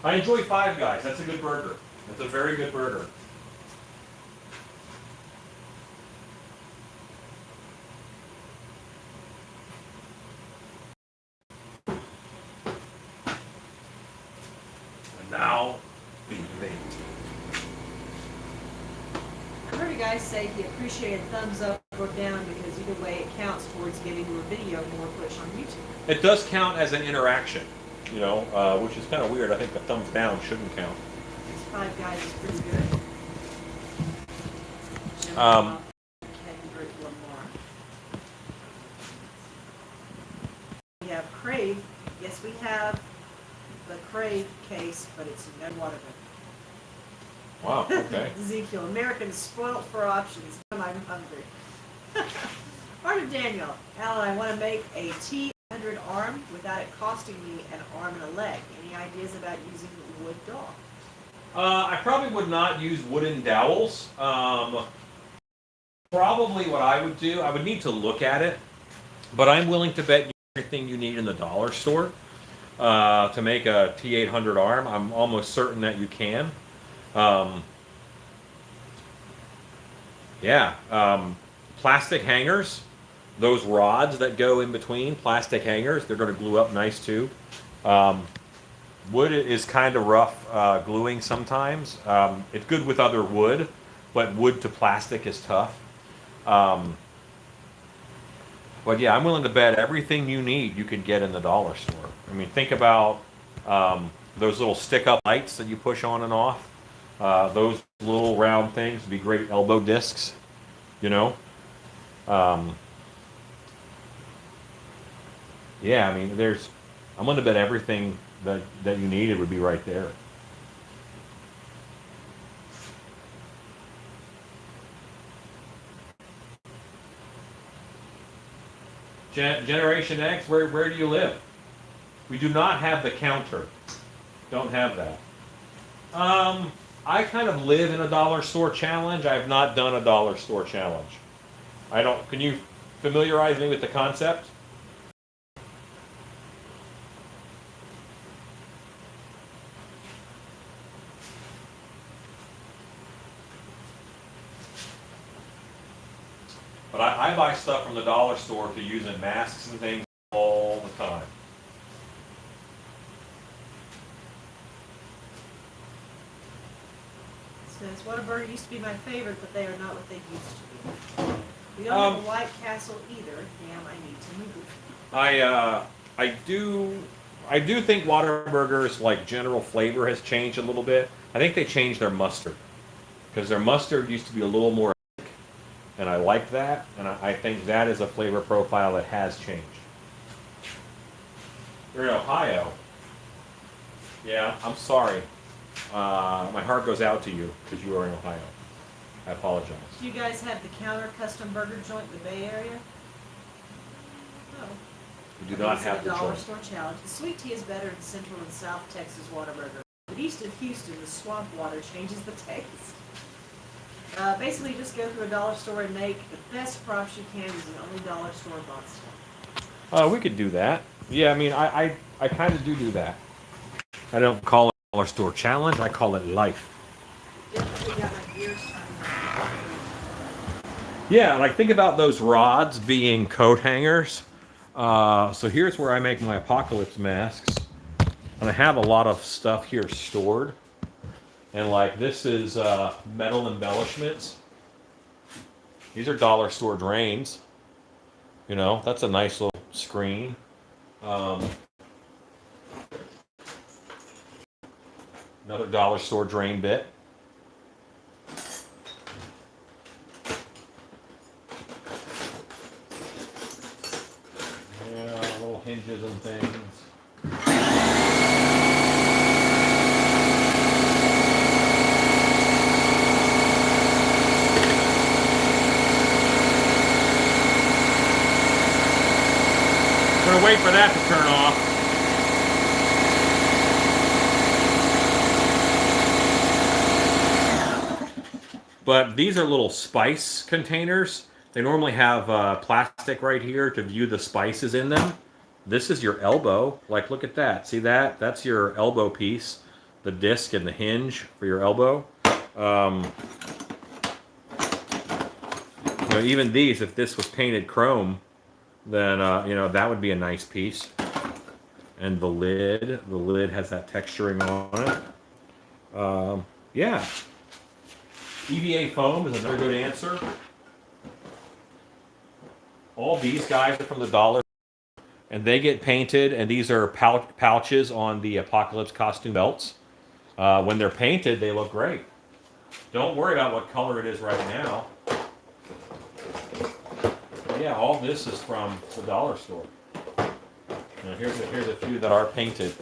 Speaker 1: I enjoy Five Guys. That's a good burger. That's a very good burger. now be baked.
Speaker 2: I heard a guy say he appreciated thumbs up or down because either way it counts towards giving your video more push on YouTube.
Speaker 1: It does count as an interaction, you know, which is kind of weird. I think the thumbs down shouldn't count.
Speaker 2: These 5 guys is pretty good. We have Crave. Yes, we have the Crave case, but it's no watermelon.
Speaker 1: Wow, okay.
Speaker 2: Ezekiel, Americans spoiled for options. I'm hungry. Part of Daniel. Alan, I want to make a T100 arm without it costing me an arm and a leg. Any ideas about using wood dowel?
Speaker 1: I probably would not use wooden dowels. Probably what I would do, I would need to look at it, but I'm willing to bet everything you need in the dollar store to make a T800 arm. I'm almost certain that you can. Plastic hangers, those rods that go in between, plastic hangers, they're going to glue up nice too. Wood is kind of rough gluing sometimes. It's good with other wood, but wood to plastic is tough. But yeah, I'm willing to bet everything you need you could get in the dollar store. I mean, think about those little stick-up lights that you push on and off. Those little round things would be great elbow discs, you know. Yeah, I mean, I'm going to bet everything that you needed would be right there. Generation X, where do you live? We do not have the counter. Don't have that. I kind of live in a dollar store challenge. I have not done a dollar store challenge. Can you familiarize me with the concept? But I buy stuff from the dollar store to use in masks and things all the time.
Speaker 2: Says Whataburger used to be my favorite, but they are not what they used to be. We don't have a White Castle either. Damn, I need to move.
Speaker 1: I do think Whataburger's like general flavor has changed a little bit. I think they changed their mustard because their mustard used to be a little more thick, and I like that, and I think that is a flavor profile that has changed. You're in Ohio. Yeah, I'm sorry. My heart goes out to you because you are in Ohio. I apologize.
Speaker 2: Do you guys have the Counter Custom Burger Joint in the Bay Area? No.
Speaker 1: We do not have the
Speaker 2: dollar
Speaker 1: joint.
Speaker 2: store challenge. The sweet tea is better in Central and South Texas Whataburger. But east of Houston, the swamp water changes the taste. Basically, just go through a dollar store and make the best props you can using only dollar store bought stuff.
Speaker 1: We could do that. Yeah, I mean, I kind of do that. I don't call it dollar store challenge. I call it life.
Speaker 2: Definitely got my gears turned.
Speaker 1: Yeah, like think about those rods being coat hangers. So here's where I make my apocalypse masks. And I have a lot of stuff here stored. And like this is metal embellishments. These are dollar store drains. You know, that's a nice little screen. Another dollar store drain bit. Yeah, little hinges and things. I'm gonna wait for that to turn off. But these are little spice containers. They normally have plastic right here to view the spices in them. This is your elbow. Like, look at that. See that? That's your elbow piece. The disc and the hinge for your elbow. You know, even these, if this was painted chrome, then you know, that would be a nice piece. And the lid has that texturing on it. Yeah. EVA foam is another good answer. All these guys are from the dollar, and they get painted, and these are pouches on the Apocalypse costume belts. When they're painted, they look great. Don't worry about what color it is right now. Yeah, all this is from the dollar store. Now here's a few that are painted.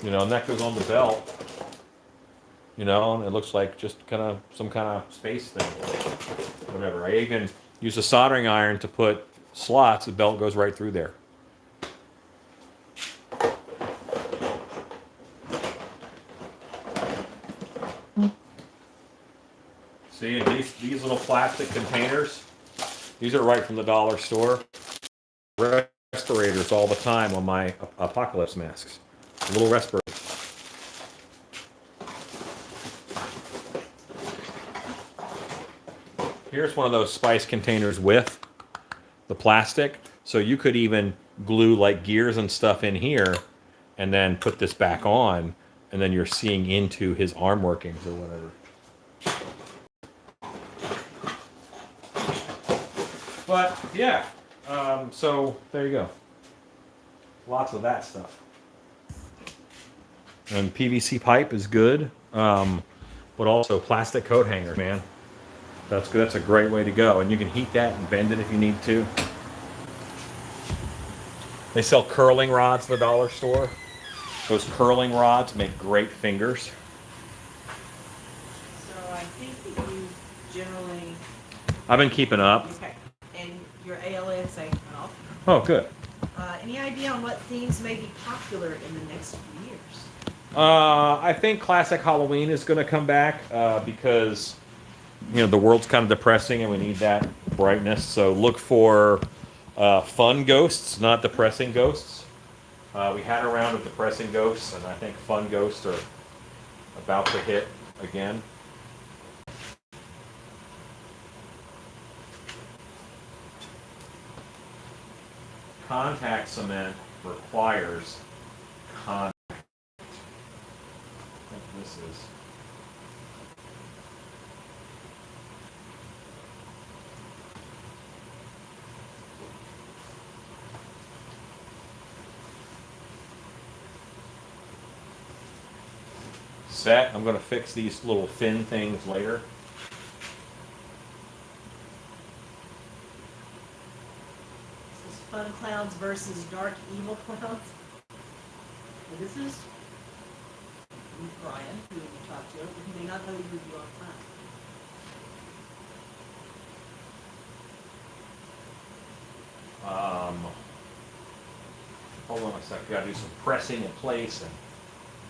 Speaker 1: You know, and that goes on the belt. You know, and it looks like just kind of some kind of space thing. Whatever. I even use a soldering iron to put slots. The belt goes right through there. See, and these little plastic containers, these are right from the dollar store. Respirators all the time on my Apocalypse masks. Little respirators. Here's one of those spice containers with the plastic. So you could even glue like gears and stuff in here and then put this back on, and then you're seeing into his arm workings or whatever. But yeah, so there you go. Lots of that stuff. And PVC pipe is good, but also plastic coat hangers, man. That's good. That's a great way to go. And you can heat that and bend it if you need to. They sell curling rods at the dollar store. Those curling rods make great fingers.
Speaker 2: So I think that you generally,
Speaker 1: I've been keeping up.
Speaker 2: okay, and your ALSA went off.
Speaker 1: Oh, good.
Speaker 2: Any idea on what themes may be popular in the next few years?
Speaker 1: I think classic Halloween is going to come back because, you know, the world's kind of depressing and we need that brightness. So look for fun ghosts, not depressing ghosts. We had a round of depressing ghosts, and I think fun ghosts are about to hit again. Contact cement requires contact. I think this is. Set. I'm going to fix these little thin things later.
Speaker 2: This is fun clowns versus dark evil clowns. And this is Brian, who you talked to, but he may not know you review on time.
Speaker 1: Hold on a second. Got to do some pressing in place and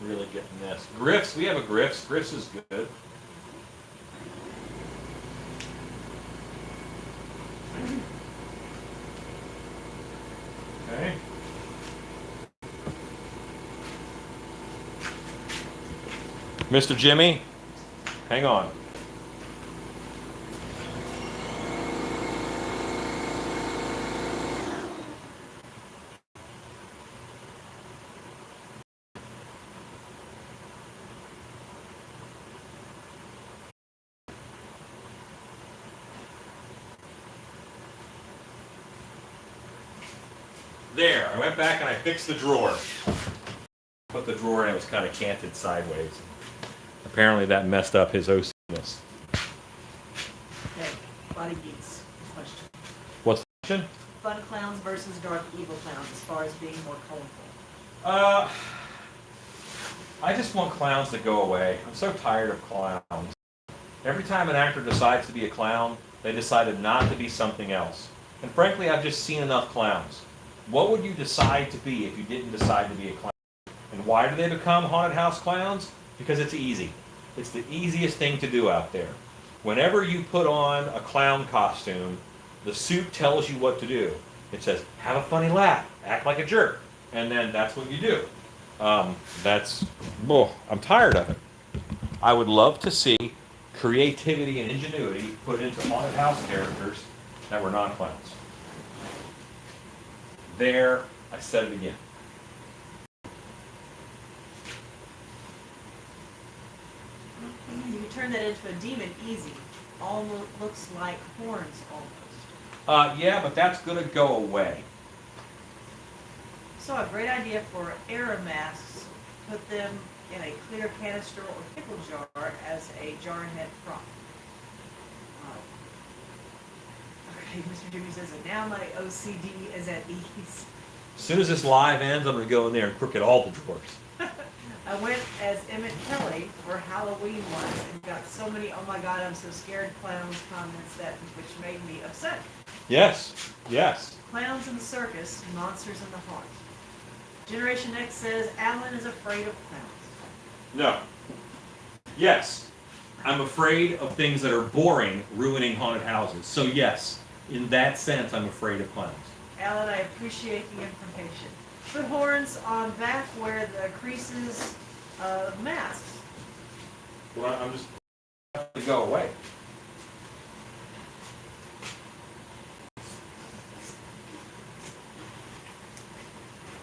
Speaker 1: really getting this. Griffs. We have a Griffs. Griffs is good. Okay. Mr. Jimmy, hang on. There, I went back and I fixed the drawer. Put the drawer in, it was kind of canted sideways. Apparently that messed up his OCness.
Speaker 2: Okay, Body Geeks question.
Speaker 1: What's the question?
Speaker 2: Fun clowns versus dark evil clowns as far as being more colorful.
Speaker 1: I just want clowns to go away. I'm so tired of clowns. Every time an actor decides to be a clown, they decided not to be something else. And frankly, I've just seen enough clowns. What would you decide to be if you didn't decide to be a clown? And why do they become haunted house clowns? Because it's easy. It's the easiest thing to do out there. Whenever you put on a clown costume, the suit tells you what to do. It says, have a funny laugh, act like a jerk. And then that's what you do. I'm tired of it. I would love to see creativity and ingenuity put into haunted house characters that were not clowns. There, I said it again.
Speaker 2: turn that into a demon easy. Almost looks like horns almost.
Speaker 1: Yeah, but that's gonna go away.
Speaker 2: So a great idea for error masks. Put them in a clear canister or pickle jar as a jar head prop. Okay, Mr. Jimmy says, and now my OCD is at ease.
Speaker 1: As soon as this live ends, I'm gonna go in there and crooked all the drawers.
Speaker 2: I went as Emmett Kelly for Halloween once and got so many "oh my god, I'm so scared" clowns comments which made me upset.
Speaker 1: Yes, yes.
Speaker 2: Clowns in the circus, monsters in the haunt. Generation X says Alan is afraid of clowns.
Speaker 1: No. Yes. I'm afraid of things that are boring, ruining haunted houses. So yes, in that sense, I'm afraid of clowns.
Speaker 2: Alan, I appreciate the information. Put horns on back where the creases of masks.
Speaker 1: Well, I'm just to go away.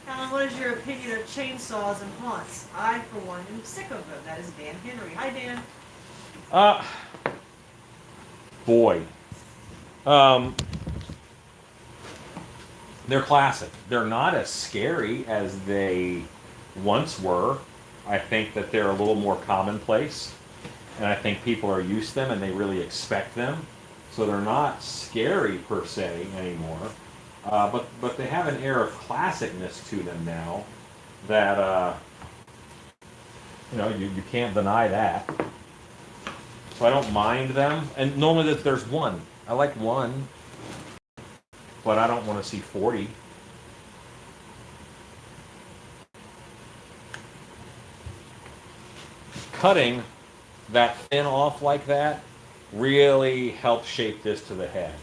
Speaker 2: Alan, what is your opinion of chainsaws and haunts? I, for one, am sick of them. That is Dan Henry. Hi, Dan.
Speaker 1: Boy. They're classic. They're not as scary as they once were. I think that they're a little more commonplace. And I think people are used to them and they really expect them. So they're not scary per se anymore. But they have an air of classicness to them now that, you can't deny that. So I don't mind them. And normally there's one. I like one. But I don't want to see 40. Cutting that thin off like that really helps shape this to the head.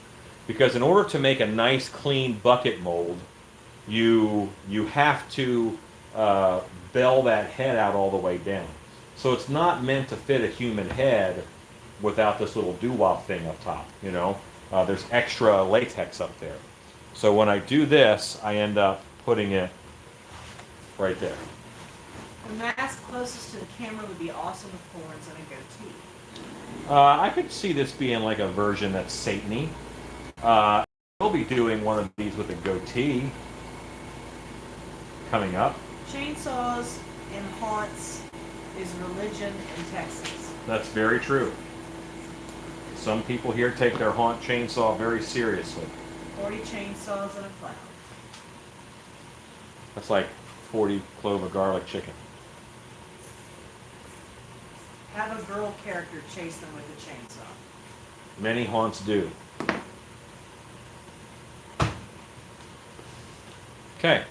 Speaker 1: Because in order to make a nice clean bucket mold, you have to bell that head out all the way down. So it's not meant to fit a human head without this little doo-wop thing up top, There's extra latex up there. So when I do this, I end up putting it right there.
Speaker 2: The mask closest to the camera would be awesome with horns and a goatee.
Speaker 1: I could see this being like a version that's Satan-y. We'll be doing one of these with a goatee coming up.
Speaker 2: Chainsaws and haunts is religion in Texas.
Speaker 1: That's very true. Some people here take their haunt chainsaw very seriously.
Speaker 2: 40 chainsaws and a clown.
Speaker 1: That's like 40 clove of garlic chicken.
Speaker 2: Have a girl character chase them with a chainsaw.
Speaker 1: Many haunts do. Okay,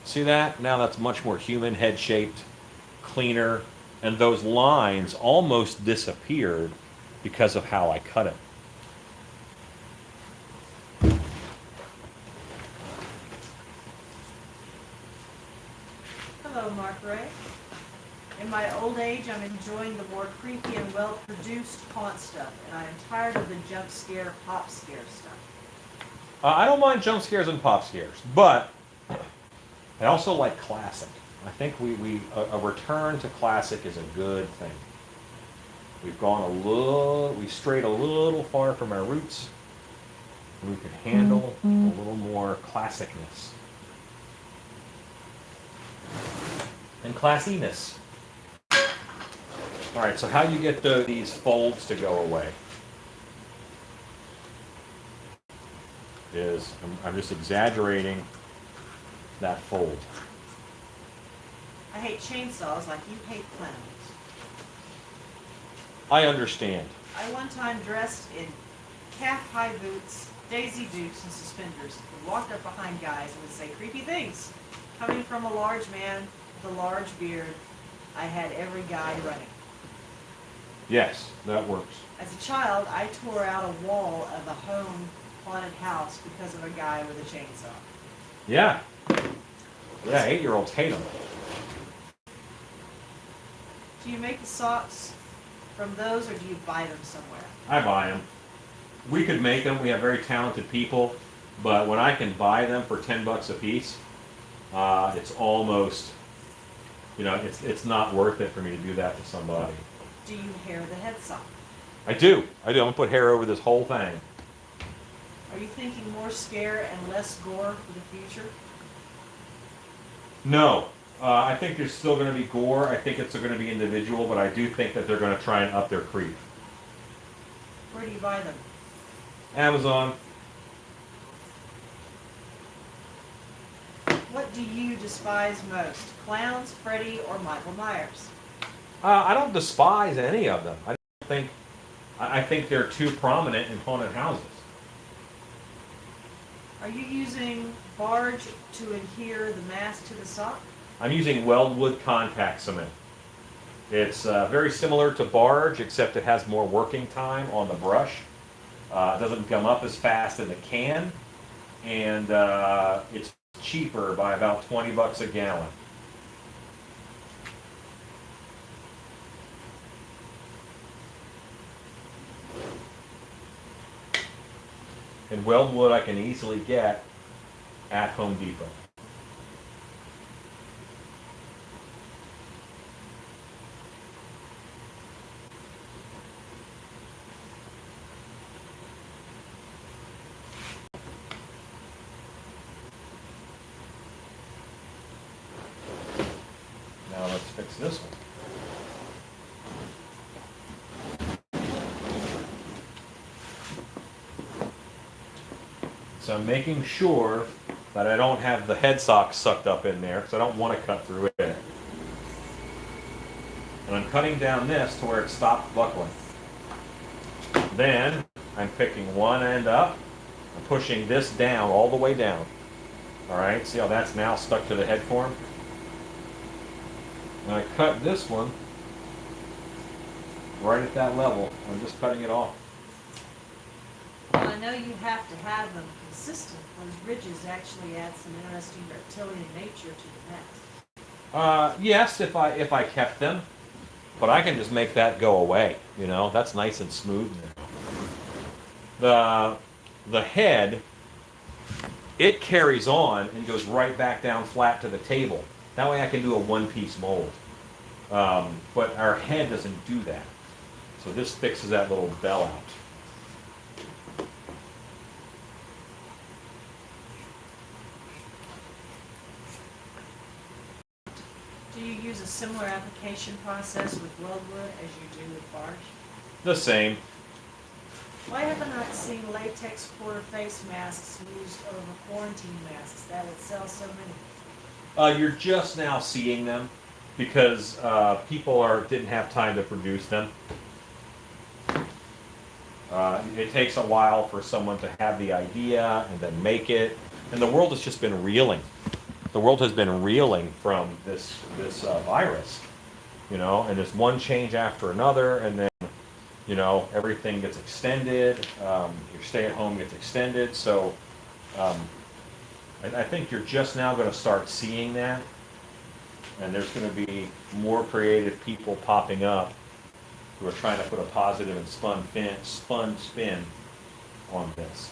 Speaker 1: see that? Now that's much more human, head-shaped, cleaner, and those lines almost disappeared because of how I cut it.
Speaker 2: Hello, Mark Ray. In my old age, I'm enjoying the more creepy and well-produced haunt stuff, and I am tired of the jump scare, pop scare stuff.
Speaker 1: I don't mind jump scares and pop scares, but I also like classic. I think a return to classic is a good thing. We strayed a little far from our roots. We could handle a little more classicness. And classiness. All right, so how do you get these folds to go away? I'm just exaggerating that fold.
Speaker 2: I hate chainsaws like you hate clowns.
Speaker 1: I understand.
Speaker 2: I one time dressed in calf-high boots, Daisy Dukes, and suspenders, and walked up behind guys and would say creepy things. Coming from a large man with a large beard, I had every guy running.
Speaker 1: Yes, that works.
Speaker 2: As a child, I tore out a wall of a home haunted house because of a guy with a chainsaw.
Speaker 1: Yeah. Yeah, 8-year-olds hate them.
Speaker 2: Do you make the socks from those, or do you buy them somewhere?
Speaker 1: I buy them. We could make them. We have very talented people, but when I can buy them for $10 a piece, it's almost, it's not worth it for me to do that to somebody.
Speaker 2: Do you hair the head sock?
Speaker 1: I do. I'm gonna put hair over this whole thing.
Speaker 2: Are you thinking more scare and less gore for the future?
Speaker 1: No. I think there's still gonna be gore. I think it's gonna be individual, but I do think that they're gonna try and up their creep.
Speaker 2: Where do you buy them?
Speaker 1: Amazon.
Speaker 2: What do you despise most? Clowns, Freddy, or Michael Myers?
Speaker 1: I don't despise any of them. I think they're too prominent in haunted houses.
Speaker 2: Are you using barge to adhere the mask to the sock?
Speaker 1: I'm using Weldwood contact cement. It's very similar to barge, except it has more working time on the brush. It doesn't gum up as fast in the can, and it's cheaper by about 20 bucks a gallon. And Weldwood I can easily get at Home Depot. Now let's fix this one. So I'm making sure that I don't have the head sock sucked up in there, because I don't want to cut through it. And I'm cutting down this to where it stops buckling. Then I'm picking one end up and pushing this down all the way down. All right, see how that's now stuck to the head form? And I cut this one right at that level. I'm just cutting it off.
Speaker 2: Well, I know you have to have them consistent. Those ridges actually add some interesting reptilian nature to the mask.
Speaker 1: Yes, if I kept them, but I can just make that go away. You know, that's nice and smooth now. The head, it carries on and goes right back down flat to the table. That way I can do a one-piece mold. But our head doesn't do that. So this fixes that little bell out.
Speaker 2: Do you use a similar application process with Weldwood as you do with barge?
Speaker 1: The same.
Speaker 2: Why have I not seen latex quarter face masks used over quarantine masks that would sell so many?
Speaker 1: You're just now seeing them because people didn't have time to produce them. It takes a while for someone to have the idea and then make it, and the world has just been reeling. The world has been reeling from this virus, you know, and there's one change after another, and then, you know, everything gets extended. Your stay-at-home gets extended, so I think you're just now going to start seeing that, and there's going to be more creative people popping up who are trying to put a positive and spun spin on this.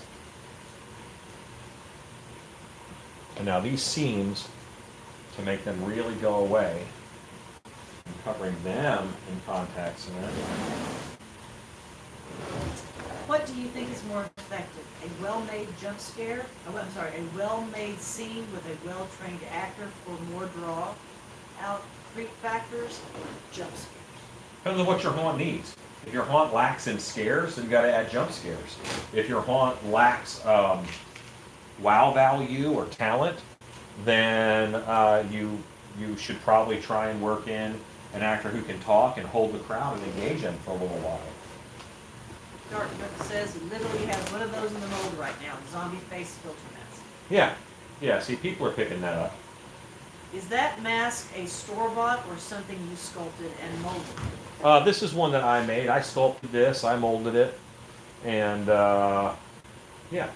Speaker 1: And now these seams, to make them really go away, I'm covering them in contact cement.
Speaker 2: What do you think is more effective? A well-made jump scare? A well-made scene with a well-trained actor for more draw out creep factors, or jump scares?
Speaker 1: Depends on what your haunt needs. If your haunt lacks in scares, then you got to add jump scares. If your haunt lacks wow value or talent, then you should probably try and work in an actor who can talk and hold the crowd and engage them for a little while.
Speaker 2: Dartmouth says he literally has one of those in the mold right now, zombie face filter mask.
Speaker 1: Yeah, see, people are picking that up.
Speaker 2: Is that mask a store-bought or something you sculpted and molded?
Speaker 1: This is one that I made. I sculpted this, I molded it, and yeah.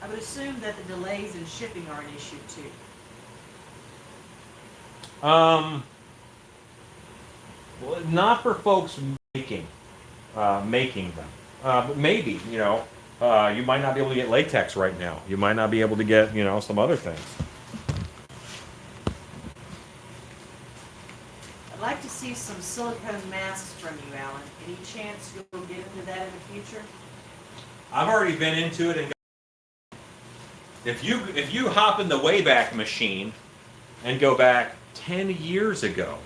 Speaker 2: I would assume that the delays in shipping are an issue too.
Speaker 1: Well, not for folks making them, but maybe, you know, you might not be able to get latex right now. You might not be able to get, you know, some other things.
Speaker 2: I'd like to see some silicone masks from you, Alan. Any chance you'll get into that in the future?
Speaker 1: I've already been into it, and if you hop in the Wayback Machine and go back 10 years ago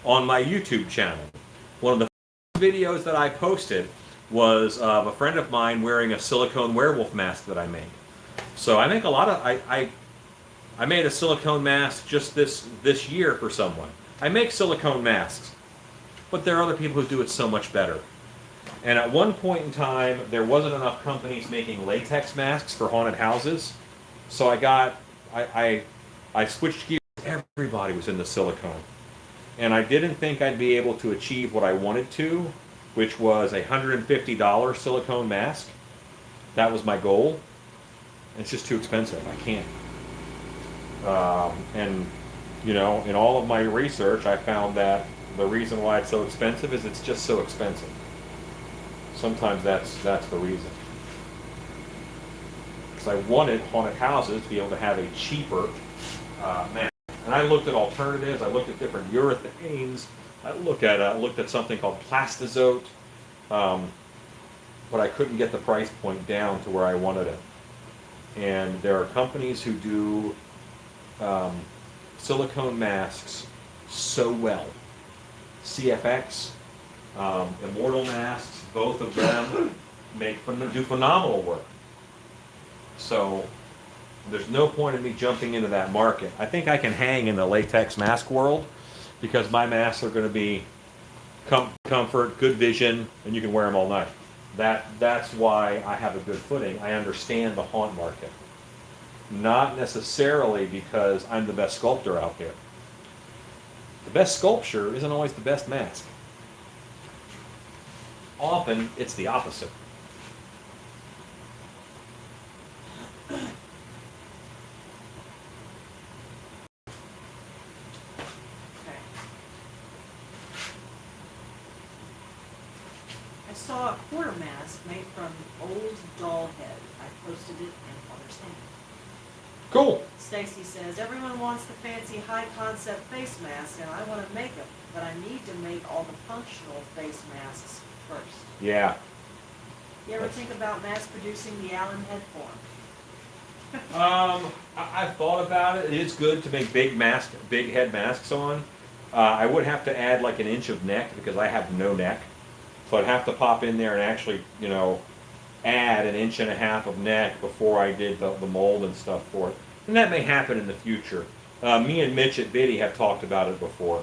Speaker 1: on my YouTube channel, one of the videos that I posted was of a friend of mine wearing a silicone werewolf mask that I made. So I make a lot of I made a silicone mask just this year for someone. I make silicone masks, but there are other people who do it so much better. And at one point in time, there wasn't enough companies making latex masks for haunted houses, so I switched gears. Everybody was in the silicone, and I didn't think I'd be able to achieve what I wanted to, which was a $150 silicone mask. That was my goal. It's just too expensive. I can't. And you know, in all of my research, I found that the reason why it's so expensive is it's just so expensive. Sometimes that's the reason. Because I wanted haunted houses to be able to have a cheaper mask. And I looked at alternatives. I looked at different urethanes. I looked at something called Plastizote, but I couldn't get the price point down to where I wanted it. And there are companies who do silicone masks so well. CFX, Immortal Masks, both of them do phenomenal work. So there's no point in me jumping into that market. I think I can hang in the latex mask world because my masks are going to be comfort, good vision, and you can wear them all night. That's why I have a good footing. I understand the haunt market. Not necessarily because I'm the best sculptor out there. The best sculpture isn't always the best mask. Often, it's the opposite.
Speaker 2: Okay. I saw a quarter mask made from old doll head. I posted it in Father's Hand.
Speaker 1: Cool.
Speaker 2: Stacy says, everyone wants the fancy high concept face mask and I want to make them, but I need to make all the functional face masks first.
Speaker 1: Yeah.
Speaker 2: You ever think about mass producing the Allen head form?
Speaker 1: I've thought about it. It is good to make big head masks on. I would have to add like an inch of neck because I have no neck. So I'd have to pop in there and actually, you know, add an inch and a half of neck before I did the mold and stuff for it. And that may happen in the future. Me and Mitch at Biddy have talked about it before.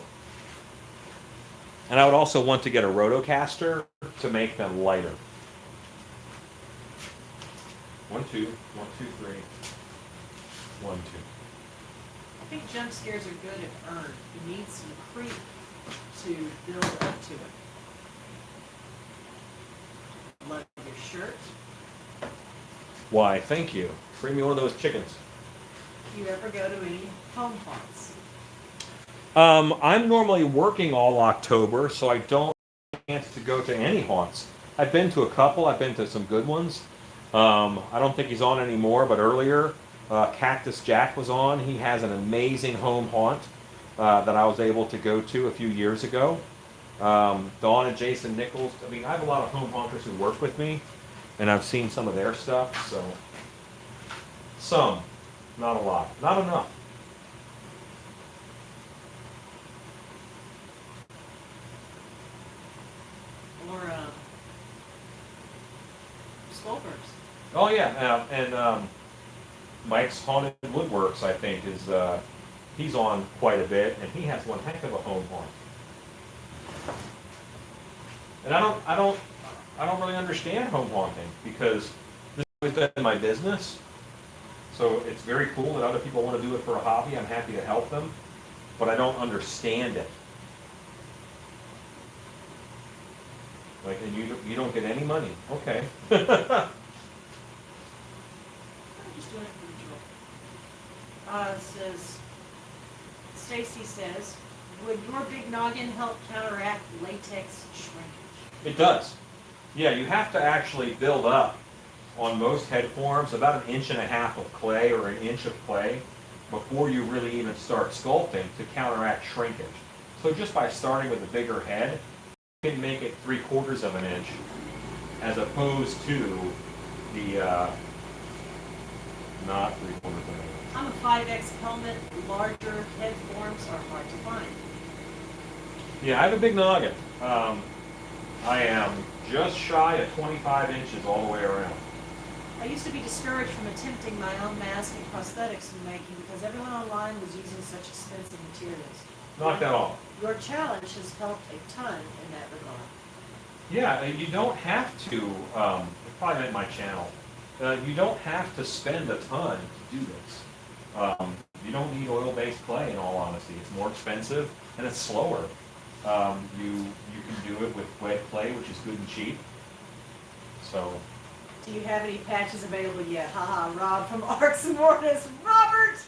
Speaker 1: And I would also want to get a rotocaster to make them lighter. 1, 2, 1, 2, 3. 1, 2.
Speaker 2: I think jump scares are good if earned. You need some creep to build up to it. Love your shirt.
Speaker 1: Why, thank you. Bring me one of those chickens.
Speaker 2: Do you ever go to any home haunts?
Speaker 1: I'm normally working all October, so I don't have a chance to go to any haunts. I've been to a couple. I've been to some good ones. I don't think he's on anymore, but earlier, Cactus Jack was on. He has an amazing home haunt that I was able to go to a few years ago. Dawn and Jason Nichols. I mean, I have a lot of home haunters who work with me, and I've seen some of their stuff, so some, not a lot, not enough.
Speaker 2: Or Skullburst?
Speaker 1: Oh yeah, and Mike's Haunted Woodworks, I think, is he's on quite a bit, and he has one heck of a home haunt. And I don't really understand home haunting because this has always been my business. So it's very cool that other people want to do it for a hobby. I'm happy to help them, but I don't understand it. Like, and you don't get any money. Okay.
Speaker 2: I'm just doing it for the joy. Says, Stacy says, would your big noggin help counteract latex shrinkage?
Speaker 1: It does. Yeah, you have to actually build up on most head forms about 1.5 inches of clay or 1 inch of clay before you really even start sculpting to counteract shrinkage. So just by starting with a bigger head, you can make it 3/4 of an inch, as opposed to the not 3/4 of an inch.
Speaker 2: On a 5X helmet, larger head forms are hard to find.
Speaker 1: Yeah, I have a big noggin. I am just shy of 25 inches all the way around.
Speaker 2: I used to be discouraged from attempting my own mask and prosthetics making because everyone online was using such expensive materials.
Speaker 1: Knock that off.
Speaker 2: Your challenge has helped a ton in that regard.
Speaker 1: Yeah, you don't have to, it probably meant my channel. You don't have to spend a ton to do this. You don't need oil-based clay, in all honesty. It's more expensive and it's slower. You can do it with wet clay, which is good and cheap. So.
Speaker 2: Do you have any patches available yet? Haha, Rob from Arcs and Mortis. Robert!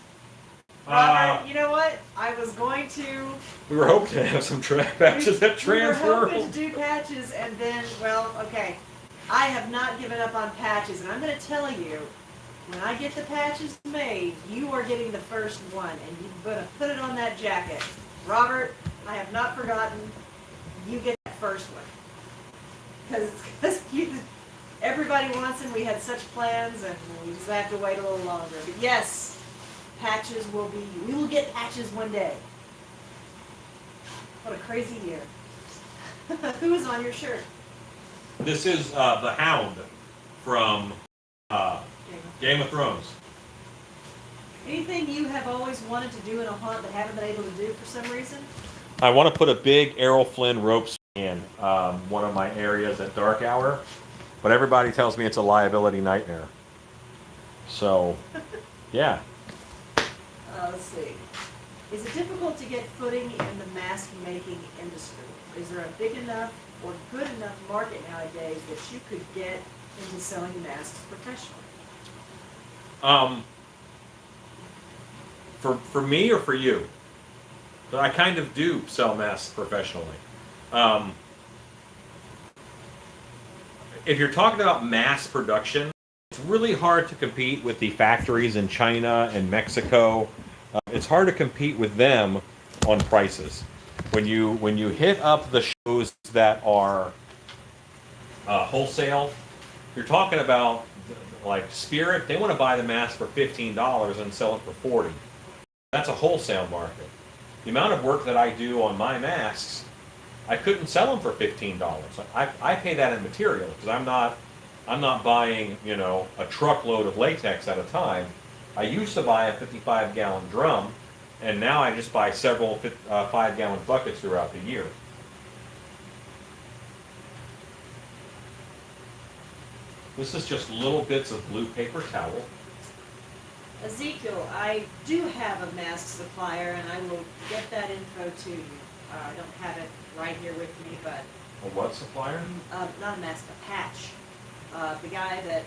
Speaker 2: Robert, you know what? I was going to.
Speaker 1: We were hoping to have some patches that transfer.
Speaker 2: We were hoping to do patches, and then, well, okay. I have not given up on patches, and I'm going to tell you, when I get the patches made, you are getting the first one, and you're going to put it on that jacket. Robert, I have not forgotten. You get that first one. Because everybody wants them. We had such plans, and we just have to wait a little longer. But yes, patches will be, we will get patches one day. What a crazy year. Who is on your shirt?
Speaker 1: This is the Hound from Game of Thrones.
Speaker 2: Anything you have always wanted to do in a haunt but haven't been able to do for some reason?
Speaker 1: I want to put a big Errol Flynn rope in one of my areas at dark hour, but everybody tells me it's a liability nightmare. So, yeah.
Speaker 2: Let's see. Is it difficult to get footing in the mask making industry? Is there a big enough or good enough market nowadays that you could get into selling masks professionally?
Speaker 1: For me or for you? But I kind of do sell masks professionally. If you're talking about mass production, it's really hard to compete with the factories in China and Mexico. It's hard to compete with them on prices. When you hit up the shows that are wholesale, you're talking about like Spirit. They want to buy the mask for $15 and sell it for $40. That's a wholesale market. The amount of work that I do on my masks, I couldn't sell them for $15. I pay that in material because I'm not buying, you know, a truckload of latex at a time. I used to buy a 55-gallon drum, and now I just buy several 5-gallon buckets throughout the year. This is just little bits of blue paper towel.
Speaker 2: Ezekiel, I do have a mask supplier, and I will get that info to you. I don't have it right here with me, but
Speaker 1: A what supplier?
Speaker 2: not a mask, a patch. The guy that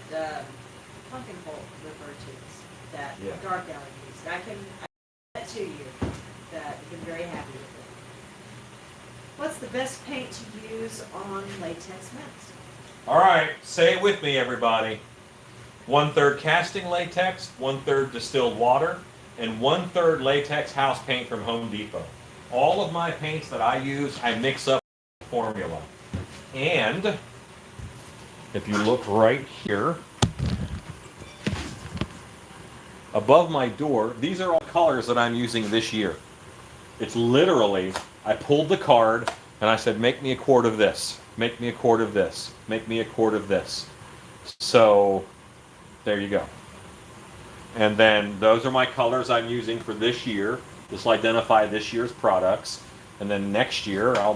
Speaker 2: Pumpkin Hole referred to, that
Speaker 1: Yeah.
Speaker 2: Dark Alley used. I can get that to you. That you've been very happy with it. What's the best paint to use on latex masks?
Speaker 1: All right, say it with me, everybody. 1/3 casting latex, 1/3 distilled water, and 1/3 latex house paint from Home Depot. All of my paints that I use, I mix up the formula. And if you look right here, above my door, these are all colors that I'm using this year. It's literally, I pulled the card and I said, make me a quart of this, make me a quart of this, make me a quart of this. So, there you go. And then those are my colors I'm using for this year. This will identify this year's products. And then next year I'll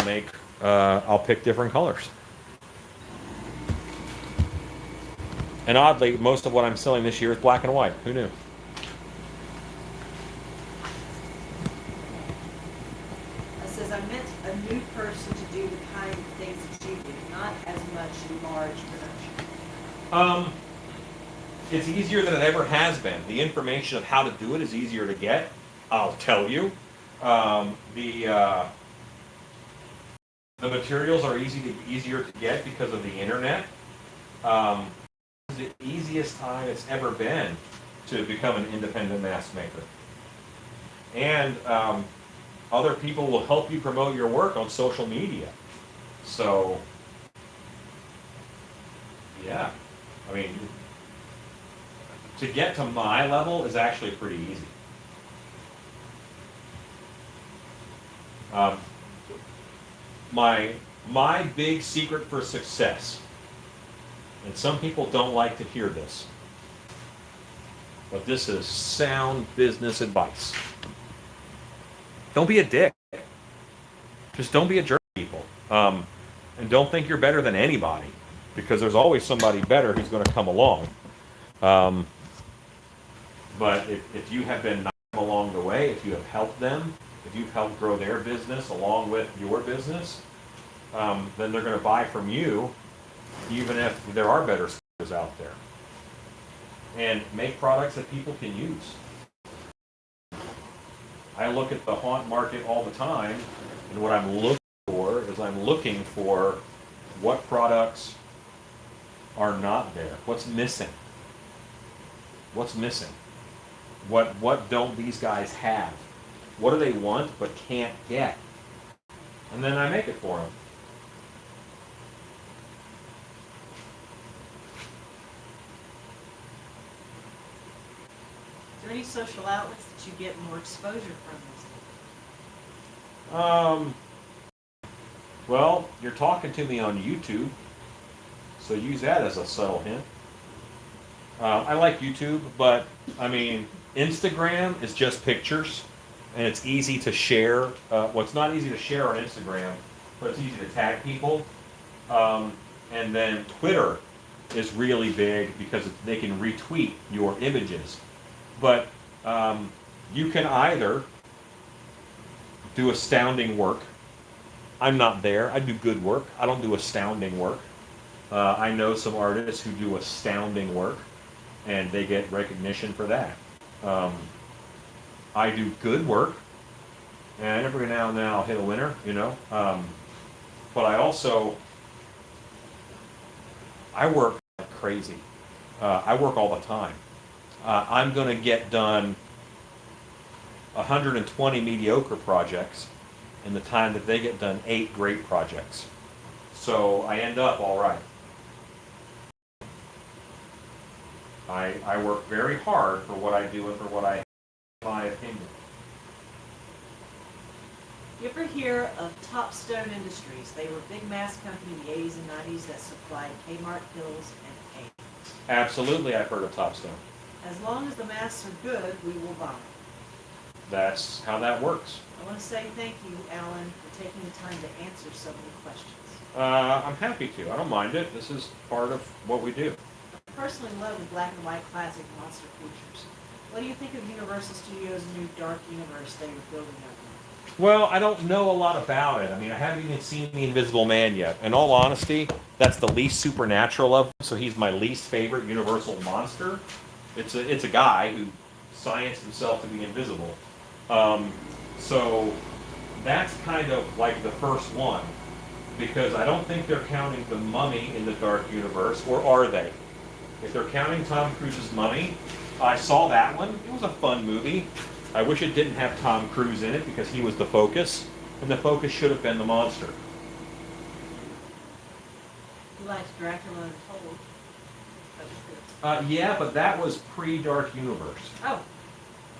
Speaker 1: pick different colors. And oddly, most of what I'm selling this year is black and white. Who knew?
Speaker 2: It says, I meant a new person to do the kind of things that you do, not as much large production.
Speaker 1: It's easier than it ever has been. The information of how to do it is easier to get. I'll tell you. The materials are easier to get because of the internet. It's the easiest time it's ever been to become an independent mask maker. And other people will help you promote your work on social media. So, yeah, I mean, to get to my level is actually pretty easy. My big secret for success, and some people don't like to hear this, but this is sound business advice. Don't be a dick. Just don't be a jerk to people. And don't think you're better than anybody, because there's always somebody better who's going to come along. But if you have been nice along the way, if you have helped them, if you've helped grow their business along with your business, then they're going to buy from you, even if there are better sellers out there. And make products that people can use. I look at the haunt market all the time, and what I'm looking for is I'm looking for what products are not there. What's missing? What's missing? What don't these guys have? What do they want but can't get? And then I make it for them.
Speaker 2: Is there any social outlets that you get more exposure from this?
Speaker 1: Well, you're talking to me on YouTube, so use that as a subtle hint. I like YouTube, but I mean, Instagram is just pictures, and it's easy to share. Well, it's not easy to share on Instagram, but it's easy to tag people. And then Twitter is really big because they can retweet your images. But you can either do astounding work. I'm not there. I do good work. I don't do astounding work. I know some artists who do astounding work, and they get recognition for that. I do good work, and every now and then I'll hit a winner, you know. But I work like crazy. I work all the time. I'm going to get done 120 mediocre projects in the time that they get done 8 great projects. So I end up all right. I work very hard for what I do and for what I have, in my opinion.
Speaker 2: You ever hear of Topstone Industries? They were a big mask company in the 80s and 90s that supplied Kmart, Hills, and A.
Speaker 1: Absolutely, I've heard of Topstone.
Speaker 2: As long as the masks are good, we will buy them.
Speaker 1: That's how that works.
Speaker 2: I want to say thank you, Alan, for taking the time to answer so many questions.
Speaker 1: I'm happy to. I don't mind it. This is part of what we do.
Speaker 2: I personally love the black and white classic monster creatures. What do you think of Universal Studios' new dark universe they were building up?
Speaker 1: Well, I don't know a lot about it. I mean, I haven't even seen The Invisible Man yet. In all honesty, that's the least supernatural of them, so he's my least favorite Universal monster. It's a guy who scienced himself to be invisible. So that's kind of like the first one, because I don't think they're counting The Mummy in the dark universe, or are they? If they're counting Tom Cruise's Mummy, I saw that one. It was a fun movie. I wish it didn't have Tom Cruise in it because he was the focus, and the focus should have been the monster.
Speaker 2: You liked Dracula Untold. That was good.
Speaker 1: Yeah, but that was pre-Dark Universe.
Speaker 2: Oh,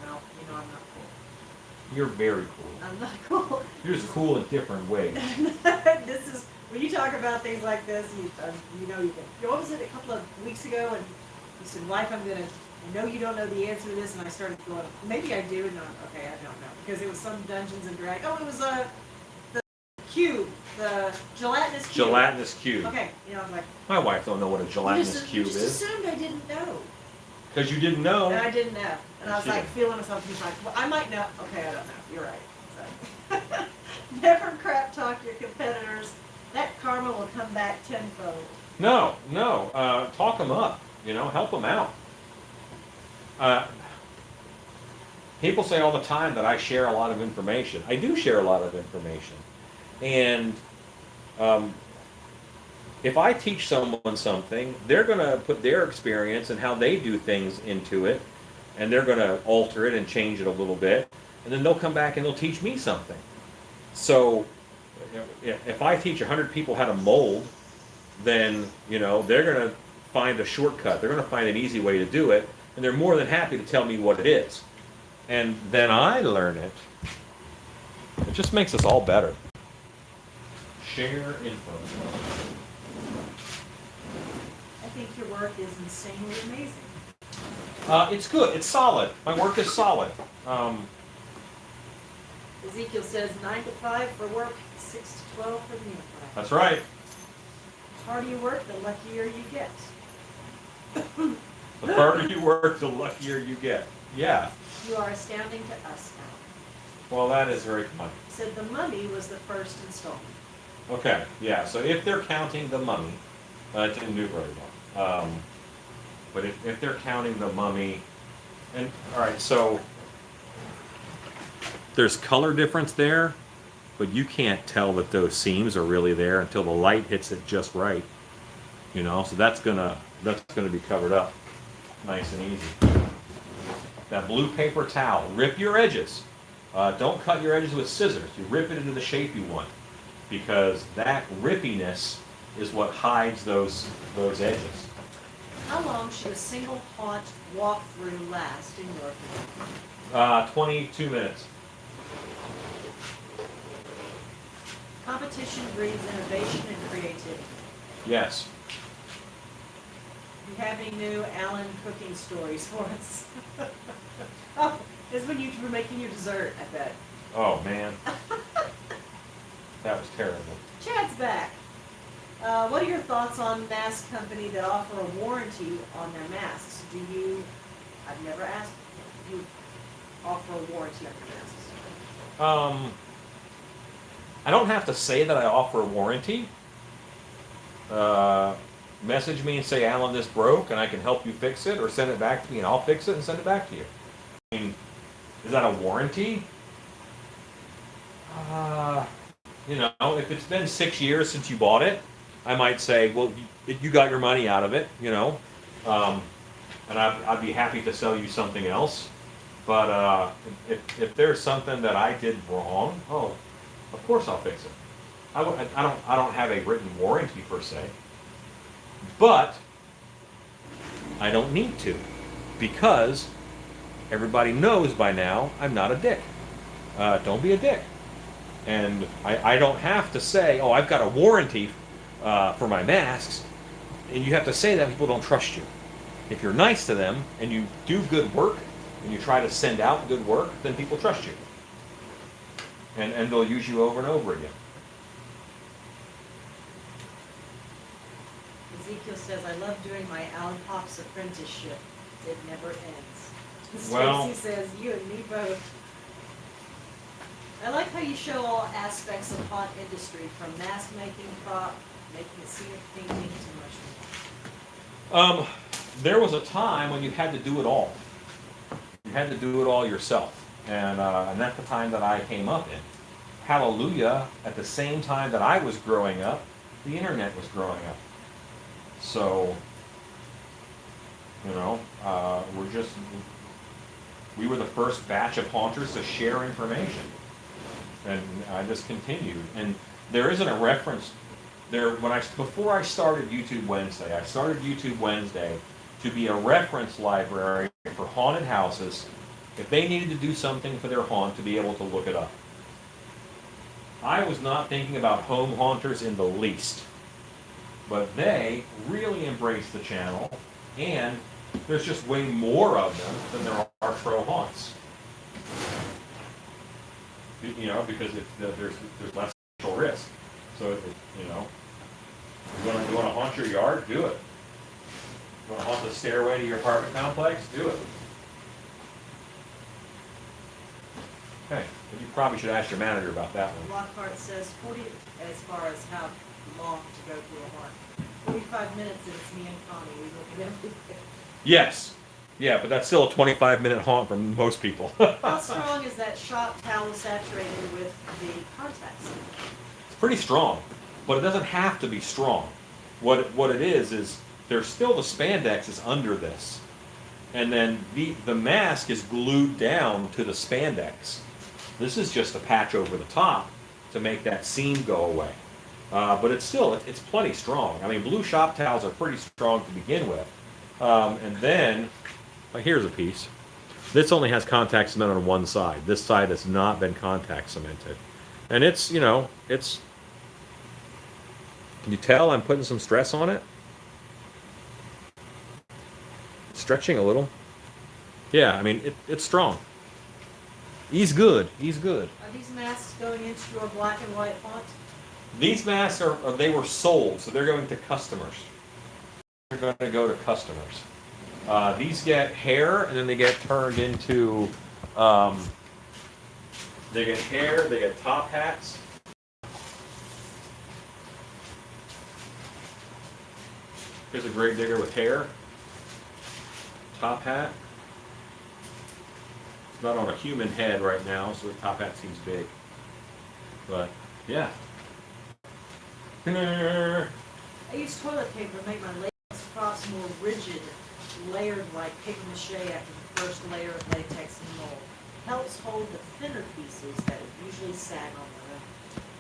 Speaker 2: well, you know I'm not cool.
Speaker 1: You're very cool.
Speaker 2: I'm not cool.
Speaker 1: You're just cool in different ways.
Speaker 2: This is, when you talk about things like this, you know you can. What was it, a couple of weeks ago, and you said, wife, I know you don't know the answer to this, and I started going, maybe I do, no, okay, I don't know, because it was some Dungeons and Dragons. Oh, it was the cube, the gelatinous cube.
Speaker 1: Gelatinous cube.
Speaker 2: Okay, you know, I'm like,
Speaker 1: My wife don't know what a gelatinous
Speaker 2: you
Speaker 1: cube
Speaker 2: just
Speaker 1: is.
Speaker 2: assumed I didn't know,
Speaker 1: Because you didn't know.
Speaker 2: and I didn't know, and I was
Speaker 1: She
Speaker 2: like
Speaker 1: didn't.
Speaker 2: feeling myself. He's like, well, I might know. Okay, I don't know. You're right. So. Never crap talk your competitors. That karma will come back tenfold.
Speaker 1: No. Talk them up. Help them out. People say all the time that I share a lot of information. I do share a lot of information. And if I teach someone something, they're going to put their experience and how they do things into it, and they're going to alter it and change it a little bit. and then they'll come back and they'll teach me something. So if I teach 100 people how to mold, then they're going to find a shortcut. They're going to find an easy way to do it, and they're more than happy to tell me what it is. And then I learn it. It just makes us all better. Share info.
Speaker 2: I think your work is insanely amazing.
Speaker 1: It's good. It's solid. My work is solid.
Speaker 2: Ezekiel says 9 to 5 for work, 6 to 12 for the meal time.
Speaker 1: That's right.
Speaker 2: The harder you work, the luckier you get.
Speaker 1: The harder you work, the luckier you get. Yeah.
Speaker 2: You are astounding to us now.
Speaker 1: Well, that is very funny.
Speaker 2: He said the mummy was the first installment.
Speaker 1: Okay. Yeah. So if they're counting the mummy, it didn't do very well. But if they're counting the mummy, and all right, so there's color difference there, but you can't tell that those seams are really there until the light hits it just right. So that's gonna be covered up nice and easy. That blue paper towel, rip your edges. Don't cut your edges with scissors. You rip it into the shape you want, because that rippiness is what hides those edges.
Speaker 2: How long should a single haunt walkthrough last in your opinion?
Speaker 1: 22 minutes.
Speaker 2: Competition breeds innovation and creativity.
Speaker 1: Yes.
Speaker 2: Do you have any new Alan cooking stories for us? Oh, this is when you were making your dessert, I bet.
Speaker 1: Oh man. That was terrible.
Speaker 2: Chad's back. What are your thoughts on mask company that offer a warranty on their masks? I've never asked, do you offer a warranty on your masks?
Speaker 1: I don't have to say that I offer a warranty. Message me and say, Alan, this broke, and I can help you fix it, or send it back to me and I'll fix it and send it back to you. I mean, is that a warranty? If it's been 6 years since you bought it, I might say, well, you got your money out of it, and I'd be happy to sell you something else. But if there's something that I did wrong, of course I'll fix it. I don't have a written warranty per se, but I don't need to, because everybody knows by now I'm not a dick. Don't be a dick. And I don't have to say, I've got a warranty for my masks, and you have to say that. People don't trust you. If you're nice to them and you do good work and you try to send out good work, then people trust you. And they'll use you over and over again.
Speaker 2: Ezekiel says, I love doing my Alan Pops apprenticeship. It never ends.
Speaker 1: Well-
Speaker 2: Stacy says, you and me both. I like how you show all aspects of haunt industry, from mask making, prop, making a scenic painting, to much more.
Speaker 1: There was a time when you had to do it all. You had to do it all yourself. And that's the time that I came up in. Hallelujah, at the same time that I was growing up, the internet was growing up. So, we were the first batch of haunters to share information. And I just continued. And there isn't a reference there. Before I started YouTube Wednesday, I started YouTube Wednesday to be a reference library for haunted houses, if they needed to do something for their haunt, to be able to look it up. I was not thinking about home haunters in the least, but they really embraced the channel, and there's just way more of them than there are pro haunts. Because there's less potential risk. So you want to haunt your yard, do it. You want to haunt the stairway to your apartment complex, do it. Okay, but you probably should ask your manager about that one.
Speaker 2: Lockhart says 40, as far as how long to go through a haunt. 45 minutes and it's me and Connie. We look at everything.
Speaker 1: Yes. Yeah, but that's still a 25-minute haunt for most people.
Speaker 2: How strong is that shop towel saturated with the contacts?
Speaker 1: It's pretty strong, but it doesn't have to be strong. What it is there's still the spandex is under this, and then the mask is glued down to the spandex. This is just a patch over the top to make that seam go away. But it's still, it's plenty strong. I mean, blue shop towels are pretty strong to begin with. And then, here's a piece. This only has contact cement on one side. This side has not been contact cemented. And it's, you know, it's, can you tell I'm putting some stress on it? Stretching a little. Yeah, I mean, it's strong. He's good. He's good.
Speaker 2: Are these masks going into your black and white font?
Speaker 1: These masks they were sold, so they're going to customers. They're going to go to customers. These get hair, and then they get turned into, they get hair, they get top hats. Here's a grave digger with hair. Top hat. It's not on a human head right now, so the top hat seems big. But, yeah.
Speaker 2: I use toilet paper to make my latex props more rigid, layered like paper mache after the first layer of latex and mold. Helps hold the thinner pieces that would usually sag on their own.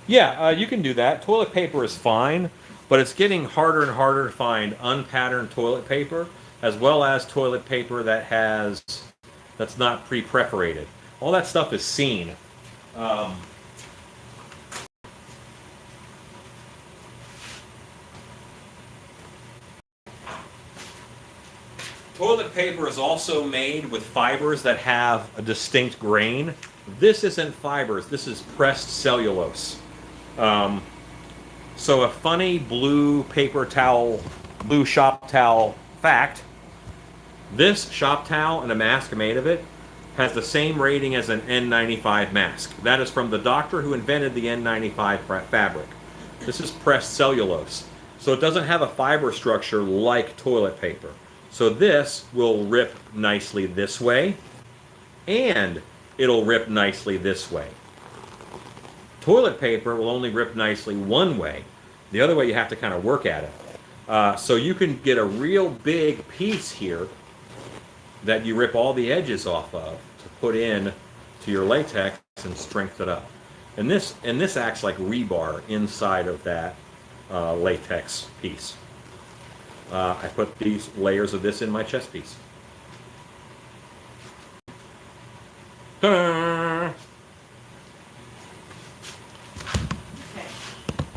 Speaker 1: Yeah, you can do that. Toilet paper is fine, but it's getting harder and harder to find unpatterned toilet paper, as well as toilet paper that's not pre-perforated. All that stuff is seen. Toilet paper is also made with fibers that have a distinct grain. This isn't fibers, this is pressed cellulose. So a funny blue paper towel, blue shop towel fact, this shop towel and a mask made of it has the same rating as an N95 mask. That is from the doctor who invented the N95 fabric. This is pressed cellulose. So it doesn't have a fiber structure like toilet paper. So this will rip nicely this way, and it'll rip nicely this way. Toilet paper will only rip nicely one way. The other way you have to kind of work at it. So you can get a real big piece here that you rip all the edges off of to put in to your latex and strengthen it up. And this acts like rebar inside of that latex piece. I put these layers of this in my chest piece. Ta-da!
Speaker 2: Okay.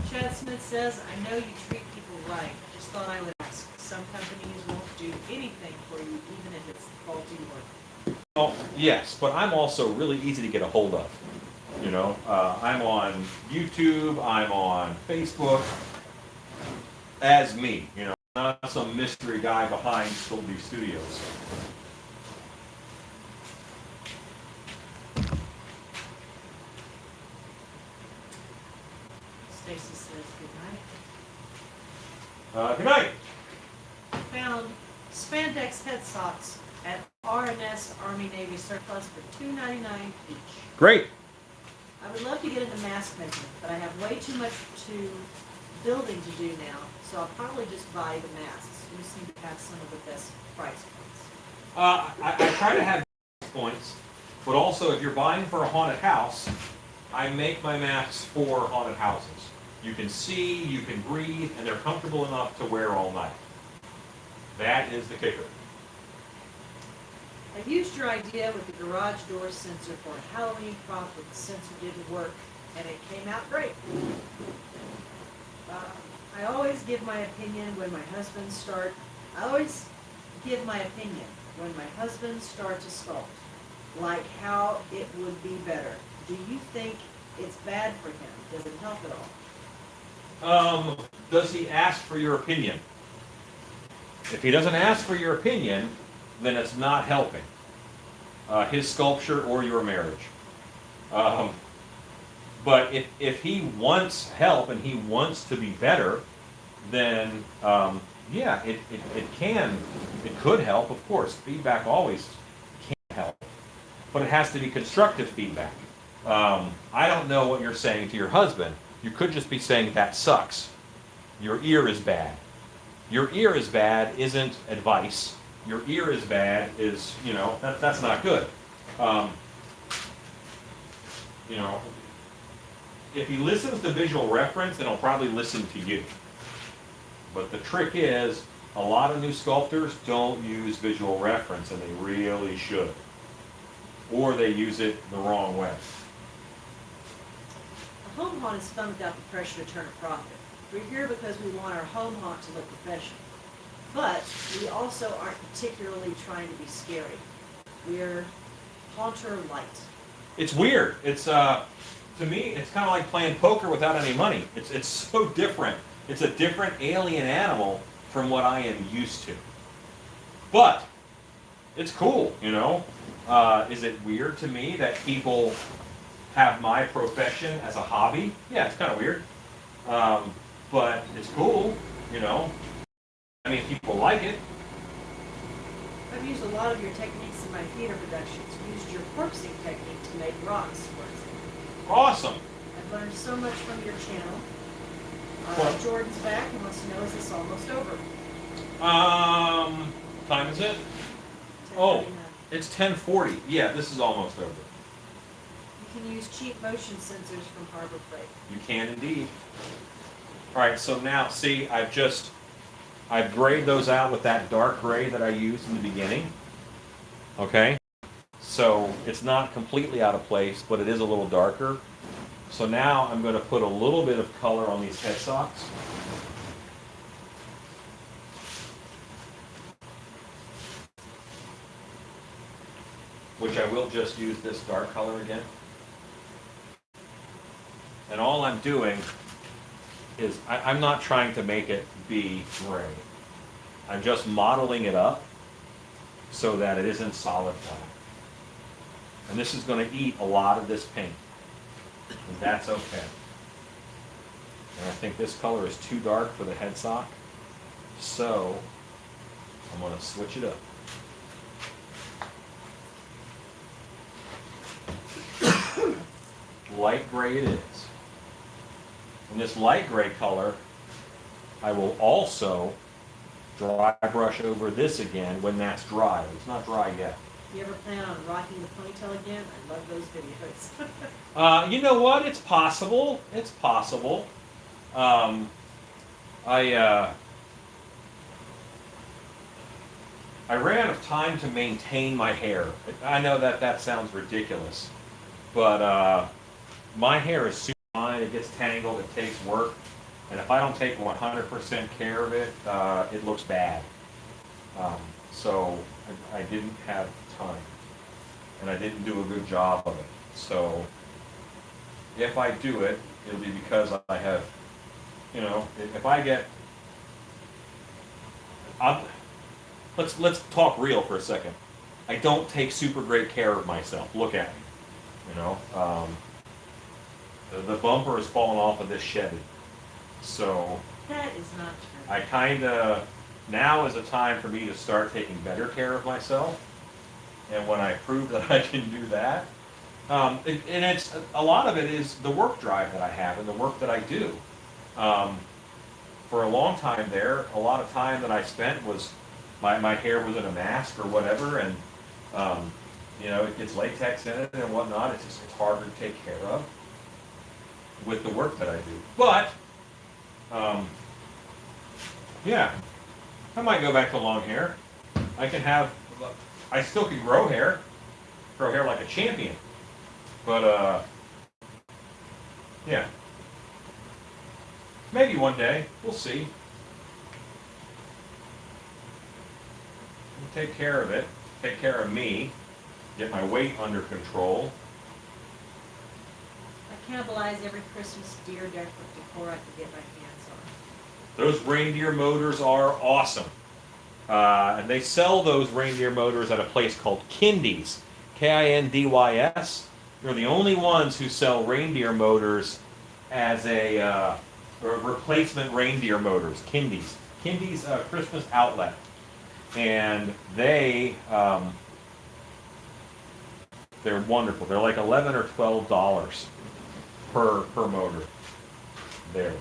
Speaker 2: Chad Smith says, I know you treat people right. Just thought I would ask. Some companies won't do anything for you, even if it's faulty work.
Speaker 1: Oh, yes, but I'm also really easy to get a hold of. You know, I'm on YouTube, I'm on Facebook, as me, you know, not some mystery guy behind Stolby Studios.
Speaker 2: Stacy says, good night.
Speaker 1: Good night.
Speaker 2: Found spandex head socks at R&S Army Navy surplus for $2.99 each.
Speaker 1: Great.
Speaker 2: I would love to get into mask making, but I have way too much building to do now, so I'll probably just buy the masks. You seem to have some of the best price points.
Speaker 1: I try to have points, but also if you're buying for a haunted house, I make my masks for haunted houses. You can see, you can breathe, and they're comfortable enough to wear all night. That is the kicker.
Speaker 2: I used your idea with the garage door sensor for a Halloween prop, but the sensor didn't work, and it came out great. I always give my opinion when my husbands start to sculpt, like how it would be better. Do you think it's bad for him? Does it help at all?
Speaker 1: Does he ask for your opinion? If he doesn't ask for your opinion, then it's not helping his sculpture or your marriage. But if he wants help and he wants to be better, then yeah, it could help, of course. Feedback always can help, but it has to be constructive feedback. I don't know what you're saying to your husband. You could just be saying, that sucks. Your ear is bad. Your ear is bad isn't advice. Your ear is bad is, you know, that's not good. you know, if he listens to visual reference, then he'll probably listen to you. But the trick is, a lot of new sculptors don't use visual reference, and they really should. Or they use it the wrong way.
Speaker 2: A home haunt is fun without the pressure to turn a profit. We're here because we want our home haunt to look professional. But we also aren't particularly trying to be scary. We're haunter light.
Speaker 1: It's weird. It's to me, it's kind of like playing poker without any money. It's so different. It's a different alien animal from what I am used to. But it's cool, you know. Is it weird to me that people have my profession as a hobby? Yeah, it's kind of weird. But it's cool, you know. I mean, people like it.
Speaker 2: I've used a lot of your techniques in my theater productions. Used your corpsing technique to make rocks, for example.
Speaker 1: Awesome.
Speaker 2: I've learned so much from your channel.
Speaker 1: Well-
Speaker 2: Jordan's back and wants to know, is this almost over?
Speaker 1: Time is it? Oh.
Speaker 2: 10:39.
Speaker 1: It's 10:40. Yeah, this is almost over.
Speaker 2: You can use cheap motion sensors from Harbor Freight.
Speaker 1: You can indeed. All right, so now, see, I've grayed those out with that dark gray that I used in the beginning. Okay? So it's not completely out of place, but it is a little darker. So now I'm going to put a little bit of color on these head socks. Which I will just use this dark color again. And all I'm doing is, I'm not trying to make it be gray. I'm just modeling it up so that it isn't solid black. And this is going to eat a lot of this paint. And that's okay. And I think this color is too dark for the head sock. So I'm going to switch it up. Light gray it is. And this light gray color, I will also dry brush over this again when that's dry. It's not dry yet.
Speaker 2: You ever plan on rocking the ponytail again? I love those videos.
Speaker 1: You know what? It's possible. It's possible. I ran out of time to maintain my hair. I know that sounds ridiculous, but my hair is super fine. It gets tangled. It takes work, and if I don't take 100% care of it, it looks bad. So I didn't have time, and I didn't do a good job of it. So if I do it, it'll be because I have, you know, if I get, let's talk real for a second. I don't take super great care of myself. Look at me, you know. The bumper has fallen off of this Chevy, so
Speaker 2: That is not true.
Speaker 1: I kind of, now is a time for me to start taking better care of myself. And when I prove that I can do that, and it's, a lot of it is the work drive that I have and the work that I do. For a long time there, a lot of time that I spent was, my hair was in a mask or whatever, and you know, it gets latex in it and whatnot. It's harder to take care of with the work that I do. But, yeah, I might go back to long hair. I still can grow hair like a champion. But, yeah, maybe one day, we'll see. We'll take care of it, take care of me, get my weight under control.
Speaker 2: I cannibalize every Christmas deer decor I can get my hands on.
Speaker 1: Those reindeer motors are awesome. And they sell those reindeer motors at a place called Kindys, Kindys. They're the only ones who sell reindeer motors as a replacement reindeer motors, Kindys. Kindys Christmas outlet. And they're wonderful. They're like $11 or $12 per motor there.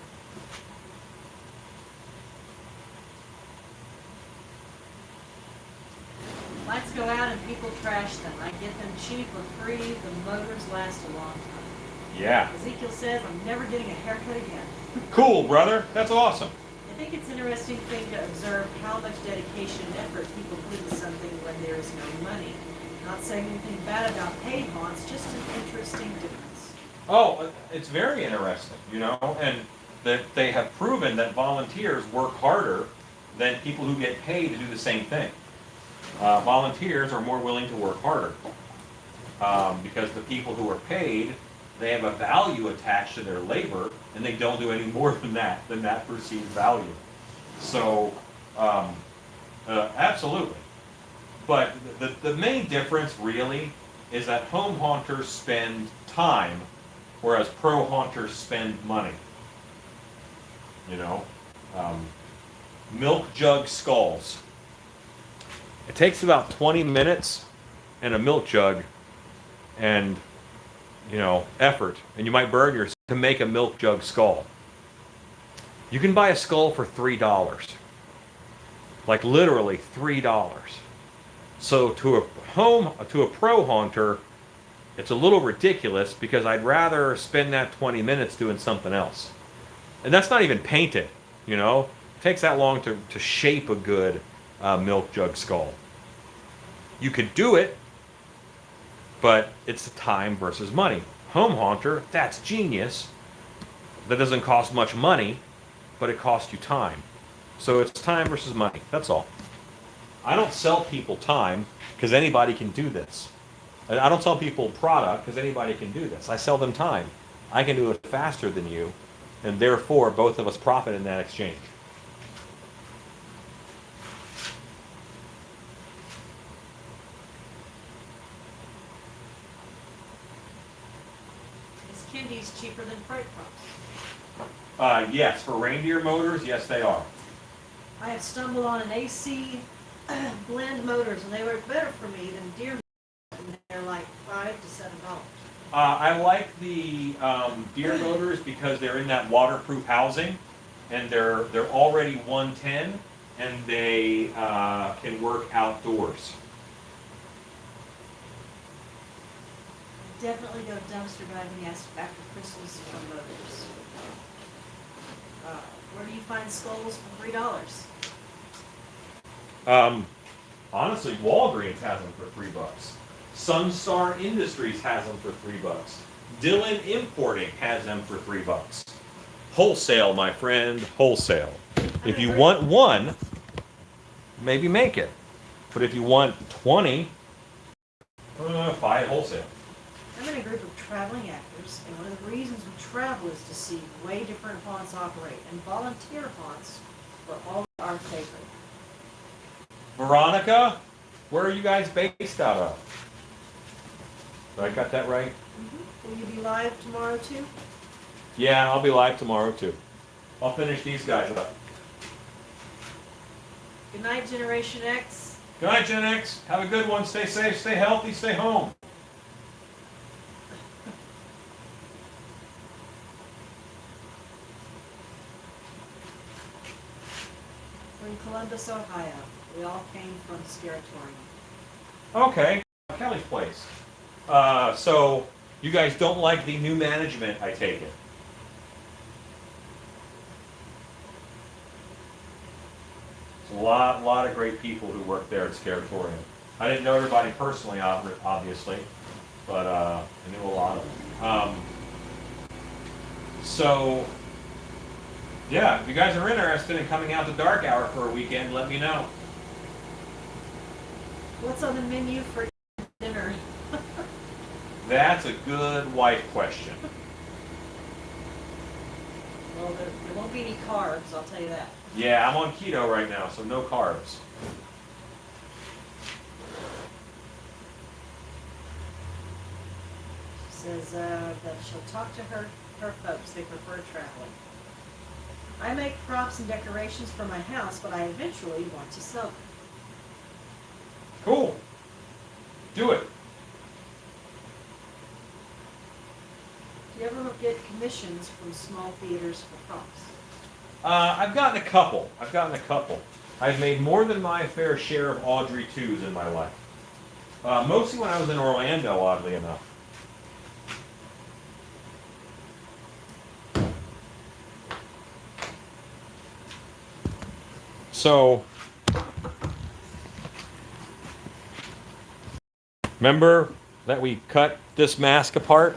Speaker 2: Lights go out and people trash them. I get them cheap or free. The motors last a long time.
Speaker 1: Yeah.
Speaker 2: Ezekiel says, I'm never getting a haircut again.
Speaker 1: Cool, brother. That's awesome.
Speaker 2: I think it's an interesting thing to observe how much dedication and effort people put into something when there is no money. Not saying anything bad about paid haunts, just an interesting difference.
Speaker 1: Oh, it's very interesting, and that they have proven that volunteers work harder than people who get paid to do the same thing. Volunteers are more willing to work harder because the people who are paid, they have a value attached to their labor, and they don't do any more than that perceived value. So, absolutely. But the main difference really is that home haunters spend time, whereas pro haunters spend money. Milk jug skulls. It takes about 20 minutes and a milk jug and, effort, and you might burn yourself to make a milk jug skull. You can buy a skull for $3. Like literally $3. So to a pro haunter, it's a little ridiculous because I'd rather spend that 20 minutes doing something else. And that's not even painted, It takes that long to shape a good milk jug skull. You could do it, but it's time versus money. Home haunter, that's genius. That doesn't cost much money, but it costs you time. So it's time versus money, that's all. I don't sell people time because anybody can do this. I don't sell people product because anybody can do this. I sell them time. I can do it faster than you, and therefore both of us profit in that exchange.
Speaker 2: Is candies cheaper than freight props?
Speaker 1: Yes, for reindeer motors, yes they are.
Speaker 2: I have stumbled on an AC blend motors, and they work better for me than deer motors, and they're like $5 to $7.
Speaker 1: I like the deer motors because they're in that waterproof housing, and they're already 110, and they can work outdoors.
Speaker 2: Definitely go dumpster diving after Christmas for motors. Where do you find skulls for $3?
Speaker 1: Honestly, Walgreens has them for $3. Sunstar Industries has them for $3. Dillon Importing has them for $3. Wholesale, my friend, wholesale. If you want one, maybe make it. But if you want 20, buy it wholesale.
Speaker 2: I'm in a group of traveling actors, and one of the reasons we travel is to see way different haunts operate, and volunteer haunts are always our favorite.
Speaker 1: Veronica, where are you guys based out of? Did I got that right?
Speaker 2: Will you be live tomorrow too?
Speaker 1: Yeah, I'll be live tomorrow too. I'll finish these guys up.
Speaker 2: Good night, Generation X.
Speaker 1: Good night, Gen X. Have a good one. Stay safe, stay healthy, stay home.
Speaker 2: We're in Columbus, Ohio. We all came from Scaratorium.
Speaker 1: Okay, Kelly's place. So you guys don't like the new management, I take it? There's a lot of great people who work there at Scaratorium. I didn't know everybody personally, obviously, but I knew a lot of them. So, yeah, if you guys are interested in coming out to Dark Hour for a weekend, let me know.
Speaker 2: What's on the menu for dinner?
Speaker 1: That's a good wife question.
Speaker 2: Well, there won't be any carbs, I'll tell you that.
Speaker 1: Yeah, I'm on keto right now, so no carbs.
Speaker 2: She says that she'll talk to her folks. They prefer traveling. I make props and decorations for my house, but I eventually want to sell them.
Speaker 1: Cool. Do it.
Speaker 2: Do you ever get commissions from small theaters for props?
Speaker 1: I've gotten a couple. I've made more than my fair share of Audrey 2s in my life. Mostly when I was in Orlando, oddly enough. So, remember that we cut this mask apart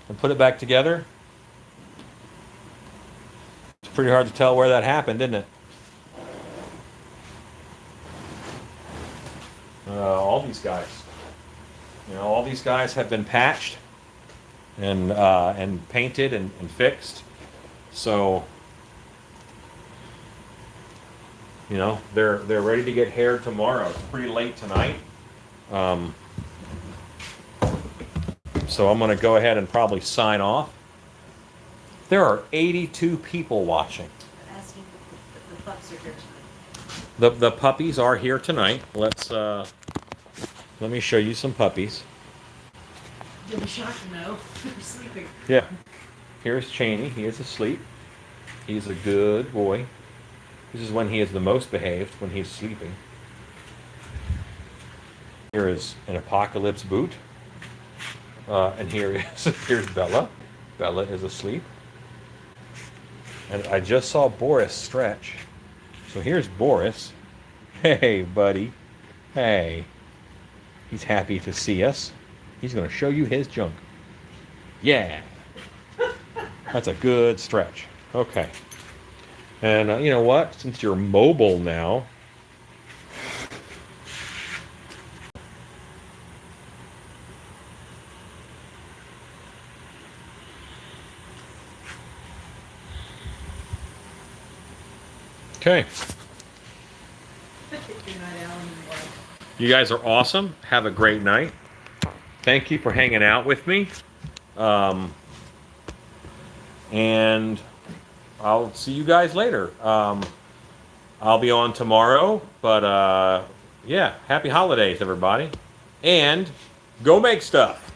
Speaker 1: and put it back together? It's pretty hard to tell where that happened, isn't it? All these guys. You know, all these guys have been patched and painted and fixed. So, you know, they're ready to get haired tomorrow. It's pretty late tonight. So I'm going to go ahead and probably sign off. There are 82 people watching.
Speaker 2: Asking if the pups are here tonight.
Speaker 1: The puppies are here tonight. Let me show you some puppies.
Speaker 2: You'll be shocked to know they're sleeping.
Speaker 1: Yeah. Here's Cheney. He is asleep. He's a good boy. This is when he is the most behaved, when he's sleeping. Here is an apocalypse boot. And here's Bella. Bella is asleep. And I just saw Boris stretch. So here's Boris. Hey, buddy. Hey. He's happy to see us. He's going to show you his junk. Yeah. That's a good stretch. Okay. And you know what? Since you're mobile now, okay. You guys are awesome. Have a great night. Thank you for hanging out with me. And I'll see you guys later. I'll be on tomorrow, but yeah, happy holidays, everybody. And go make stuff.